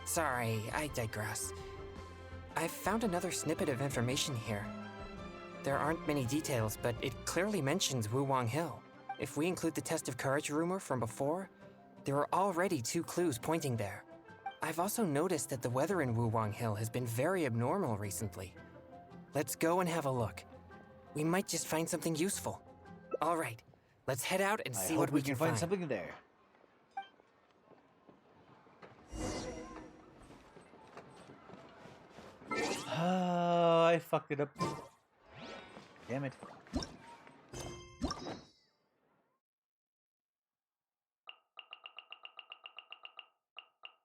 Sorry, I digress. I've found another snippet of information here. There aren't many details, but it clearly mentions Wu Wang Hill. If we include the test of courage rumor from before, there are already 2 clues pointing there. I've also noticed that the weather in Wu Wang Hill has been very abnormal recently. Let's go and have a look. We might just find something useful. All right, let's head out and see what we can find. Something there. Oh, I fucked it up. Damn it.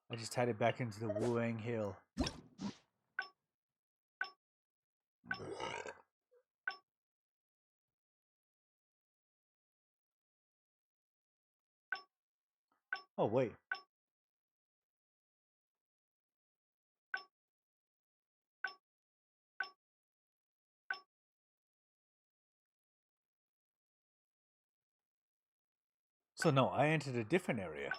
I just tied it back into the Wuang Hill. Oh, wait. So no, I entered a different area.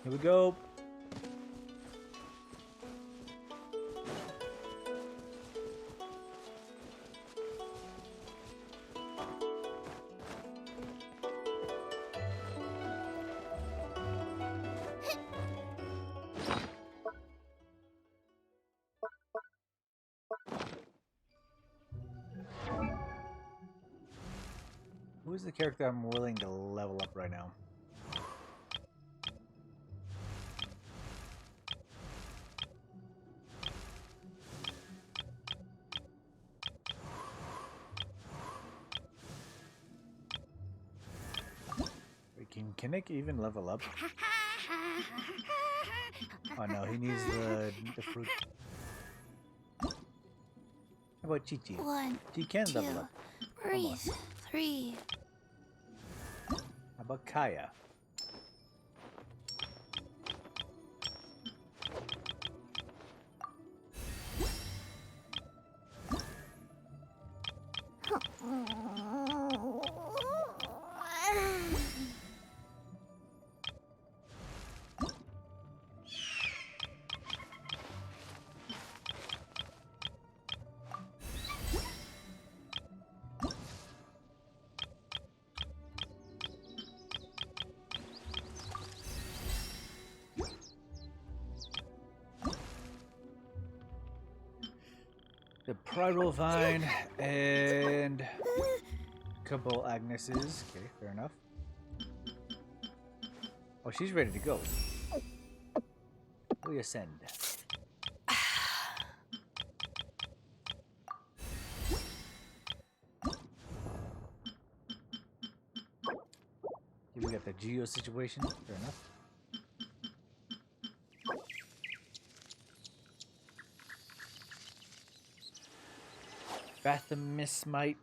Here we go. Who's the character I'm willing to level up right now? Can Kinnick even level up? Oh no, he needs the fruit. How about Chi-Chi? One, She can level up. breathe, Almost. 3. How about Kaya? The Primal Vine and a couple Agneses. Okay, fair enough. Oh, she's ready to go. We ascend. Here we got the Geo situation. Fair enough. Bathymismite,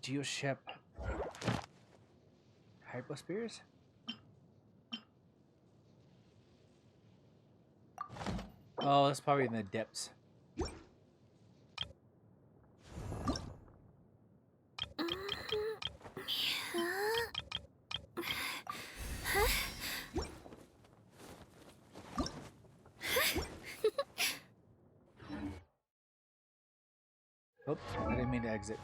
Geoshep, Hypospears? Oh, that's probably in the depths. Oops, I didn't mean to exit.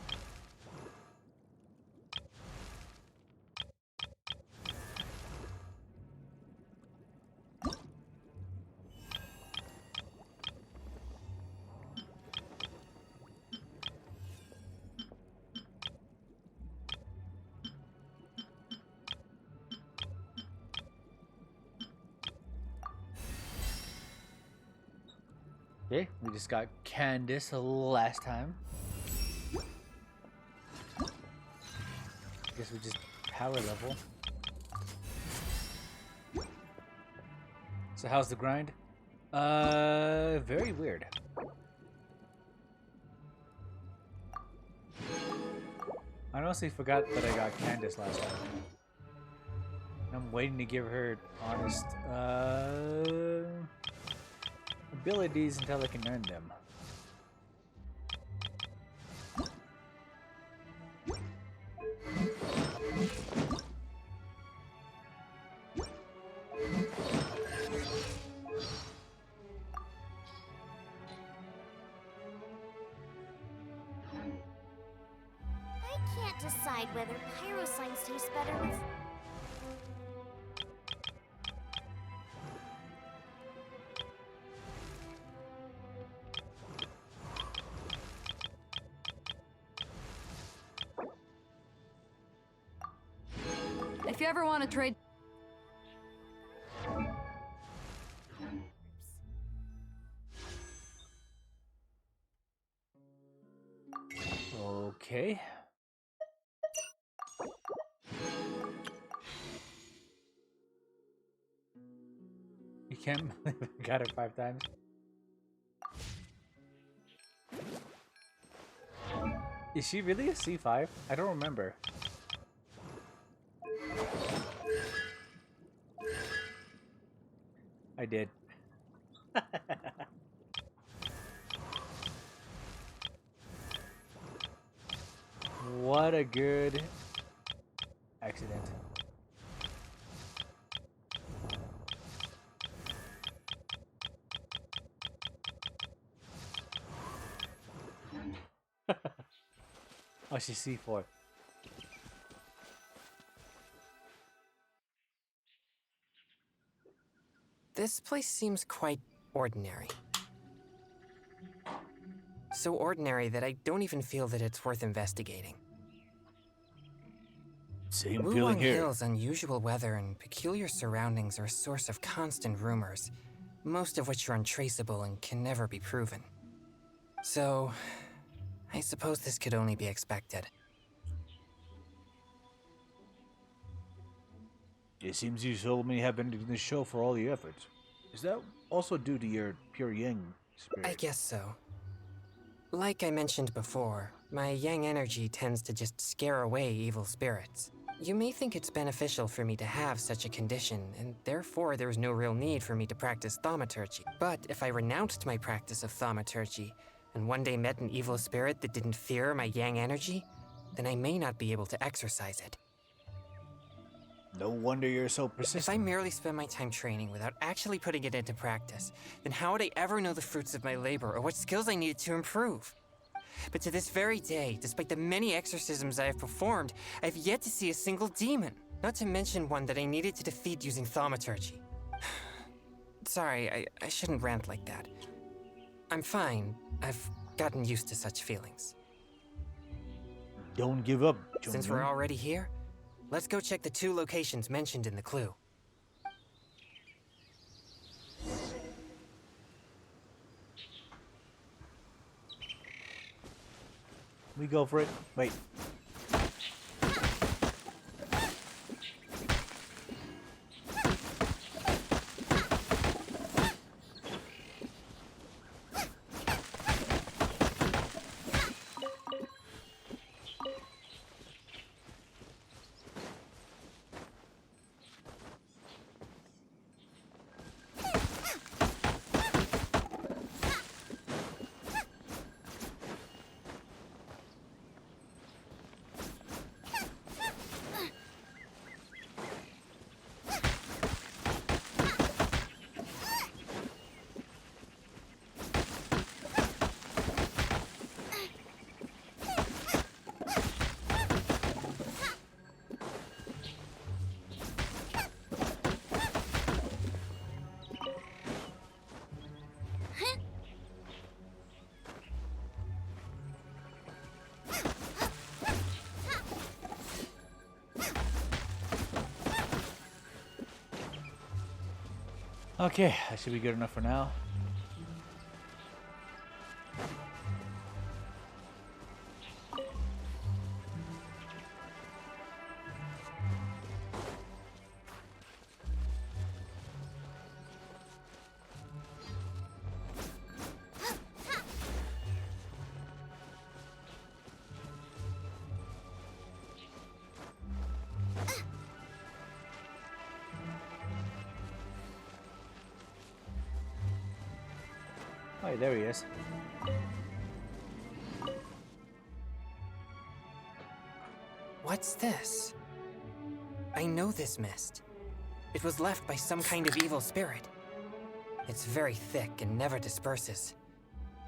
Okay, we just got Candace last time. Guess we just power level. So how's the grind? Very weird. I honestly forgot that I got Candace last time. I'm waiting to give her honest abilities until I can earn them. I can't decide whether Pyrosigns taste better with... If you ever want to trade... Okay. You can't believe I got it 5 times. Is she really a C5? I don't remember. I did. What a good accident. Oh, she's C4. This place seems quite ordinary. So ordinary that I don't even feel that it's worth investigating. Same Wuwang feeling here. Hill's unusual weather and peculiar surroundings are a source of constant rumors, most of which are untraceable and can never be proven. So, I suppose this could only be expected. It seems you so many have been in the show for all your efforts. Is that also due to your pure yang spirit? I guess so. Like I mentioned before, my yang energy tends to just scare away evil spirits. You may think it's beneficial for me to have such a condition, and therefore there's no real need for me to practice thaumaturgy. But if I renounced my practice of thaumaturgy, and one day met an evil spirit that didn't fear my yang energy, then I may not be able to exercise it. No wonder you're so persistent. If I merely spend my time training without actually putting it into practice, then how would I ever know the fruits of my labor or what skills I needed to improve? But to this very day, despite the many exorcisms I have performed, I have yet to see a single demon, not to mention one that I needed to defeat using thaumaturgy. Sorry, I shouldn't rant like that. I'm fine. I've gotten used to such feelings. Don't give up, Junior. Since we're already here, let's go check the 2 locations mentioned in the clue. We go for it. Wait. Okay, that should be good enough for now. Oh, there he is. What's this? I know this mist. It was left by some kind of evil spirit. It's very thick and never disperses.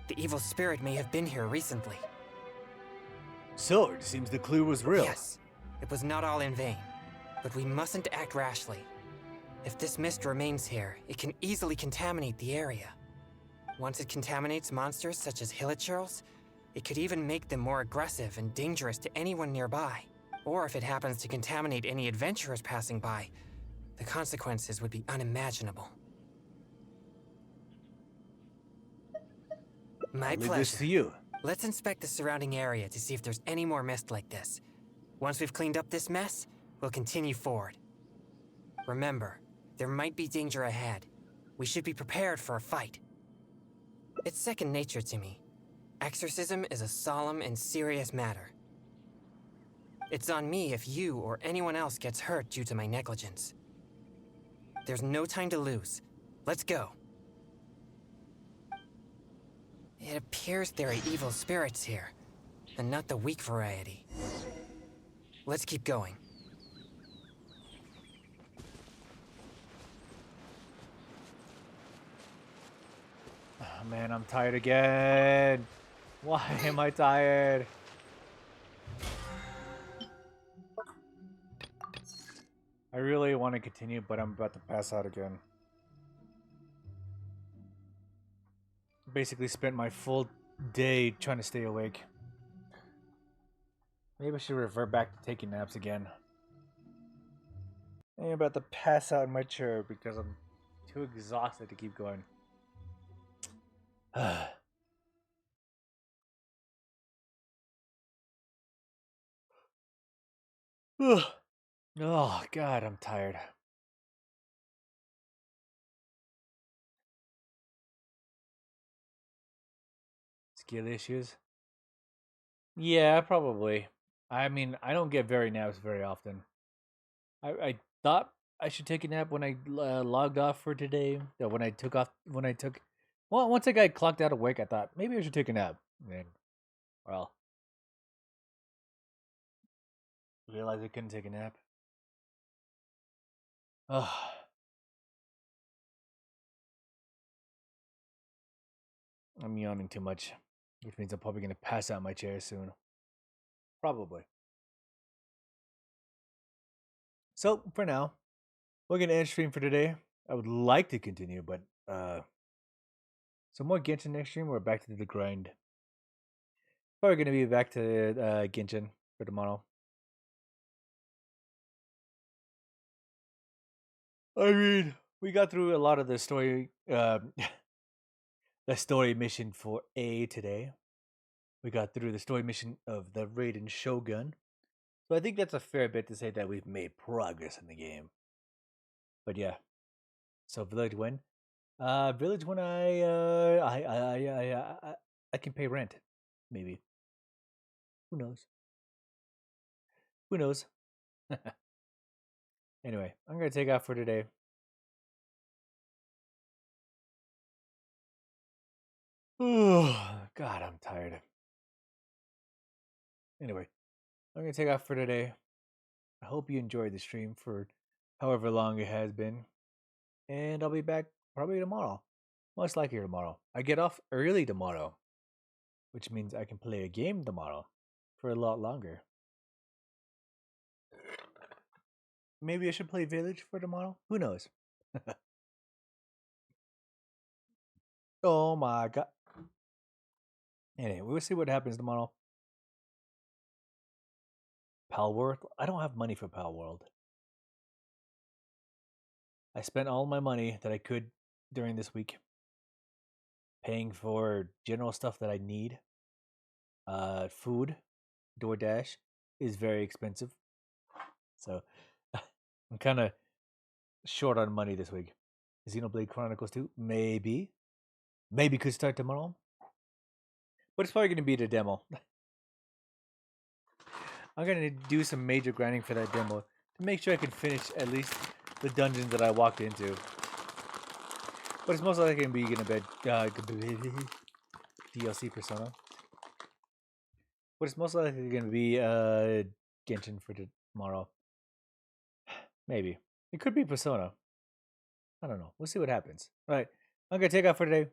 The evil spirit may have been here recently. So, it seems the clue was real. Yes, it was not all in vain. But we mustn't act rashly. If this mist remains here, it can easily contaminate the area. Once it contaminates monsters such as hilichurls, it could even make them more aggressive and dangerous to anyone nearby. Or if it happens to contaminate any adventurers passing by, the consequences would be unimaginable. My I'll leave pleasure. this to you. Let's inspect the surrounding area to see if there's any more mist like this. Once we've cleaned up this mess, we'll continue forward. Remember, there might be danger ahead. We should be prepared for a fight. It's second nature to me. Exorcism is a solemn and serious matter. It's on me if you or anyone else gets hurt due to my negligence. There's no time to lose. Let's go. It appears there are evil spirits here, and not the weak variety. Let's keep going. Oh, man, I'm tired again. Why am I tired? I really want to continue, but I'm about to pass out again. Basically spent my full day trying to stay awake. Maybe I should revert back to taking naps again. I'm about to pass out in my chair because I'm too exhausted to keep going. Oh, God, I'm tired. skill issues. Yeah, probably. I mean, I don't get very naps very often. I thought I should take a nap when I logged off for today. When I took off, well, once I got clocked out of work, I thought maybe I should take a nap. And then, well, realized I couldn't take a nap. Ugh. I'm yawning too much, which means I'm probably gonna pass out in my chair soon. Probably. So for now, we're gonna end stream for today. I would like to continue, but some more Genshin next stream. We're back to the grind. Probably gonna be back to Genshin for tomorrow. I mean, we got through a lot of the story, the story mission for A today. We got through the story mission of the Raiden Shogun. So I think that's a fair bit to say that we've made progress in the game. But yeah. So Village when? Village when I can pay rent. Maybe. Who knows? Who knows? Anyway, I'm gonna take off for today. God, I'm tired. Anyway, I'm gonna take off for today. I hope you enjoyed the stream for however long it has been. And I'll be back probably tomorrow. Most likely tomorrow. I get off early tomorrow, which means I can play a game tomorrow for a lot longer. Maybe I should play Village for tomorrow? Who knows? Oh my god. Anyway, we'll see what happens tomorrow. Pal World? I don't have money for Pal World. I spent all my money that I could during this week paying for general stuff that I need. Food, DoorDash is very expensive. So I'm kind of short on money this week. Xenoblade Chronicles 2? Maybe. Maybe could start tomorrow. But it's probably going to be the demo. I'm going to do some major grinding for that demo to make sure I can finish at least the dungeons that I walked into. But it's most likely going to be DLC Persona. But it's most likely going to be Genshin for tomorrow. Maybe. It could be Persona. I don't know. We'll see what happens. All right. I'm going to take off for today.